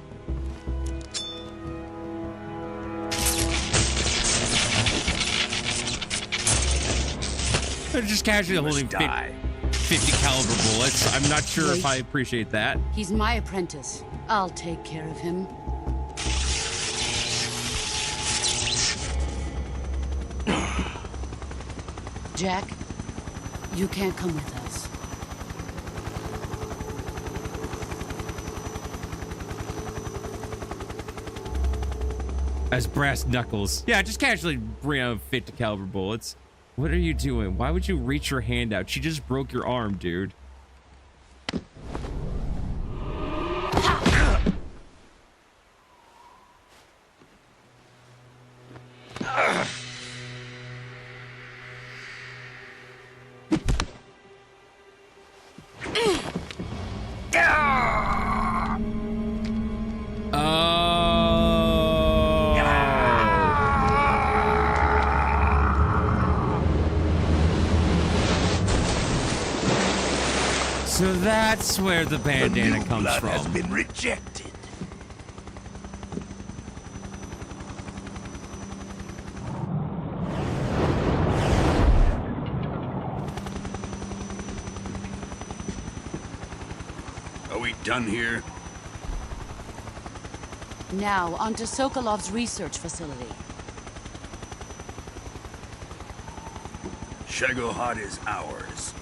They're just casually holding 50 caliber bullets. I'm not sure if I appreciate that. He's my apprentice. I'll take care of him. Jack, you can't come with us. As brass knuckles. Yeah, just casually bring out 50 caliber bullets. What are you doing? Why would you reach your hand out? She just broke your arm, dude. So that's where the bandana comes blood from. has been rejected. Are we done here? Now, onto Sokolov's research facility. Shagohod is ours.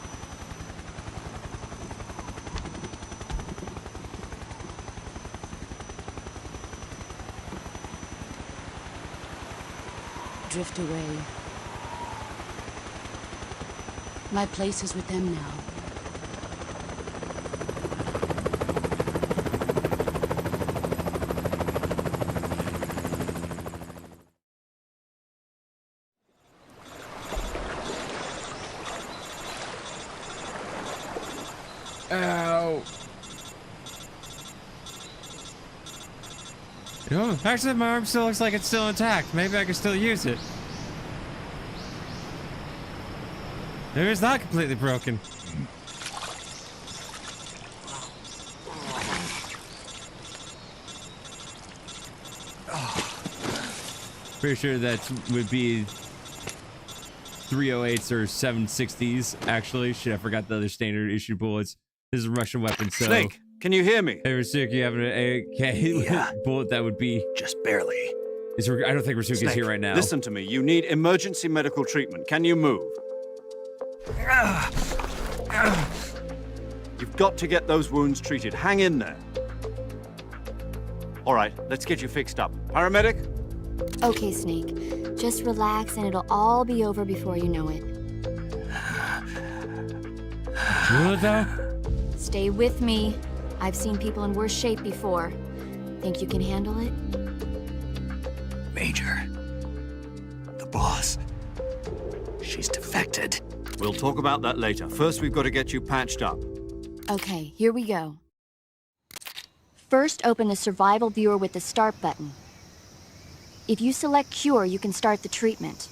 Drift away. My place is with them now. Ow. Oh, actually, my arm still looks like it's still intact. Maybe I can still use it. Maybe it's not completely broken. Pretty sure that would be 308s or 760s, actually. Shit, I forgot the other standard issue bullets. This is a Russian weapon, so... Snake, can you hear me? Hey, Rasuki, you have an AK bullet that would be... Just barely. I don't think Rasuki's here right now. Listen to me. You need emergency medical treatment. Can you move? You've got to get those wounds treated. Hang in there. All right, let's get you fixed up. Paramedic? Okay, Snake. Just relax and it'll all be over before you know it. What though? Stay with me. I've seen people in worse shape before. Think you can handle it? Major. The boss. She's defected. We'll talk about that later. First, we've got to get you patched up. Okay, here we go. First, open the survival viewer with the start button. If you select cure, you can start the treatment.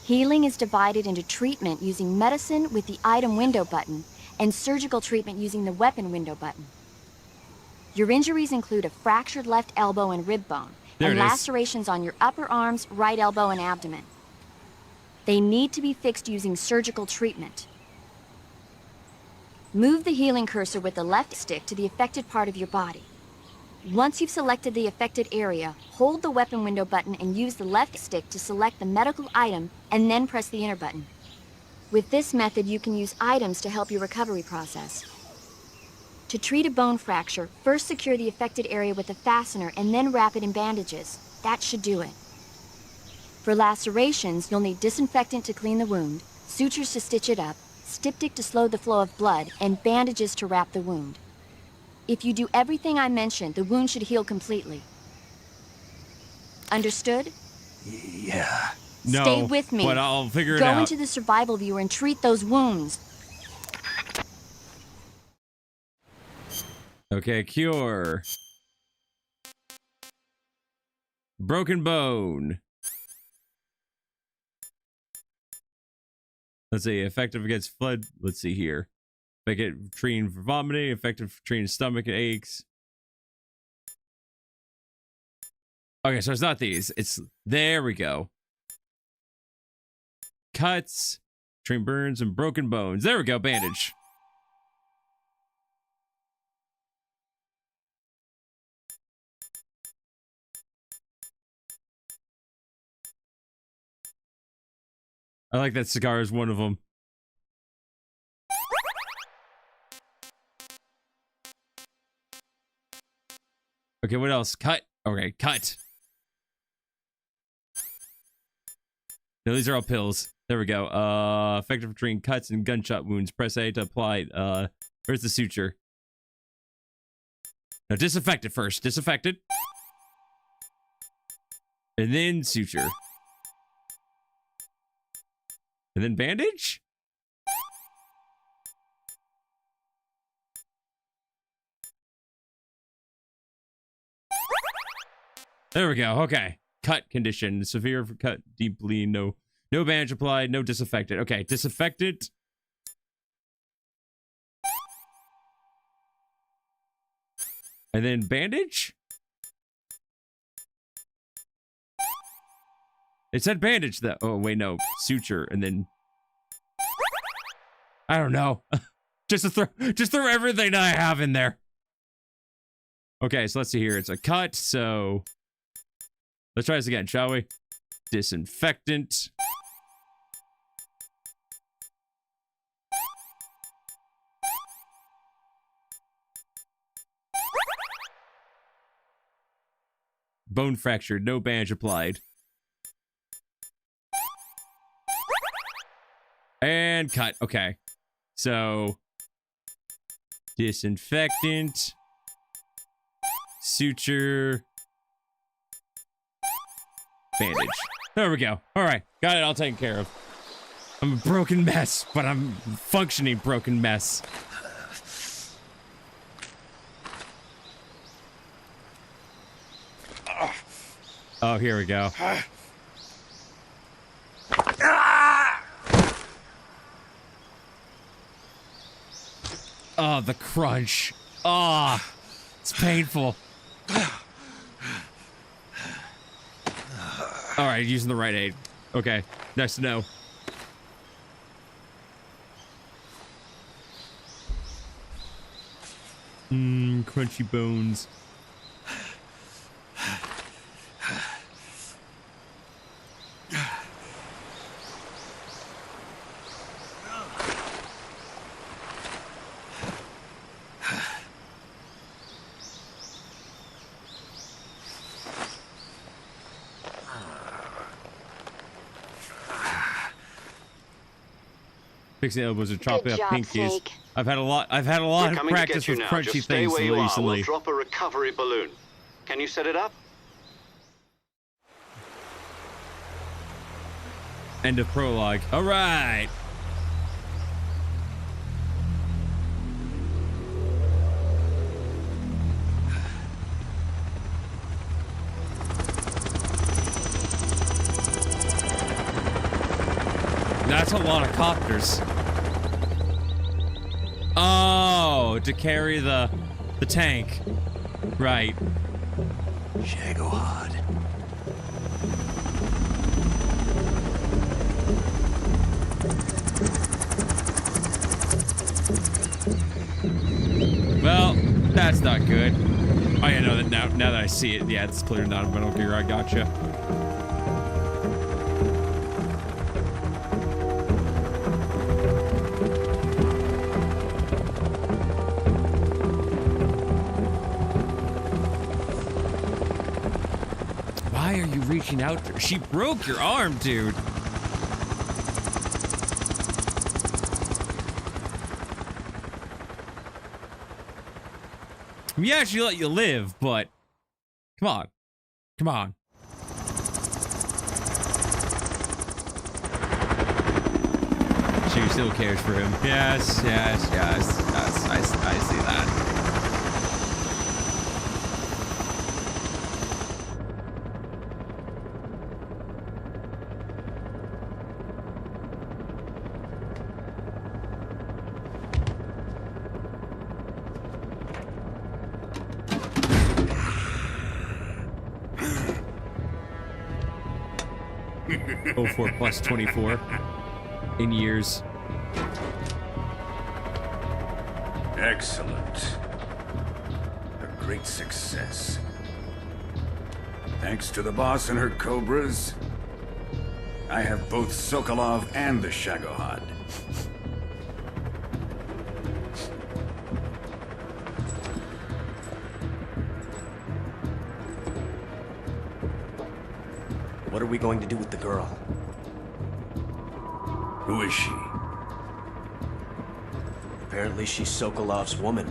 Healing is divided into treatment using medicine with the item window button and surgical treatment using the weapon window button. Your injuries include a fractured left elbow and rib bone, and lacerations on your upper arms, right elbow, and abdomen. They need to be fixed using surgical treatment. Move the healing cursor with the left stick to the affected part of your body. Once you've selected the affected area, hold the weapon window button and use the left stick to select the medical item, and then press the enter button. With this method, you can use items to help your recovery process. To treat a bone fracture, first secure the affected area with a fastener and then wrap it in bandages. That should do it. For lacerations, you'll need disinfectant to clean the wound, sutures to stitch it up, styptic to slow the flow of blood, and bandages to wrap the wound. If you do everything I mentioned, the wound should heal completely. Understood? Yeah. No, Stay with me. But I'll figure it out. Go into the survival viewer and treat those wounds. Okay, cure. Broken bone. Let's see, effective against flood. Let's see here. Effective treating for vomiting, effective for treating stomach aches. Okay, so it's not these. It's, there we go. Cuts, treating burns, and broken bones. There we go, bandage. I like that cigar is one of them. Okay, what else? Cut. Okay, cut. No, these are all pills. There we go. Effective for treating cuts and gunshot wounds. Press A to apply. Where's the suture? No, disinfected first. Disinfected. And then suture. And then bandage? There we go. Okay. Cut condition. Severe for cut. Deep bleed. No bandage applied. No disinfected. Okay. Disinfected. And then bandage? It said bandage though. Oh, wait, no. Suture. And then... I don't know. just throw everything I have in there. Okay, so let's see here. It's a cut, so... Let's try this again, shall we? Disinfectant. Bone fractured. No bandage applied. And cut. Okay. So, disinfectant, suture, bandage. There we go. All right. Got it all taken care of. I'm a broken mess, but I'm a functioning broken mess. Oh, here we go. Oh, the crunch. Ah, oh, it's painful. All right, using the right aid. Okay, nice to know. Crunchy bones. Fixing elbows and chopping up pinkies. Snake. I've had a lot of practice with crunchy things recently. We'll drop a recovery balloon. Can you set it up? End of prologue. All right. That's a lot of copters. Oh, to carry the tank. Right. Shaggohod. Well, that's not good. Oh yeah, no, now that I see it, yeah, it's clear not a metal gear. I gotcha. Why are you reaching out to her? She broke your arm, dude. Yeah, she let you live, but come on. Come on. She still cares for him. Yes. I see that. Oh, 4 plus 24 in years. Excellent. A great success. Thanks to the boss and her cobras, I have both Sokolov and the Shaggohod. What are we going to do with the girl? Who is she? Apparently she's Sokolov's woman.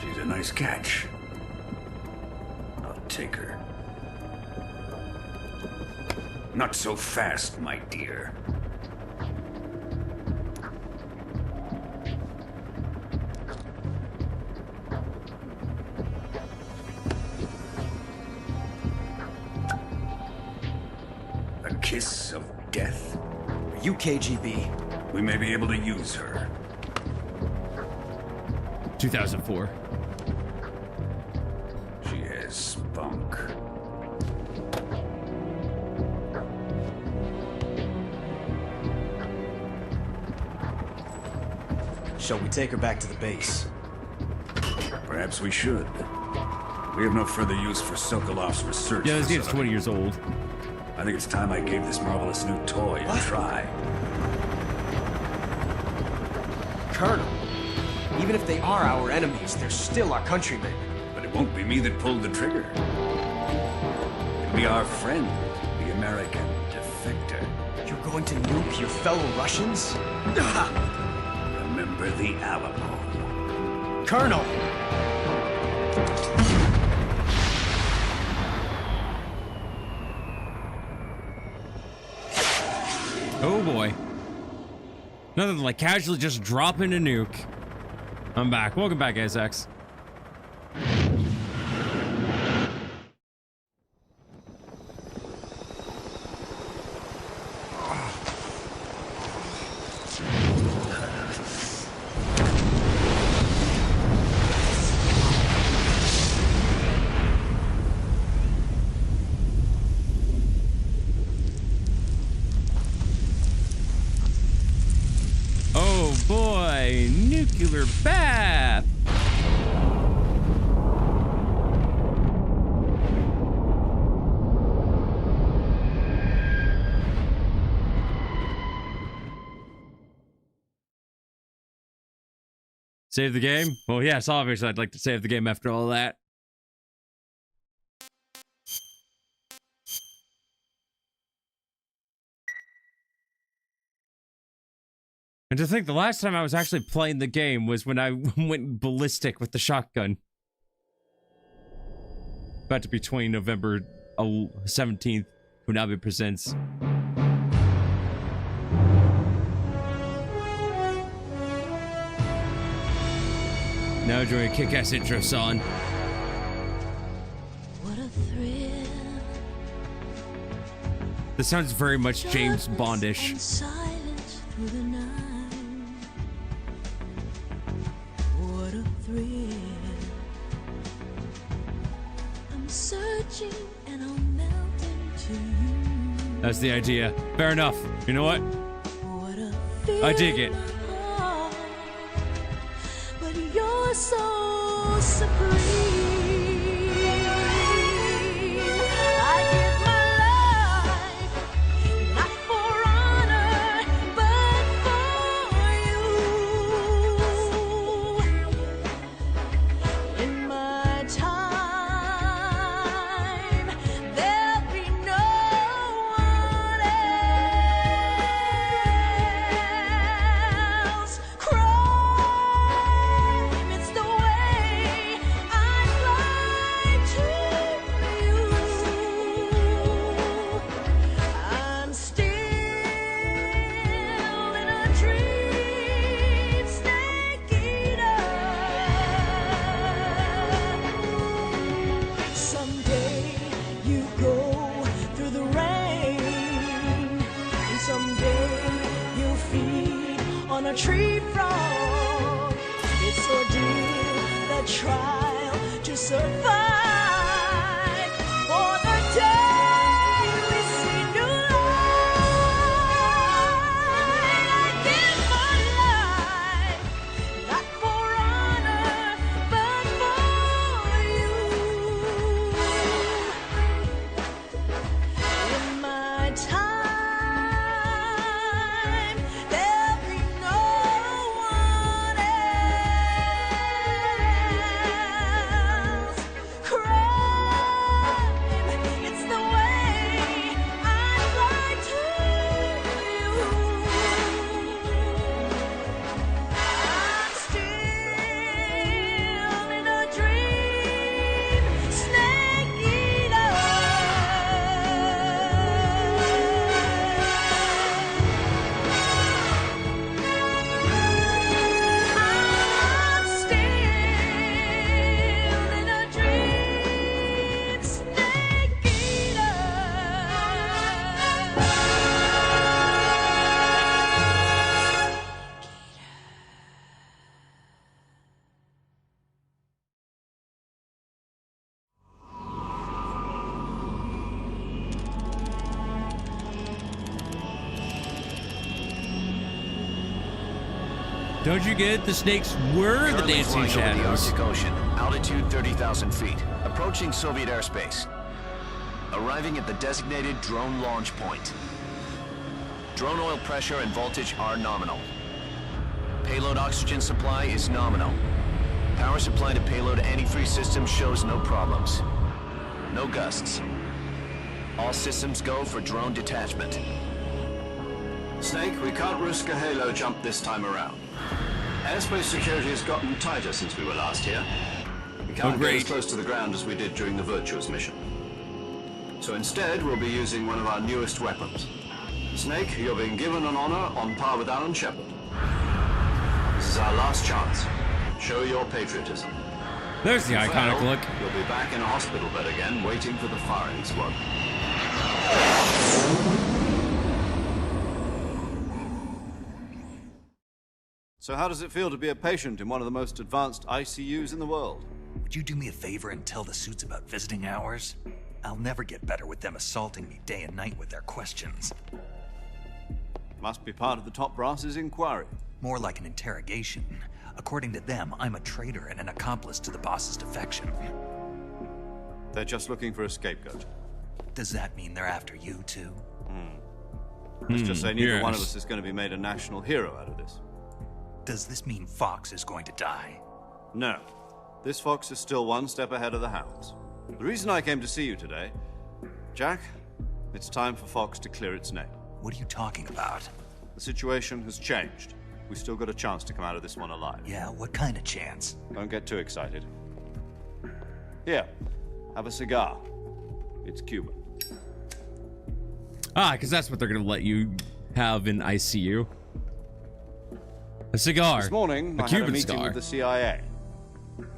She's a nice catch. I'll take her. Not so fast, my dear. A kiss of death? Are you KGB? We may be able to use her. 2004. She has spunk. Shall we take her back to the base? Perhaps we should. We have no further use for Sokolov's research. Yeah, this game's 20 years old. I think it's time I gave this marvelous new toy a try. Colonel, even if they are our enemies, they're still our countrymen. But it won't be me that pulled the trigger. It'll be our friend, the American defector. You're going to nuke your fellow Russians? Remember the Alamo. Colonel! Oh boy. Nothing like casually just dropping a nuke. I'm back. Welcome back, SX. boy, nuclear bath. Save the game? Well, yes, obviously I'd like to save the game after all that. And to think the last time I was actually playing the game was when I went ballistic with the shotgun. About to be between November 17th, Unabe Presents. Now during a kick-ass intro song. What a thrill. This sounds very much James Bondish. Silence through the night. What a thrill. I'm searching and I'll melt into you. That's the idea. Fair enough. You know what? What a feel I dig it. But you're so supreme. I give my life, not for honor, but for you. In my time, there'll be no one else. It's the way I fly to you. I'm still in a dream, snake eater. Someday you go through the rain, and someday you'll feed on a tree frog. It's ordeal, the trial to survive. For the day we see new light, I give my life, not for honor, but for you. In my time, there'll be no one else. Crime, it's the way I fly to you. I'm still in a dream, snake eater. I'm still in a dream, snake eater. Don't you get it? The snakes were the Currently dancing flying over the shadows. Arctic Ocean, altitude 30,000 feet, approaching Soviet airspace. Arriving at the designated drone launch point. Drone oil pressure and voltage are nominal. Payload oxygen supply is nominal. Power supply to payload antifreeze system shows no problems. No gusts. All systems go for drone detachment. Snake, we can't risk a halo jump this time around. Airspace security has gotten tighter since we were last here. We can't get as close to the ground as we did during the Virtuous mission. So instead, we'll be using one of our newest weapons. Snake, you're being given an honor on par with Alan Shepard. This is our last chance. Show your patriotism. There's the iconic look. You'll be back in a hospital bed again, waiting for the firing squad. So how does it feel to be a patient in one of the most advanced ICUs in the world? Would you do me a favor and tell the suits about visiting hours? I'll never get better with them assaulting me day and night with their questions. Must be part of the top brass's inquiry. More like an interrogation. According to them, I'm a traitor and an accomplice to the boss's defection. They're just looking for a scapegoat. Does that mean they're after you, too? Let's just say neither one of yes. us is going to be made a national hero out of this. Does this mean Fox is going to die? No. This fox is still one step ahead of the hounds. The reason I came to see you today, Jack, it's time for Fox to clear its name. What are you talking about? The situation has changed. We've still got a chance to come out of this one alive. Yeah, what kind of chance? Don't get too excited. Here, have a cigar. It's Cuban. Ah, because that's what they're going to let you have in ICU. A cigar. This morning, a I Cuban had a meeting cigar. with the CIA.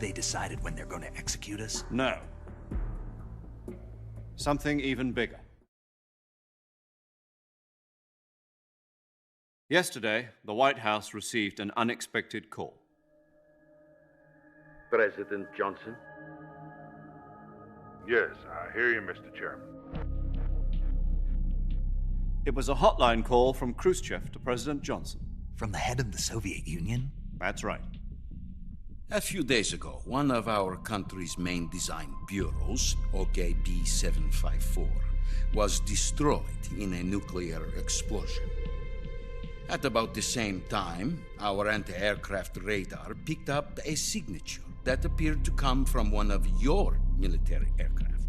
They decided when they're going to execute us? No. Something even bigger. Yesterday, the White House received an unexpected call. President Johnson? Yes, I hear you, Mr. Chairman. It was a hotline call from Khrushchev to President Johnson. From the head of the Soviet Union? That's right. A few days ago, one of our country's main design bureaus, OKB 754, was destroyed in a nuclear explosion. At about the same time, our anti-aircraft radar picked up a signature that appeared to come from one of your military aircraft.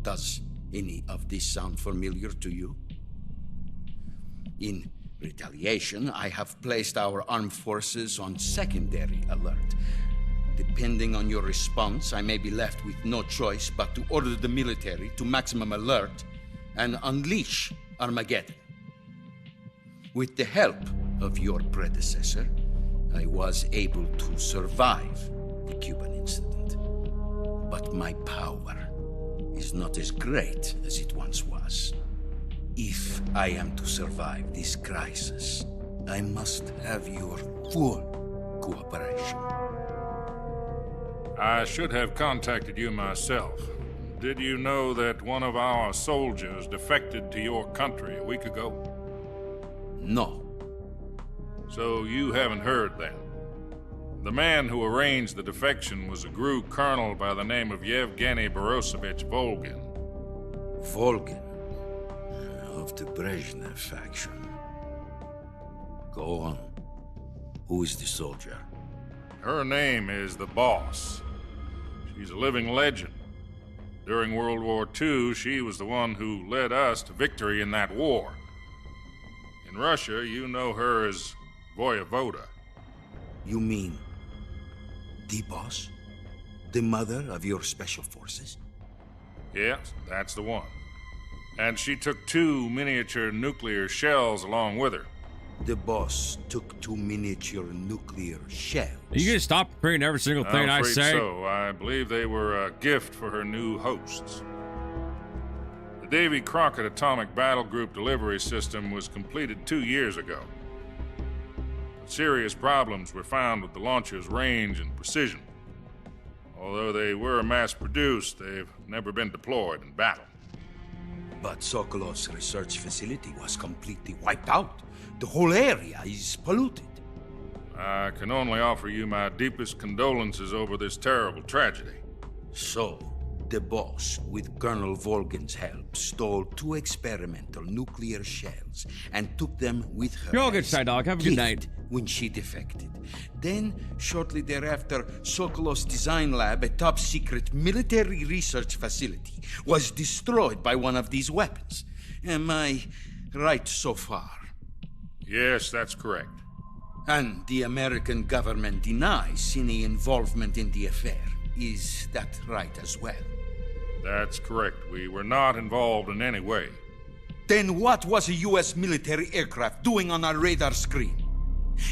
Does any of this sound familiar to you? In retaliation, I have placed our armed forces on secondary alert. Depending on your response, I may be left with no choice but to order the military to maximum alert and unleash Armageddon. With the help of your predecessor, I was able to survive the Cuban incident. But my power is not as great as it once was. If I am to survive this crisis, I must have your full cooperation. I should have contacted you myself. Did you know that one of our soldiers defected to your country a week ago? No. So you haven't heard then? The man who arranged the defection was a GRU colonel by the name of Yevgeny Borosovich Volgin. Volgin? Of the Brezhnev faction. Go on. Who is the soldier? Her name is the Boss. She's a living legend. During World War II, she was the one who led us to victory in that war. In Russia, you know her as Voyevoda. You mean the Boss? The mother of your special forces? Yes, that's the one. And she took 2 miniature nuclear shells along with her. The Boss took 2 miniature nuclear shells. Are you gonna stop repeating every single thing I say? So. I believe they were a gift for her new hosts. The Davy Crockett Atomic Battle Group delivery system was completed 2 years ago. But serious problems were found with the launcher's range and precision. Although they were mass-produced, they've never been deployed in battle. But Sokolov's research facility was completely wiped out. The whole area is polluted. I can only offer you my deepest condolences over this terrible tragedy. So, the Boss, with Colonel Volgin's help, stole 2 experimental nuclear shells and took them with her. You're all good, Shy Dog. Have a good night. When she defected. Then, shortly thereafter, Sokolov's design lab, a top-secret military research facility, was destroyed by one of these weapons. Am I right so far? Yes, that's correct. And the American government denies any involvement in the affair. Is that right as well? That's correct. We were not involved in any way. Then what was a U.S. military aircraft doing on our radar screen?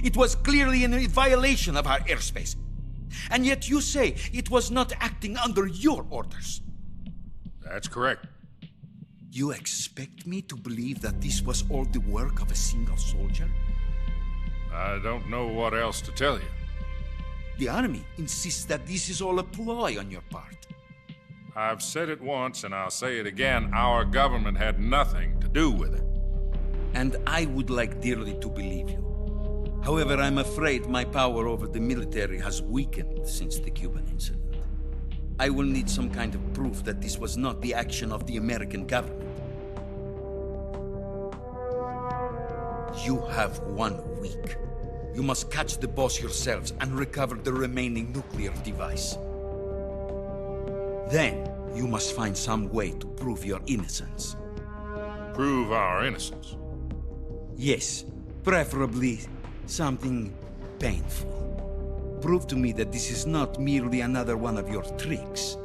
It was clearly in violation of our airspace. And yet you say it was not acting under your orders. That's correct. You expect me to believe that this was all the work of a single soldier? I don't know what else to tell you. The Army insists that this is all a ploy on your part. I've said it once and I'll say it again. Our government had nothing to do with it. And I would like dearly to believe you. However, I'm afraid my power over the military has weakened since the Cuban incident. I will need some kind of proof that this was not the action of the American government. You have 1 week. You must catch the boss yourselves and recover the remaining nuclear device. Then, you must find some way to prove your innocence. Prove our innocence? Yes, preferably something painful. Prove to me that this is not merely another one of your tricks.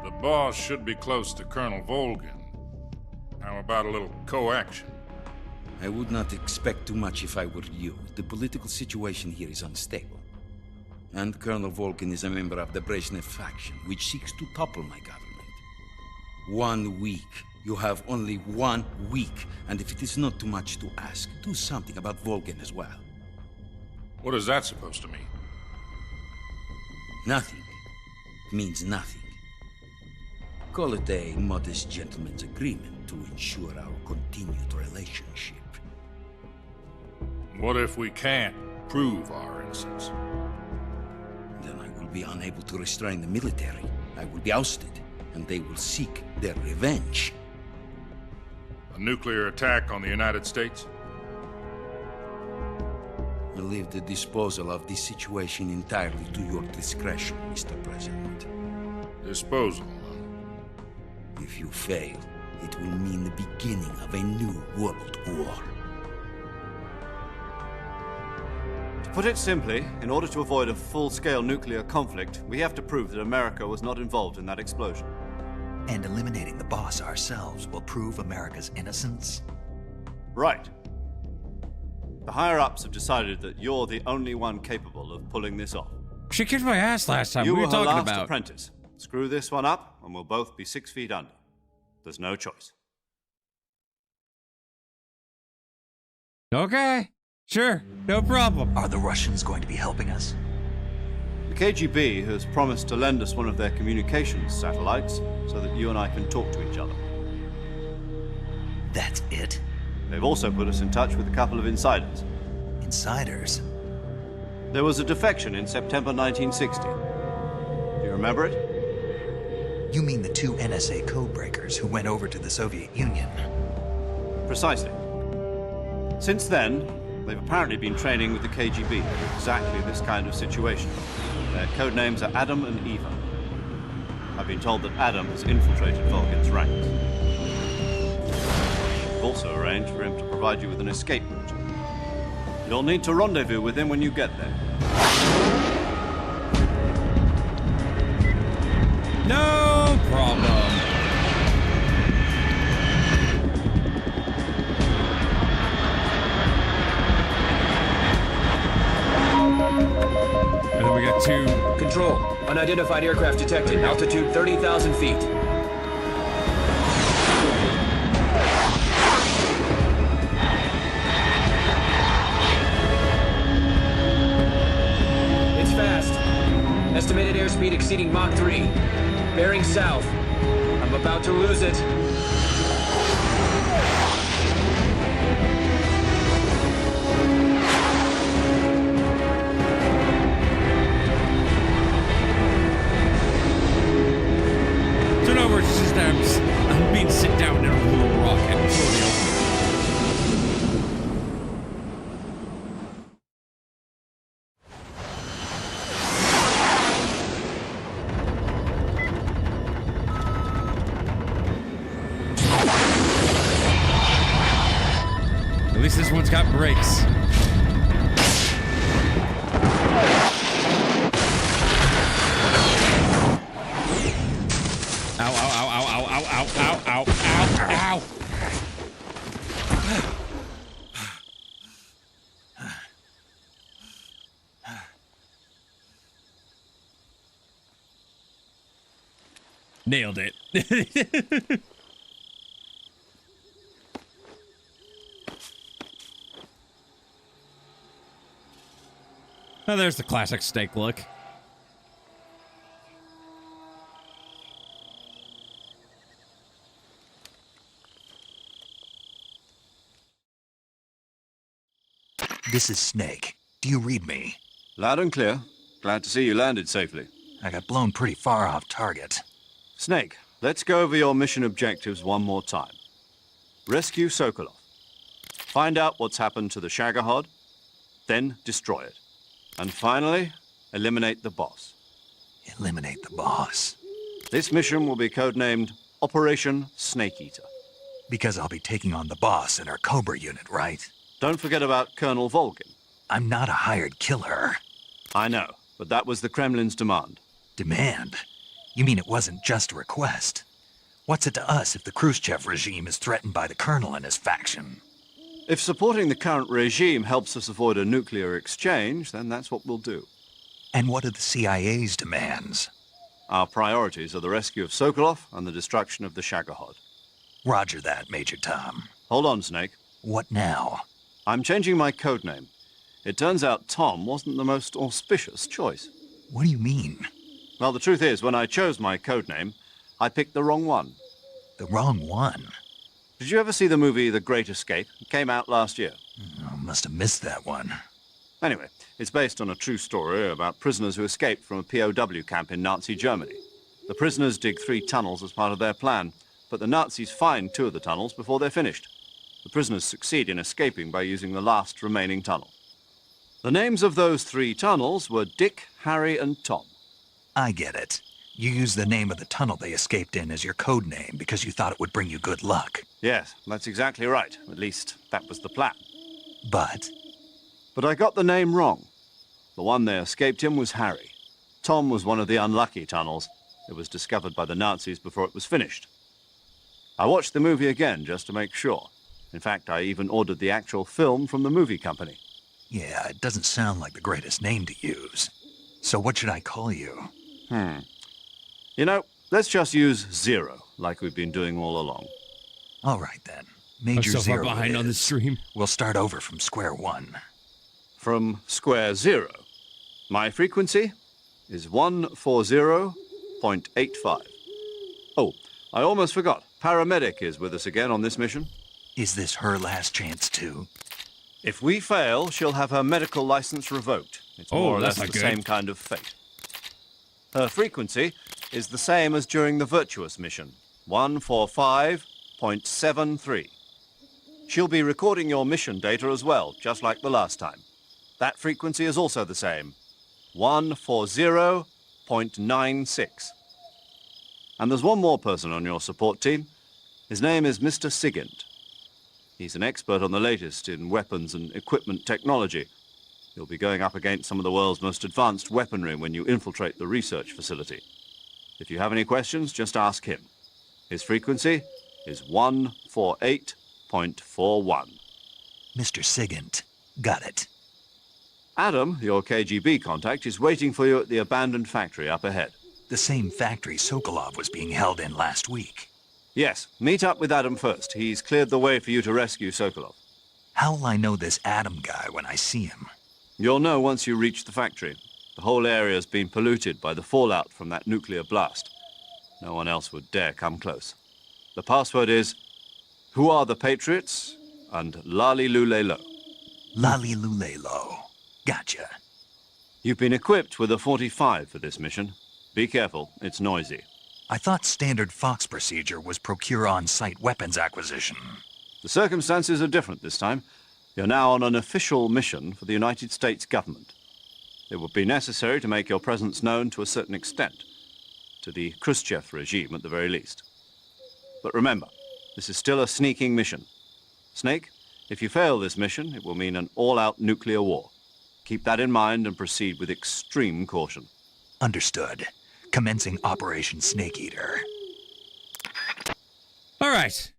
The boss should be close to Colonel Volgin. How about a little co-action? I would not expect too much if I were you. The political situation here is unstable. And Colonel Volgin is a member of the Brezhnev faction, which seeks to topple my government. 1 week. You have only 1 week, and if it is not too much to ask, do something about Volgin as well. What is that supposed to mean? Nothing. It means nothing. Call it a modest gentleman's agreement to ensure our continued relationship. What if we can't prove our innocence? Then I will be unable to restrain the military. I will be ousted, and they will seek their revenge. A nuclear attack on the United States? I leave the disposal of this situation entirely to your discretion, Mr. President. Disposal? If you fail, it will mean the beginning of a new world war. To put it simply, in order to avoid a full-scale nuclear conflict, we have to prove that America was not involved in that explosion. And eliminating the boss ourselves will prove America's innocence? Right. The higher-ups have decided that you're the only one capable of pulling this off. She kicked my ass last time. You What are were you her talking last about? apprentice. Screw this one up, and we'll both be 6 feet under. There's no choice. Okay. Sure. No problem. Are the Russians going to be helping us? The KGB has promised to lend us one of their communications satellites so that you and I can talk to each other. That's it? They've also put us in touch with a couple of insiders. Insiders? There was a defection in September 1960. Do you remember it? You mean the 2 NSA codebreakers who went over to the Soviet Union? Precisely. Since then, they've apparently been training with the KGB for exactly this kind of situation. Their code names are Adam and Eva. I've been told that Adam has infiltrated Volgin's ranks. We've also arranged for him to provide you with an escape route. You'll need to rendezvous with him when you get there. No problem. And then we got 2. Control. Unidentified aircraft detected. Altitude 30,000 feet. It's fast. Estimated airspeed exceeding Mach 3. Bearing south. I'm about to lose it. So no emergency systems. I'm being sit down in a little rocket. At least this one's got brakes. Ow, ow, ow, ow, ow, ow, ow, ow, ow, ow, ow. Nailed it. Oh, there's the classic steak look. This is Snake. Do you read me? Loud and clear. Glad to see you landed safely. I got blown pretty far off target. Snake, let's go over your mission objectives one more time. Rescue Sokolov. Find out what's happened to the Shagohod, then destroy it. And finally, eliminate the boss. Eliminate the boss. This mission will be codenamed Operation Snake Eater. Because I'll be taking on the boss in our Cobra unit, right? Don't forget about Colonel Volgin. I'm not a hired killer. I know, but that was the Kremlin's demand. Demand? You mean it wasn't just a request? What's it to us if the Khrushchev regime is threatened by the Colonel and his faction? If supporting the current regime helps us avoid a nuclear exchange, then that's what we'll do. And what are the CIA's demands? Our priorities are the rescue of Sokolov and the destruction of the Shagohod. Roger that, Major Tom. Hold on, Snake. What now? I'm changing my codename. It turns out Tom wasn't the most auspicious choice. What do you mean? Well, the truth is, when I chose my codename, I picked the wrong one. The wrong one? Did you ever see the movie The Great Escape? It came out last year. Oh, must have missed that one. Anyway, it's based on a true story about prisoners who escaped from a POW camp in Nazi Germany. The prisoners dig 3 tunnels as part of their plan, but the Nazis find 2 of the tunnels before they're finished. The prisoners succeed in escaping by using the last remaining tunnel. The names of those 3 tunnels were Dick, Harry, and Tom. I get it. You used the name of the tunnel they escaped in as your code name because you thought it would bring you good luck. Yes, that's exactly right. At least, that was the plan. But I got the name wrong. The one they escaped in was Harry. Tom was one of the unlucky tunnels. It was discovered by the Nazis before it was finished. I watched the movie again just to make sure. In fact, I even ordered the actual film from the movie company. yeah, it doesn't sound like the greatest name to use. So what should I call you? You know, let's just use Zero, like we've been doing all along. All right, then. Major so far Zero behind it on the is. stream. We'll start over from square one. From square 0. My frequency is 140.85. Oh, I almost forgot. Paramedic is with us again on this mission. Is this her last chance, too? If we fail, she'll have her medical license revoked. It's more or less that's the not good. same kind of fate. Her frequency is the same as during the Virtuous mission, 145.73. She'll be recording your mission data as well, just like the last time. That frequency is also the same, 140.96. And there's one more person on your support team. His name is Mr. Sigint. He's an expert on the latest in weapons and equipment technology. You'll be going up against some of the world's most advanced weaponry when you infiltrate the research facility. If you have any questions, just ask him. His frequency is 148.41. Mr. Sigint. Got it. Adam, your KGB contact, is waiting for you at the abandoned factory up ahead. The same factory Sokolov was being held in last week. Yes, meet up with Adam first. He's cleared the way for you to rescue Sokolov. How will I know this Adam guy when I see him? You'll know once you reach the factory. The whole area's been polluted by the fallout from that nuclear blast. No one else would dare come close. The password is, "Who are the Patriots?" and Lali Lulelo. Lali Lulelo. Gotcha. You've been equipped with a 45 for this mission. Be careful, it's noisy. I thought standard Fox procedure was procure on-site weapons acquisition. The circumstances are different this time. You're now on an official mission for the United States government. It would be necessary to make your presence known to a certain extent, to the Khrushchev regime at the very least. But remember, this is still a sneaking mission. Snake, if you fail this mission, it will mean an all-out nuclear war. Keep that in mind and proceed with extreme caution. Understood. Commencing Operation Snake Eater. All right.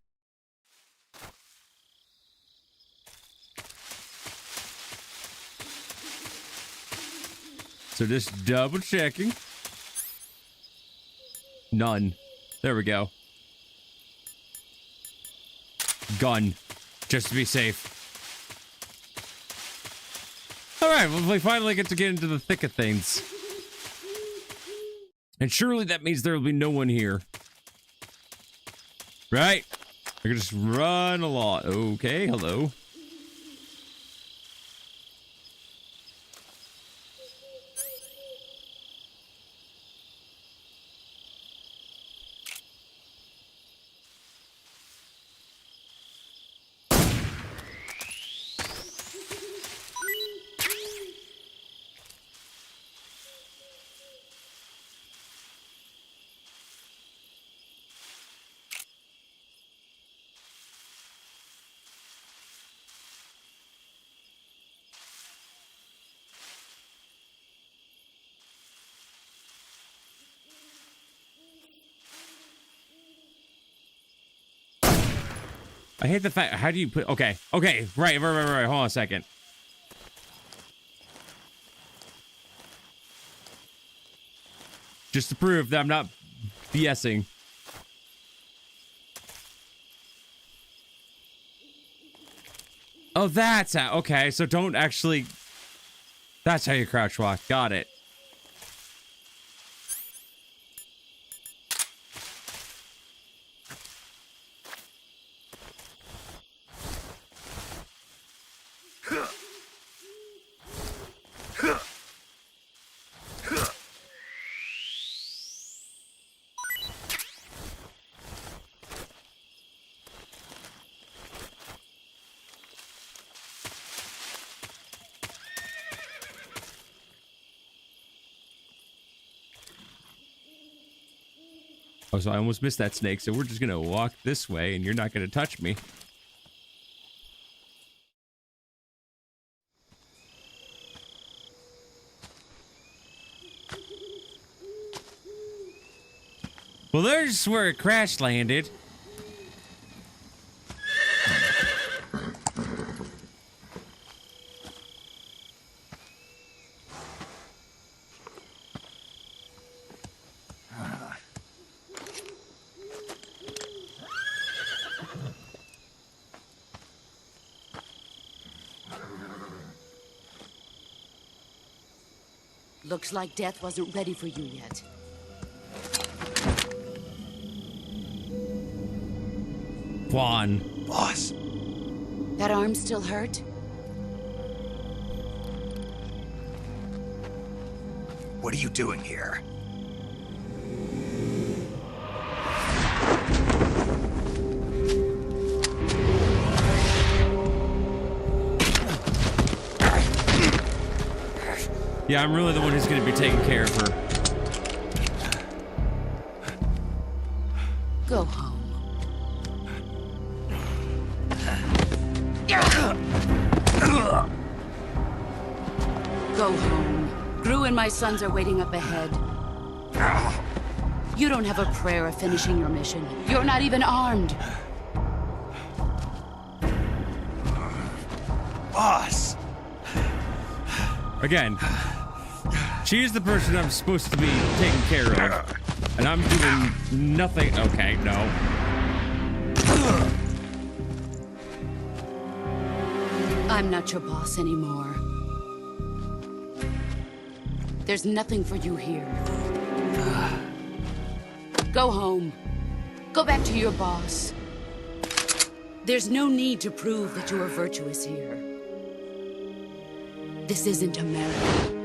So just double checking. None. There we go. Gun. Just to be safe. Alright, well, we finally get into the thick of things. And surely that means there will be no one here. Right? I can just run along. Okay, hello. I hate the fact. How do you put? Okay. Okay. Right. Hold on a second. Just to prove that I'm not BSing. Oh, that's how. Okay, so don't actually. That's how you crouch walk. Got it. Oh, so I almost missed that snake, so we're just gonna walk this way and you're not gonna touch me. Well, there's where it crash landed. Looks like death wasn't ready for you yet. Juan. Boss. That arm still hurt? What are you doing here? Yeah, I'm really the one who's gonna be taking care of her. Go home. Go home. Gru and my sons are waiting up ahead. You don't have a prayer of finishing your mission. You're not even armed. Boss. Again, she's the person I'm supposed to be taking care of, and I'm doing nothing. Okay, no. I'm not your boss anymore. There's nothing for you here. Go home. Go back to your boss. There's no need to prove that you are virtuous here. This isn't America.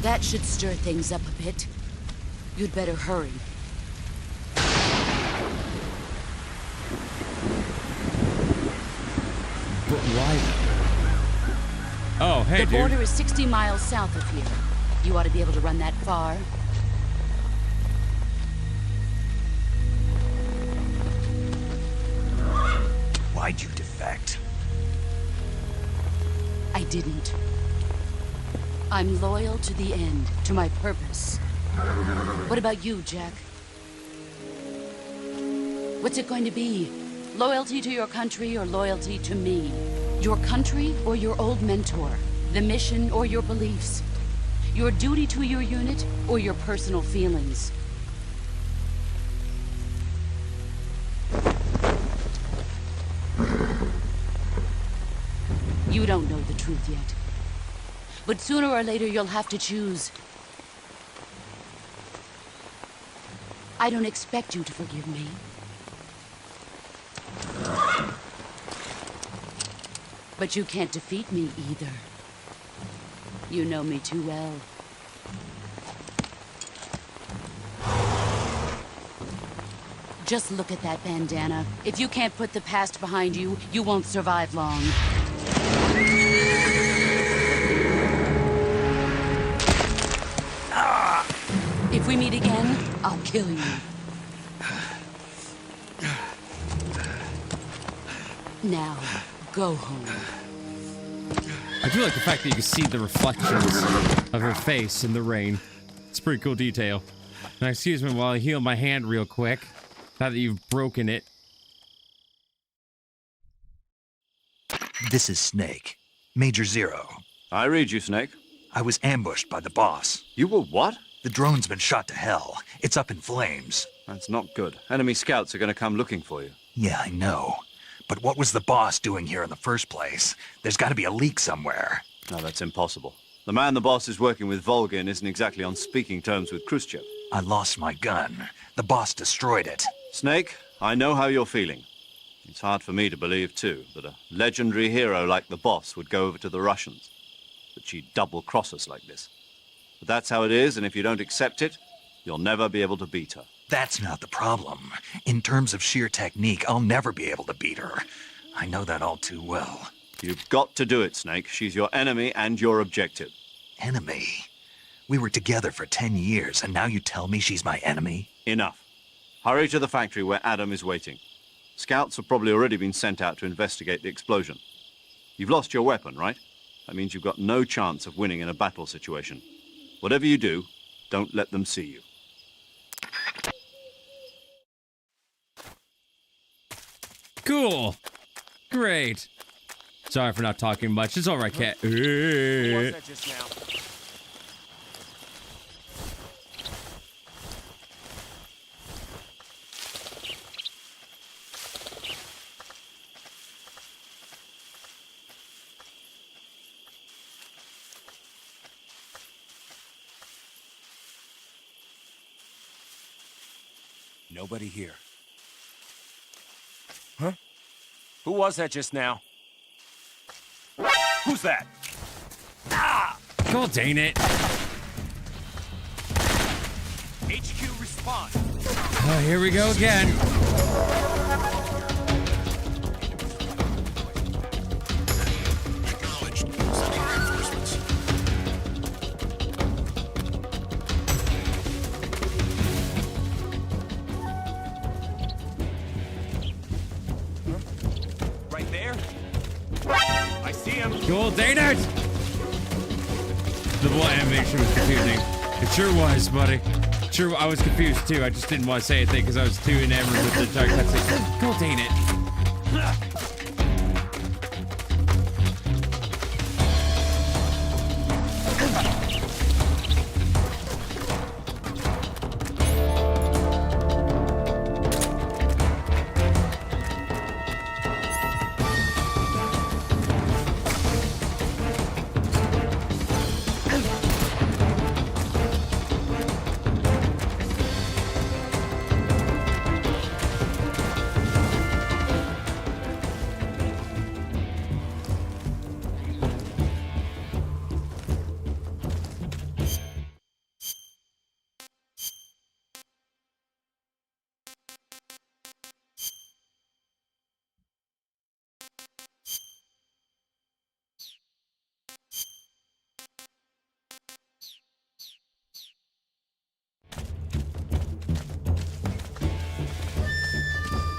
That should stir things up a bit. You'd better hurry. But why? Oh, hey, The border is 60 miles south of here. You ought to be able to run that far. Why'd you defect? I didn't. I'm loyal to the end, to my purpose. What about you, Jack? What's it going to be? Loyalty to your country or loyalty to me? Your country or your old mentor? The mission or your beliefs? Your duty to your unit or your personal feelings? You don't know the truth yet. But sooner or later, you'll have to choose. I don't expect you to forgive me. But you can't defeat me either. You know me too well. Just look at that bandana. If you can't put the past behind you, you won't survive long. If we meet again, I'll kill you. Now, go home. I do like the fact that you can see the reflections of her face in the rain. It's a pretty cool detail. Now, excuse me while I heal my hand real quick. Now that you've broken it. This is Snake. Major Zero. I read you, Snake. I was ambushed by the boss. You were what? The drone's been shot to hell. It's up in flames. That's not good. Enemy scouts are going to come looking for you. Yeah, I know. But what was the boss doing here in the first place? There's got to be a leak somewhere. No, that's impossible. The man the boss is working with, Volgin, isn't exactly on speaking terms with Khrushchev. I lost my gun. The boss destroyed it. Snake, I know how you're feeling. It's hard for me to believe, too, that a legendary hero like the boss would go over to the Russians. That she'd double-cross us like this. But that's how it is, and if you don't accept it, you'll never be able to beat her. That's not the problem. In terms of sheer technique, I'll never be able to beat her. I know that all too well. You've got to do it, Snake. She's your enemy and your objective. Enemy? We were together for 10 years, and now you tell me she's my enemy? Enough. Hurry to the factory where Adam is waiting. Scouts have probably already been sent out to investigate the explosion. You've lost your weapon, right? That means you've got no chance of winning in a battle situation. Whatever you do, don't let them see you. Cool. Great. Sorry for not talking much. It's all right, cat. What was that just now? Nobody here. Huh? Who was that just now? Who's that? Ah! God dang it. HQ respond. Oh, here we go again. Cool, dang it! The whole animation was confusing. It sure was, buddy. Sure, I was confused too. I just didn't want to say anything because I was too enamored with the entire cutscene. Cool, dang it.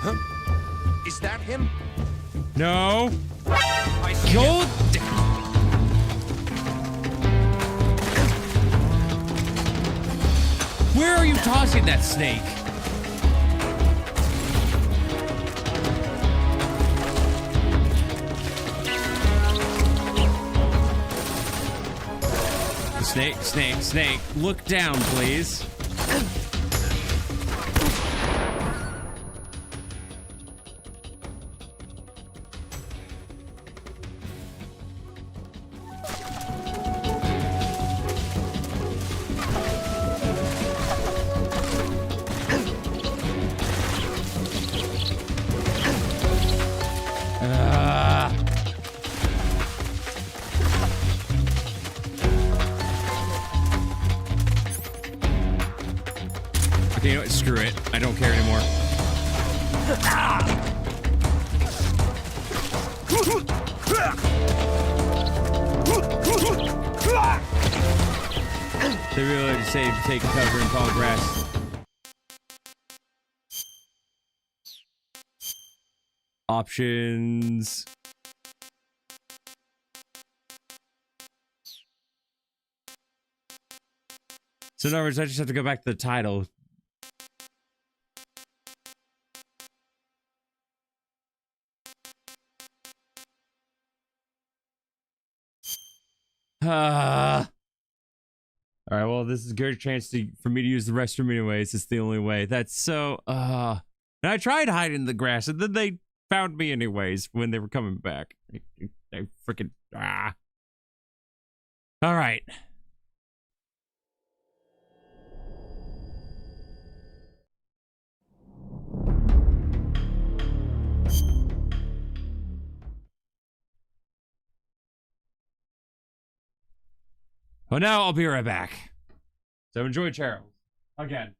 Huh? Is that him? No. I see Gold. Where are you tossing that snake? Snake. Look down, please. Okay, you know what? Screw it. I don't care anymore. They really just say take cover in tall grass. Options. So in other words, I just have to go back to the title. All right, well, this is a good chance for me to use the restroom anyways. It's the only way. That's so, And I tried hiding in the grass, and then they found me anyways when they were coming back. They freaking, All right. Well, now I'll be right back. So enjoy Charles. Again.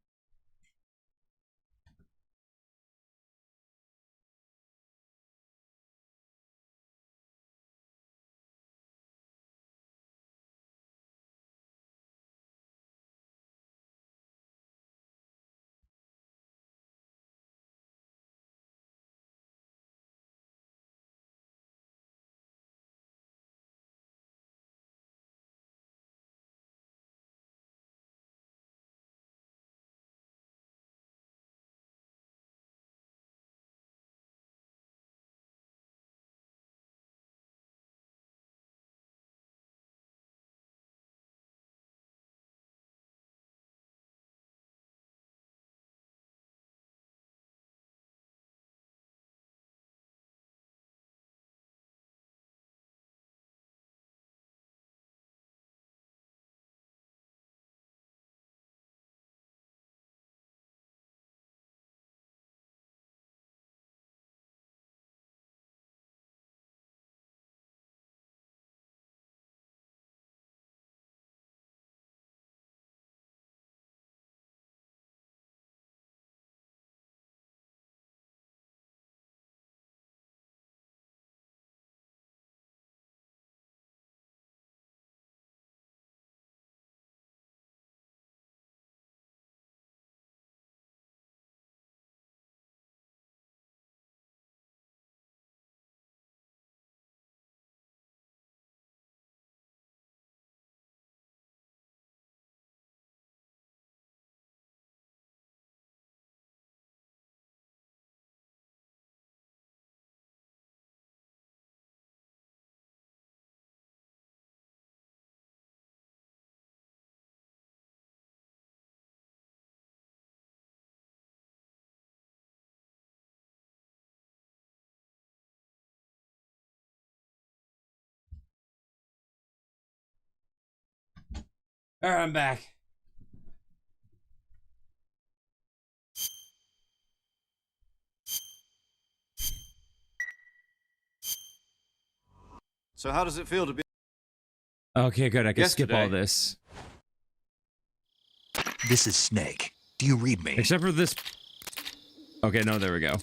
All right, I'm back. So how does it feel to be... Okay, good. I can skip all Yesterday. this. This is Snake. Do you read me? Except for this. Okay, no, there we go.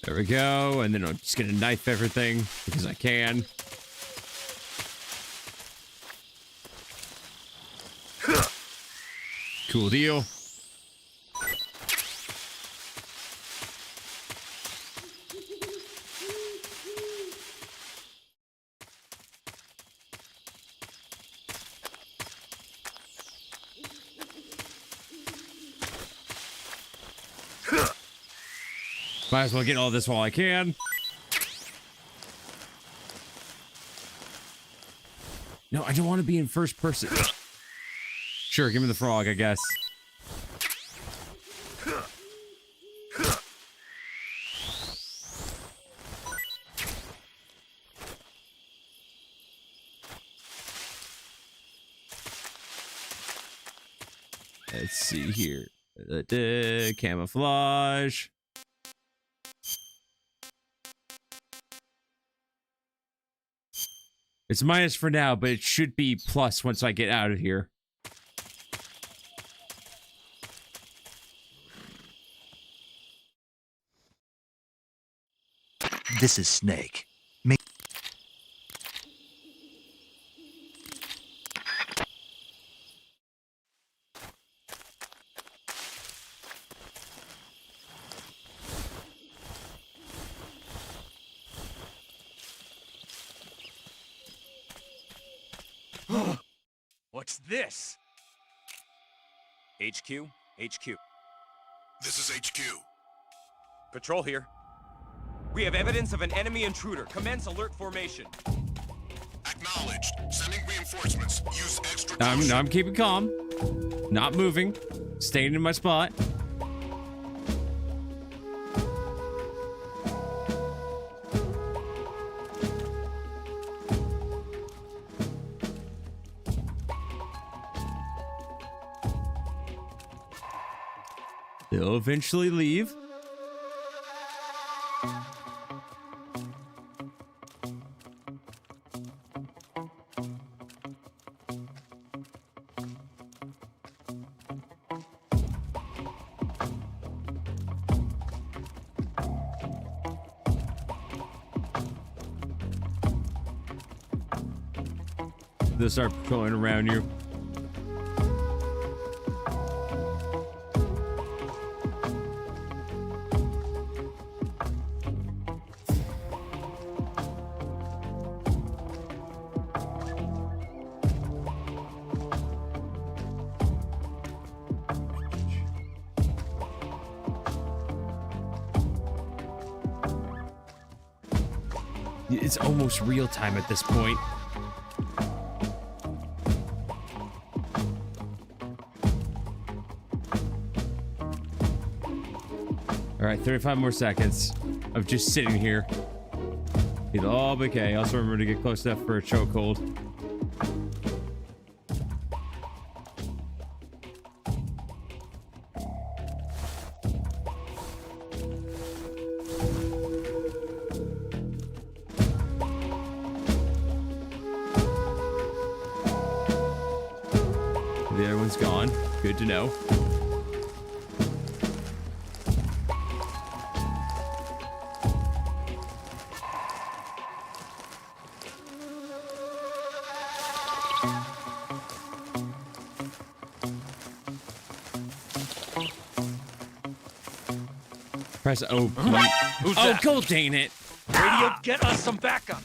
There we go, and then I'm just gonna knife everything because I can. Cool deal. Might as well get all this while I can. No, I don't want to be in first person. Sure, give me the frog, I guess. Let's see here. Camouflage. It's minus for now, but it should be plus once I get out of here. This is Snake. Make What's this? HQ? HQ. This is HQ. Patrol here. We have evidence of an enemy intruder. Commence alert formation. Acknowledged. Sending reinforcements. Use extra I'm keeping calm. Not moving. Staying in my spot. They'll eventually leave. They'll start patrolling around you. It's almost real time at this point. All right, 35 more seconds of just sitting here. It'll all be okay. Also remember to get close enough for a chokehold. The other one's gone. Good to know. Press O. Who's oh, that? God dang it. Radio, get us some backup.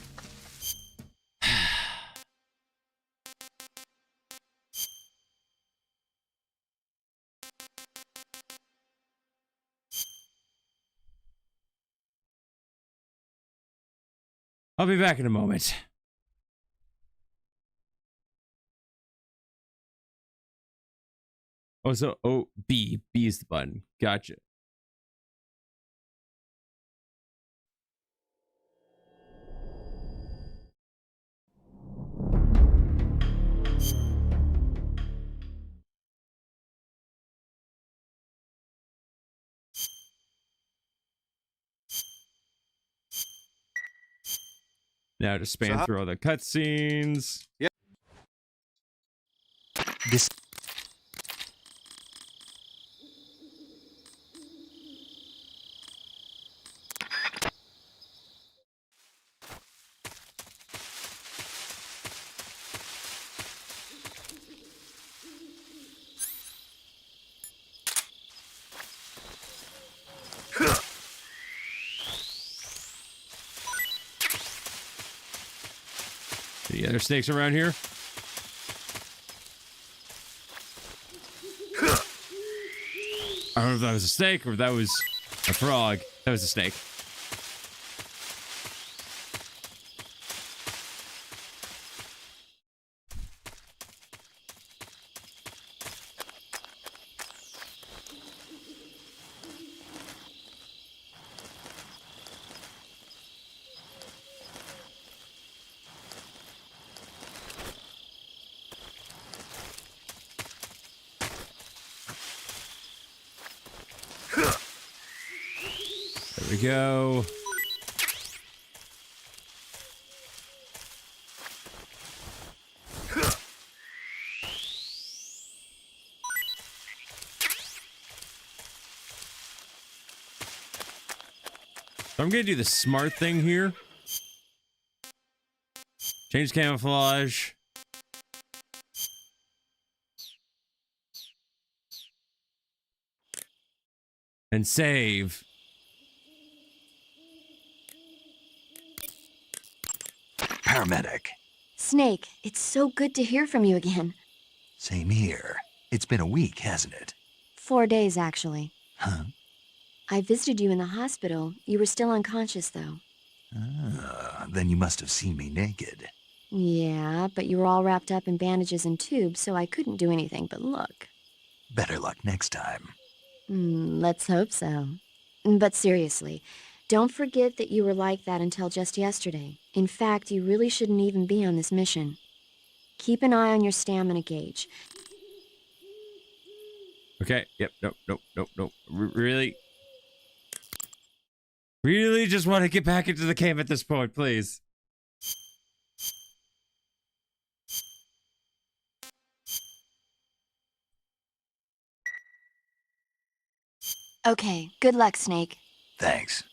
I'll be back in a moment. Oh, so B. B is the button. Gotcha. Now just span through all the cutscenes. Yep. this. Any other snakes around here? I don't know if that was a snake or if that was a frog. That was a snake. There we go. So I'm gonna do the smart thing here. Change camouflage. And save. Paramedic. Snake, it's so good to hear from you again. Same here. It's been a week, hasn't it? 4 days, actually. Huh? I visited you in the hospital. You were still unconscious, though. Then you must have seen me naked. Yeah, but you were all wrapped up in bandages and tubes, so I couldn't do anything but look. Better luck next time. Let's hope so. But seriously, don't forget that you were like that until just yesterday. In fact, you really shouldn't even be on this mission. Keep an eye on your stamina gauge. Okay, yep, nope. Really? Really just want to get back into the cave at this point, please. Okay, good luck, Snake. Thanks.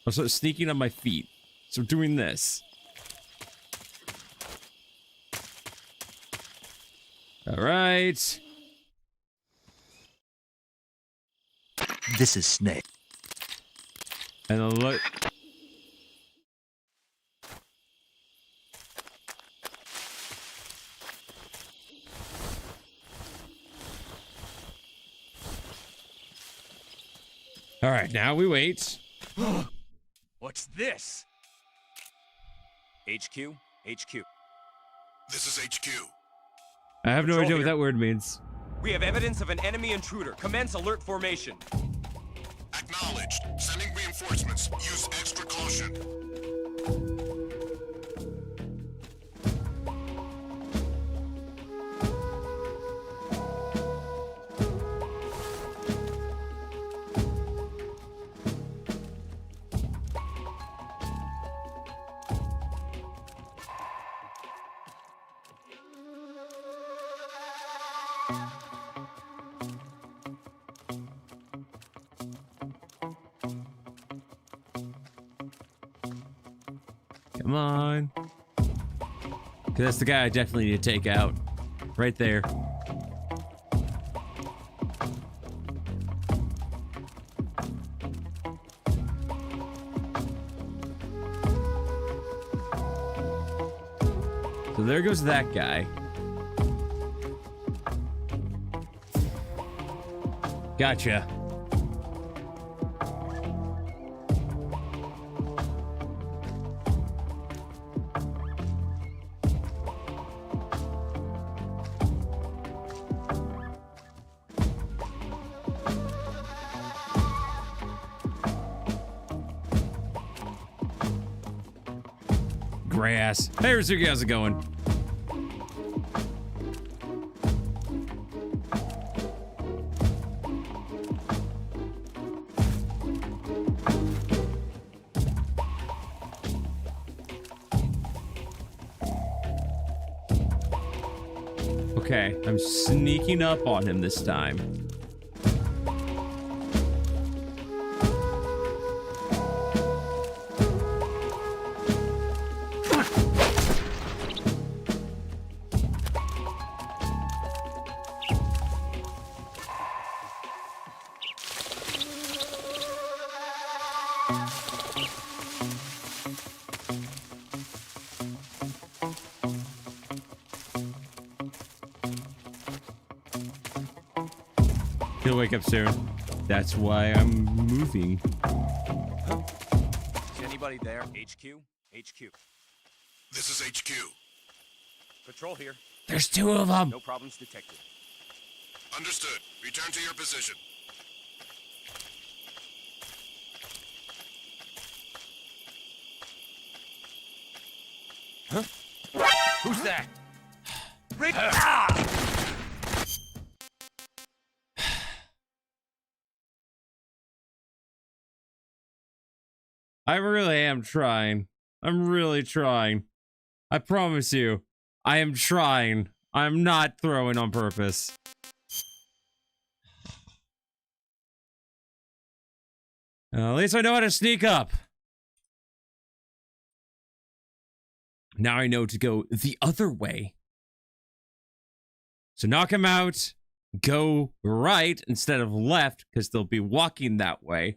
Also, sneaking on my feet. So doing this. All right. This is Snake. And a look. All right, now we wait. What's this? HQ? HQ. This is HQ. I have no Patrol idea what here. that word means. We have evidence of an enemy intruder. Commence alert formation. Acknowledged. Sending reinforcements. Use extra caution. Come on. 'Cause that's the guy I definitely need to take out. Right there. So there goes that guy. Gotcha. Grass. Hey, Rizuki, how's it going? Okay, I'm sneaking up on him this time. He'll wake up soon. That's why I'm moving. Is anybody there? HQ? HQ. This is HQ. Patrol here. There's two of them. No problems detected. Understood. Return to your position. Huh? Who's that? Rick! I really am trying. I'm really trying. I promise you. I am trying. I'm not throwing on purpose. At least I know how to sneak up. Now I know to go the other way. So knock him out. Go right instead of left, because they'll be walking that way.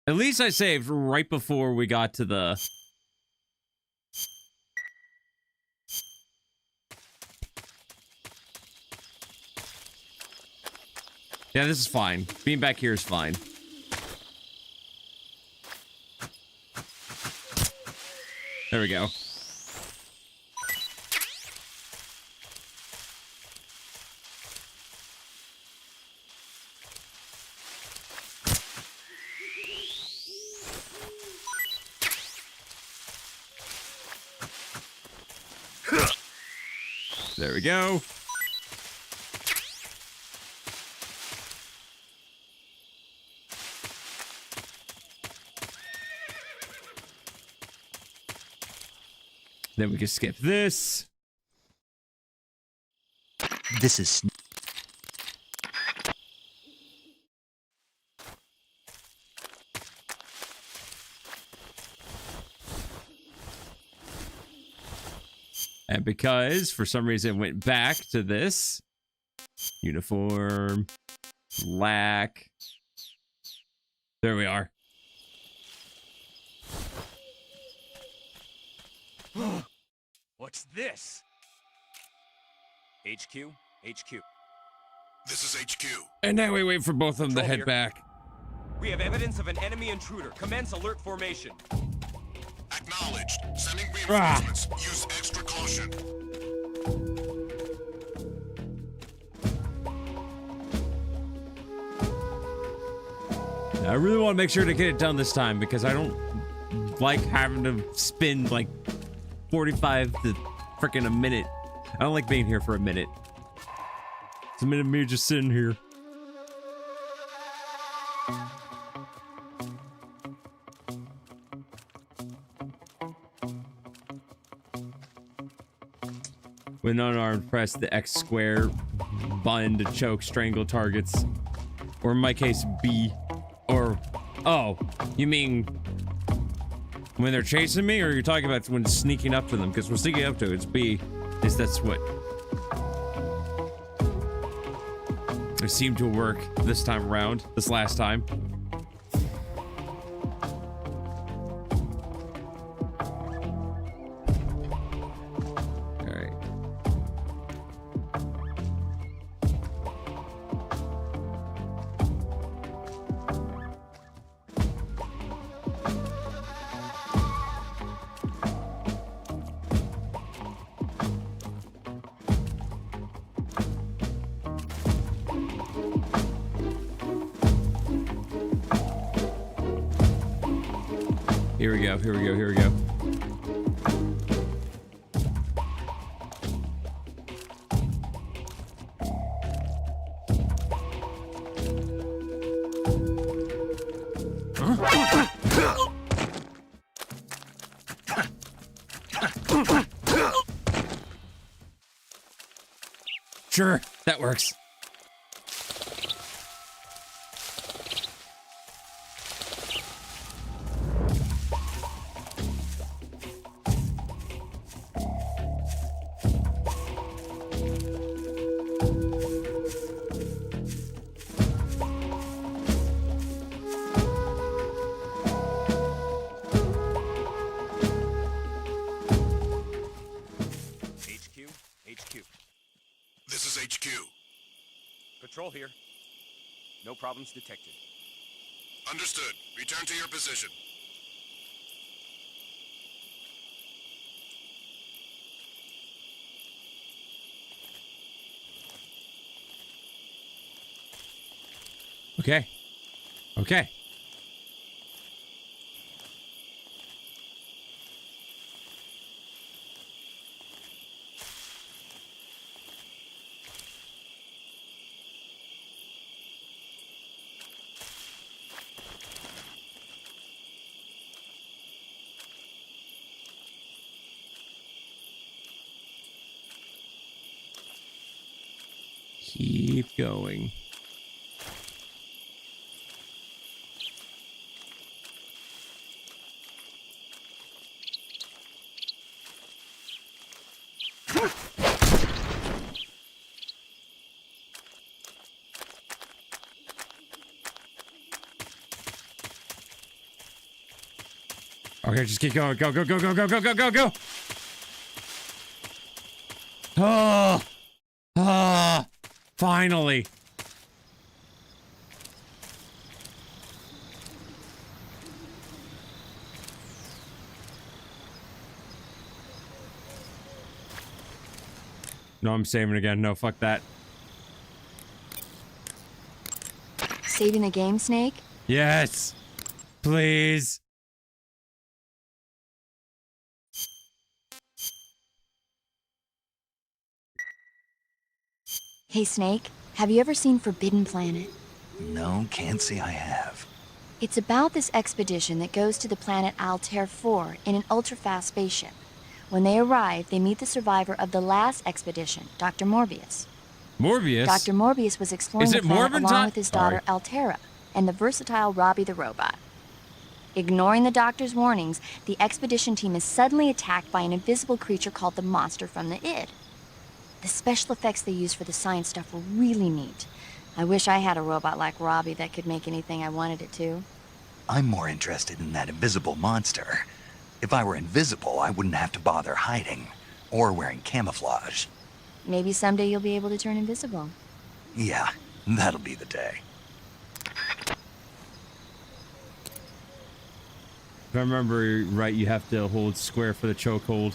At least I saved right before we got to the... Yeah, this is fine. Being back here is fine. There we go. There we go. Then we can skip this. This is... And because, for some reason, it went back to this. Uniform. Black. There we are. What's this? HQ? HQ. This is HQ. And now we wait for both of them to head back. We have evidence of an enemy intruder. Commence alert formation. Acknowledged. Sending reinforcements. Use extra caution. I really want to make sure to get it done this time because I don't like having to spend like 45 to freaking a minute. I don't like being here for a minute. It's a minute of me just sitting here. When unarmed, press the X square button to choke, strangle targets. Or in my case, B. Or, oh, you mean when they're chasing me, or you're talking about when sneaking up to them? Because we're sneaking up to it, it's B. Is that's what it seemed to work this time around, this last time. Here we go, here we go, here we go. Sure, that works. Patrol here. No problems detected. Understood. Return to your position. Okay. Okay. keep going. Okay, just keep going. Go, go, go, go, go, go, go, go, go. Oh, finally. No, I'm saving again. No, fuck that. Saving the game, Snake? Yes. Please. Hey, Snake, have you ever seen Forbidden Planet? No, can't say I have. It's about this expedition that goes to the planet Altair 4 in an ultra-fast spaceship. When they arrive, they meet the survivor of the last expedition, Dr. Morbius. Morbius? Dr. Morbius was exploring the planet Morbin along with his daughter Altera and the versatile Robbie the robot. Ignoring the doctor's warnings, the expedition team is suddenly attacked by an invisible creature called the Monster from the Id. The special effects they used for the science stuff were really neat. I wish I had a robot like Robbie that could make anything I wanted it to. I'm more interested in that invisible monster. If I were invisible, I wouldn't have to bother hiding or wearing camouflage. Maybe someday you'll be able to turn invisible. Yeah, that'll be the day. If I remember right, you have to hold square for the chokehold.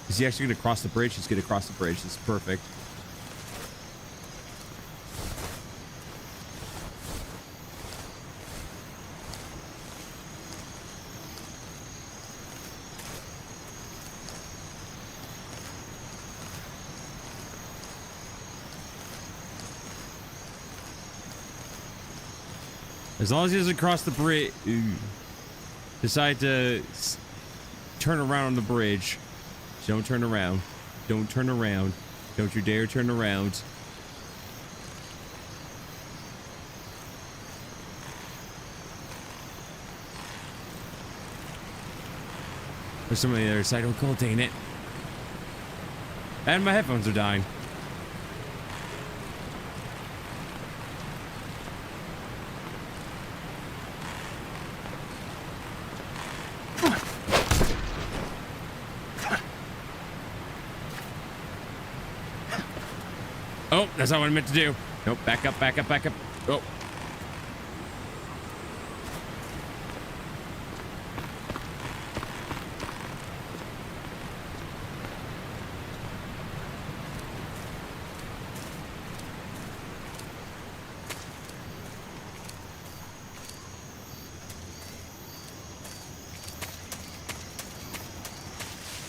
Is he actually going to cross the bridge? He's going to cross the bridge. That's perfect. As long as he doesn't cross the bridge, decide to turn around on the bridge. Don't turn around. Don't turn around. Don't you dare turn around. There's somebody on the other side. Oh, cool, dang it. And my headphones are dying. Oh, that's not what I meant to do. Nope, back up, back up, back up. Oh.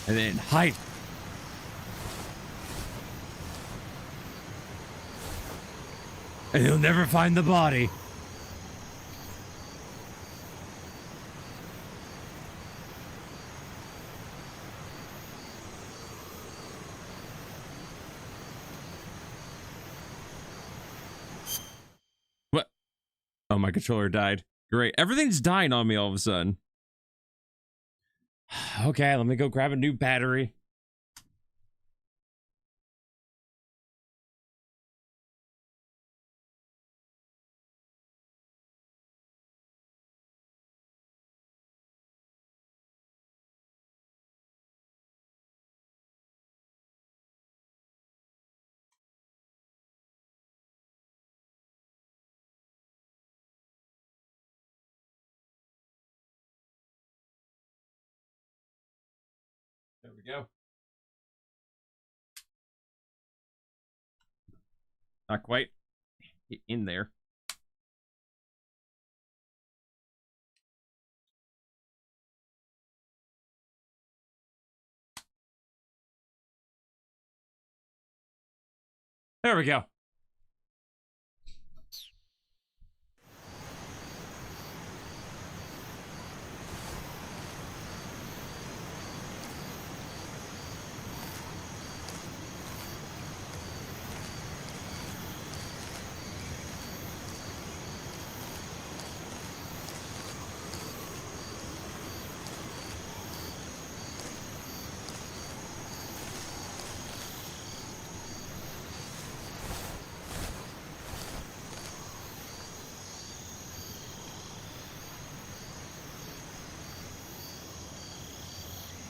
And then hide. And he'll never find the body. What? Oh, my controller died. Great. Everything's dying on me all of a sudden. Okay, let me go grab a new battery. There we go. Not quite. Get in there. There we go.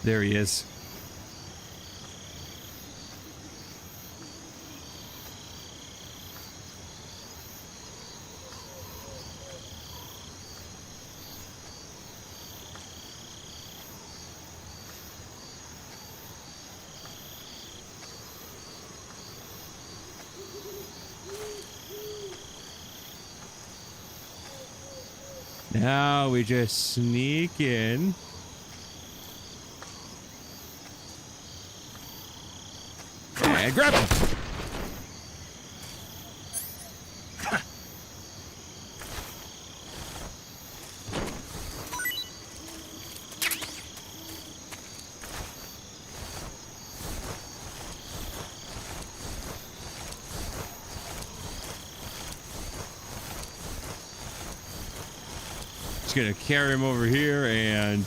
There he is. Now we just sneak in. And grab him. Just gonna carry him over here and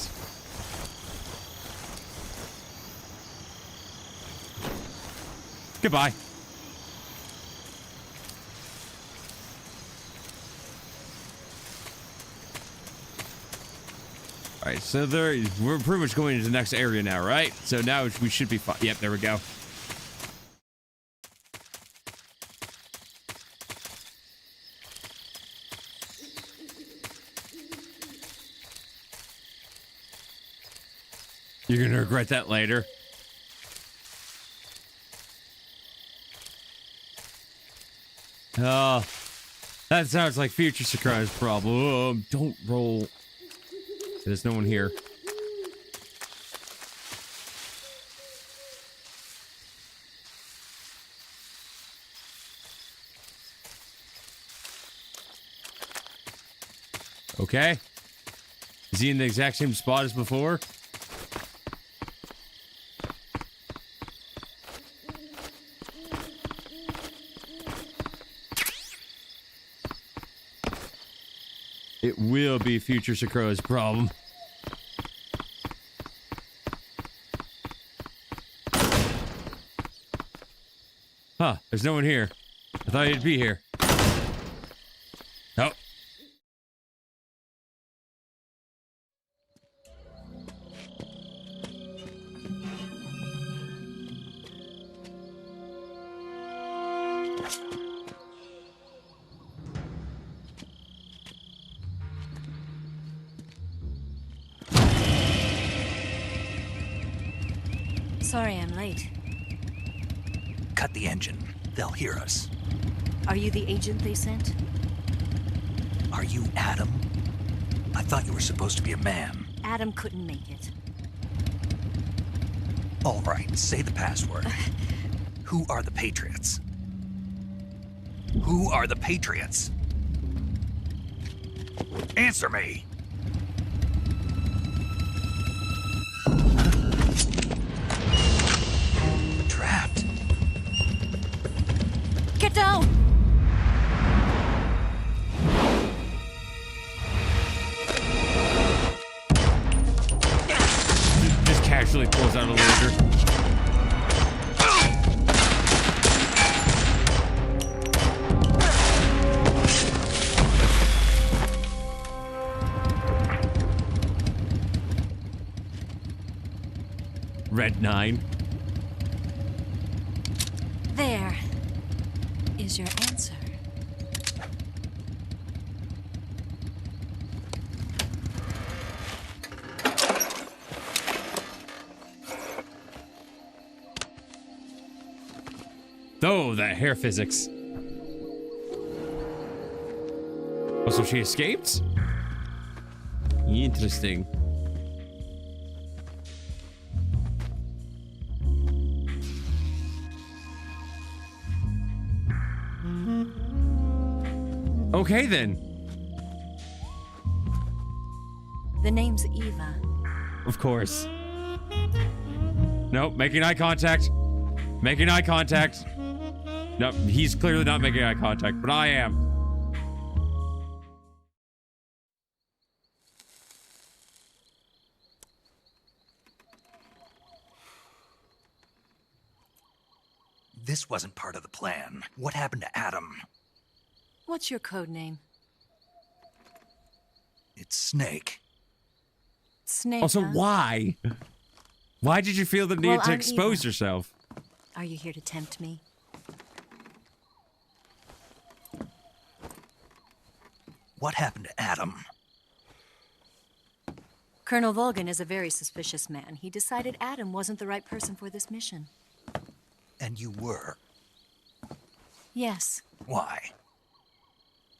goodbye. All right, so we're pretty much going into the next area now, right? So now we should be fine. Yep, there we go. You're gonna regret that later. Oh, that sounds like future surprise problem. Don't roll. There's no one here. Okay. Is he in the exact same spot as before? It will be future Sakura's problem. Huh, there's no one here. I thought he'd be here. Oh. Sorry I'm late. Cut the engine. They'll hear us. Are you the agent they sent? Are you Adam? I thought you were supposed to be a man. Adam couldn't make it. All right, say the password. Who are the Patriots? Who are the Patriots? Answer me! Trapped. Get down! Just casually pulls out a laser. Red 9. There is your answer. Oh, that hair physics. Oh, so she escaped? Interesting. Okay, then. The name's Eva. Of course. Nope, making eye contact. Making eye contact. Nope, he's clearly not making eye contact, but I am. This wasn't part of the plan. What happened to Adam? What's your code name? It's Snake. Snake. Also, huh? why? Why did you feel the need Well, to I'm expose Eva. yourself? Are you here to tempt me? What happened to Adam? Colonel Volgan is a very suspicious man. He decided Adam wasn't the right person for this mission. And you were. Yes, Why?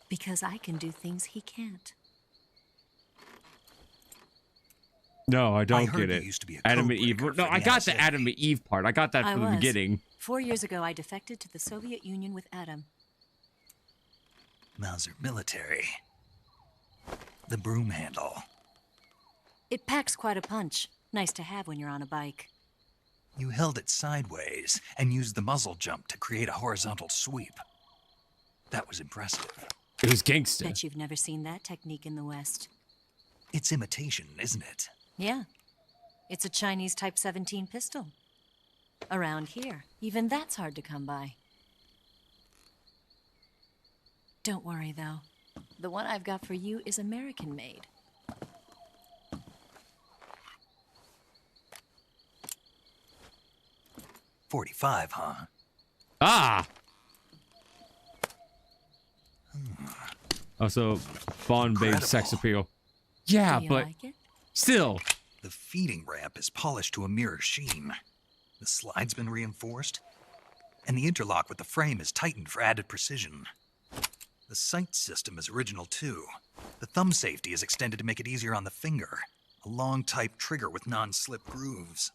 because I can do things he can't. No, I don't heard get you it. used to be a Adam code and Eve. breaker No, for I the got the NSA. Adam and Eve part. I got that I from the was. beginning. 4 years ago, I defected to the Soviet Union with Adam. Mauser military. The broom handle. It packs quite a punch. Nice to have when you're on a bike. You held it sideways and used the muzzle jump to create a horizontal sweep. That was impressive. It was gangster. Bet you've never seen that technique in the West. It's imitation, isn't it? Yeah. It's a Chinese Type 17 pistol. Around here, even that's hard to come by. Don't worry, though. The one I've got for you is American-made. .45, huh? Ah! Also, Bond babe sex appeal. Yeah, Do you but like it? still. The feeding ramp is polished to a mirror sheen. The slide's been reinforced, and the interlock with the frame is tightened for added precision. The sight system is original too. The thumb safety is extended to make it easier on the finger. A long type trigger with non-slip grooves.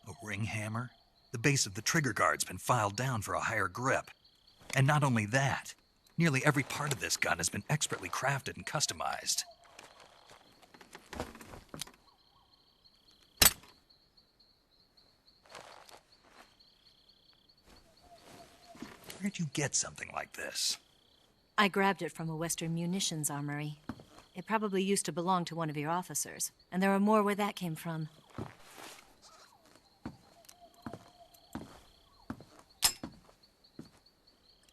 A ring hammer. The base of the trigger guard's been filed down for a higher grip. And not only that, nearly every part of this gun has been expertly crafted and customized. Where'd you get something like this? I grabbed it from a Western munitions armory. It probably used to belong to one of your officers, and there are more where that came from.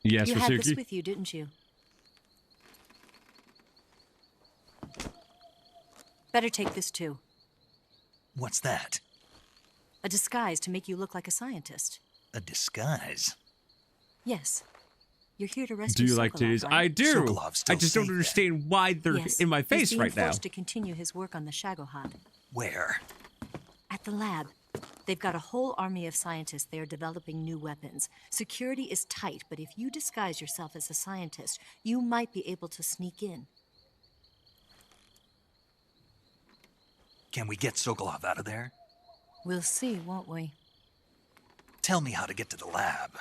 Yes, You had this Rasuki? with you, didn't you? Better take this too. What's that? A disguise to make you look like a scientist. A disguise? Yes. You're here to Do rescue you like Sokolov, titties? right? I do. Sokolov's still I just don't safe, understand why they're Yes. in my face He's being right now. forced to continue his work on the Shagohod. Where? At the lab. They've got a whole army of scientists there developing new weapons. Security is tight, but if you disguise yourself as a scientist, you might be able to sneak in. Can we get Sokolov out of there? We'll see, won't we? Tell me how to get to the lab.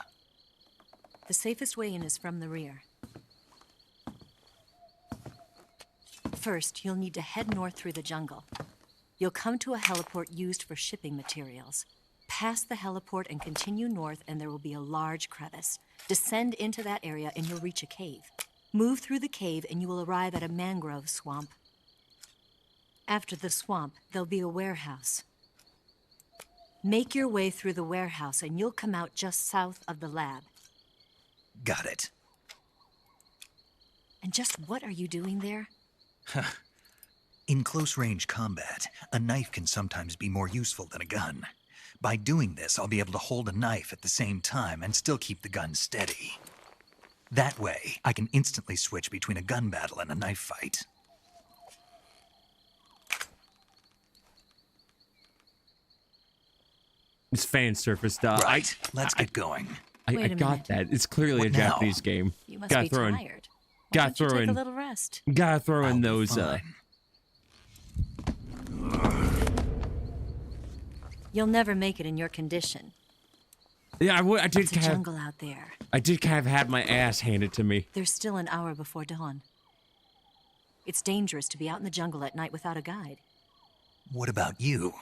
The safest way in is from the rear. First, you'll need to head north through the jungle. You'll come to a heliport used for shipping materials. Pass the heliport and continue north, and there will be a large crevice. Descend into that area, and you'll reach a cave. Move through the cave, and you will arrive at a mangrove swamp. After the swamp, there'll be a warehouse. Make your way through the warehouse, and you'll come out just south of the lab. Got it. And just what are you doing there? In close-range combat, a knife can sometimes be more useful than a gun. By doing this, I'll be able to hold a knife at the same time and still keep the gun steady. That way, I can instantly switch between a gun battle and a knife fight. It's fan surface stuff. Right, let's get going. I Wait a got minute. that. It's clearly What a now? Japanese game. You must Gotta be throw in, tired. Why gotta don't you throw take in, a little rest? gotta throw in those. You'll never make it in your condition. Yeah, I did It's a kind jungle out there. I did kind of have my ass handed to me. There's still an hour before dawn. It's dangerous to be out in the jungle at night without a guide. What about you?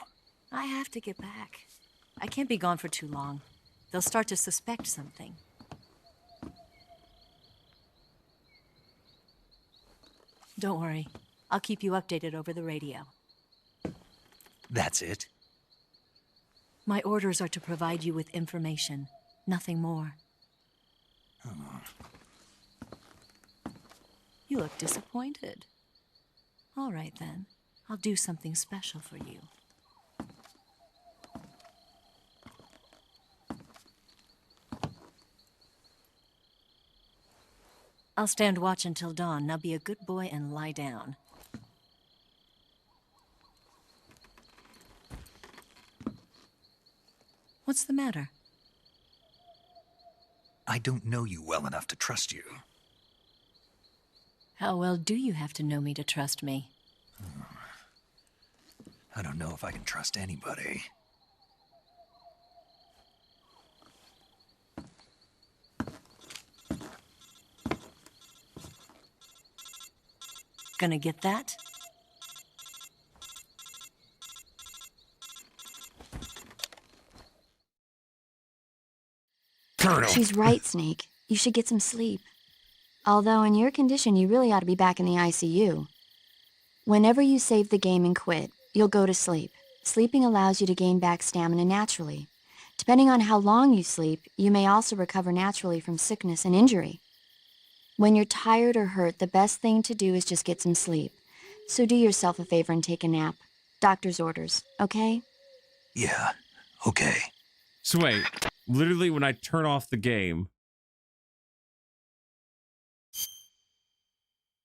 I have to get back. I can't be gone for too long. They'll start to suspect something. Don't worry. I'll keep you updated over the radio. That's it? My orders are to provide you with information, nothing more. You look disappointed. All right, then. I'll do something special for you. I'll stand watch until dawn. Now be a good boy and lie down. What's the matter? I don't know you well enough to trust you. How well do you have to know me to trust me? I don't know if I can trust anybody. Gonna get that? Colonel. She's right, Snake. You should get some sleep. Although in your condition, you really ought to be back in the ICU. Whenever you save the game and quit, you'll go to sleep. Sleeping allows you to gain back stamina naturally. Depending on how long you sleep, you may also recover naturally from sickness and injury. When you're tired or hurt, the best thing to do is just get some sleep. So do yourself a favor and take a nap. Doctor's orders, okay? Yeah, okay. So wait, literally when I turn off the game.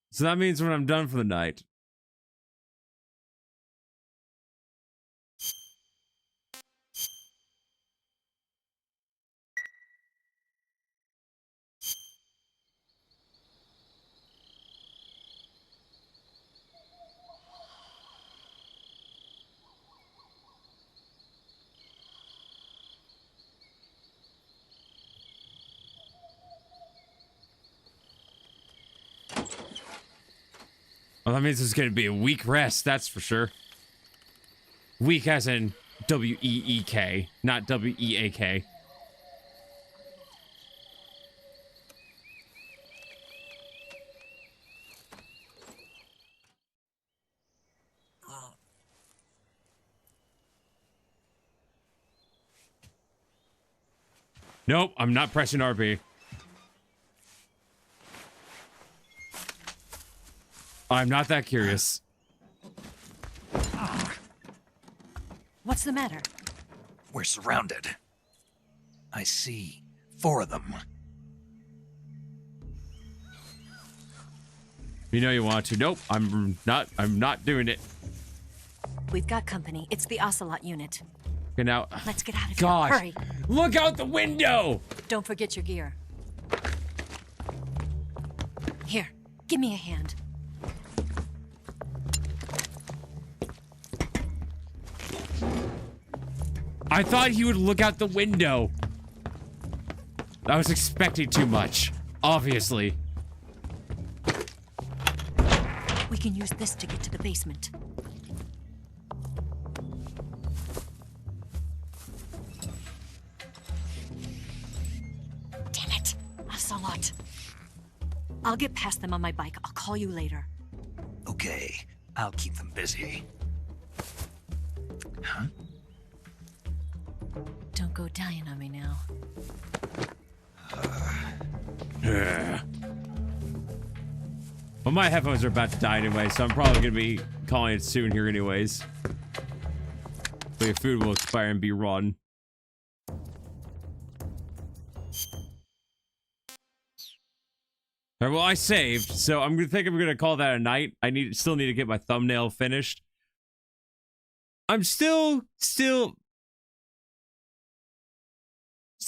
So that means when I'm done for the night. Well, that means it's going to be a week rest, that's for sure. Week as in W-E-E-K, not W-E-A-K. Nope, I'm not pressing RB. I'm not that curious. What's the matter? We're surrounded. I see 4 of them. You know you want to. Nope, I'm not doing it. We've got company. It's the Ocelot unit. Okay, now. Let's get out of Gosh, here. Hurry. Look out the window! Don't forget your gear. Here, give me a hand. I thought he would look out the window. I was expecting too much, obviously. We can use this to get to the basement. Damn it, Ocelot. I'll get past them on my bike. I'll call you later. Okay, I'll keep them busy. Huh? Don't go dying on me now. Well, my headphones are about to die anyway, so I'm probably going to be calling it soon here anyways. But your food will expire and be rotten. Alright, well, I saved, so I'm gonna call that a night. I still need to get my thumbnail finished. I'm still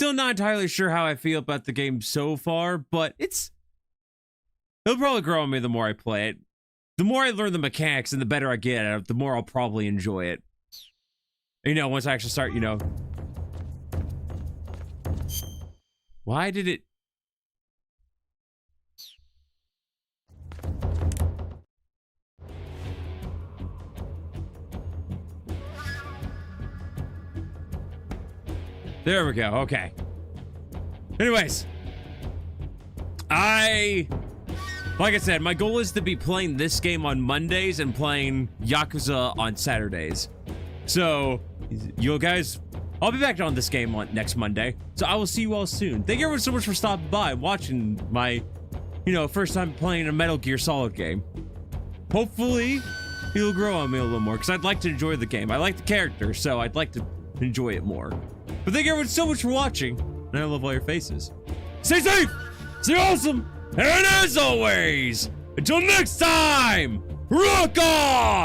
not entirely sure how I feel about the game so far, but it'll probably grow on me the more I play it. The more I learn the mechanics and the better I get at it, the more I'll probably enjoy it. You know, once I actually start, you know, Why did it... There we go, okay. Anyways. Like I said, my goal is to be playing this game on Mondays and playing Yakuza on Saturdays. So, you guys, I'll be back on this game on next Monday. So I will see you all soon. Thank you everyone so much for stopping by and watching my, first time playing a Metal Gear Solid game. Hopefully, it'll grow on me a little more because I'd like to enjoy the game. I like the character, so I'd like to enjoy it more. But thank you everyone so much for watching, and I love all your faces. Stay safe, stay awesome, and as always, until next time, rock on!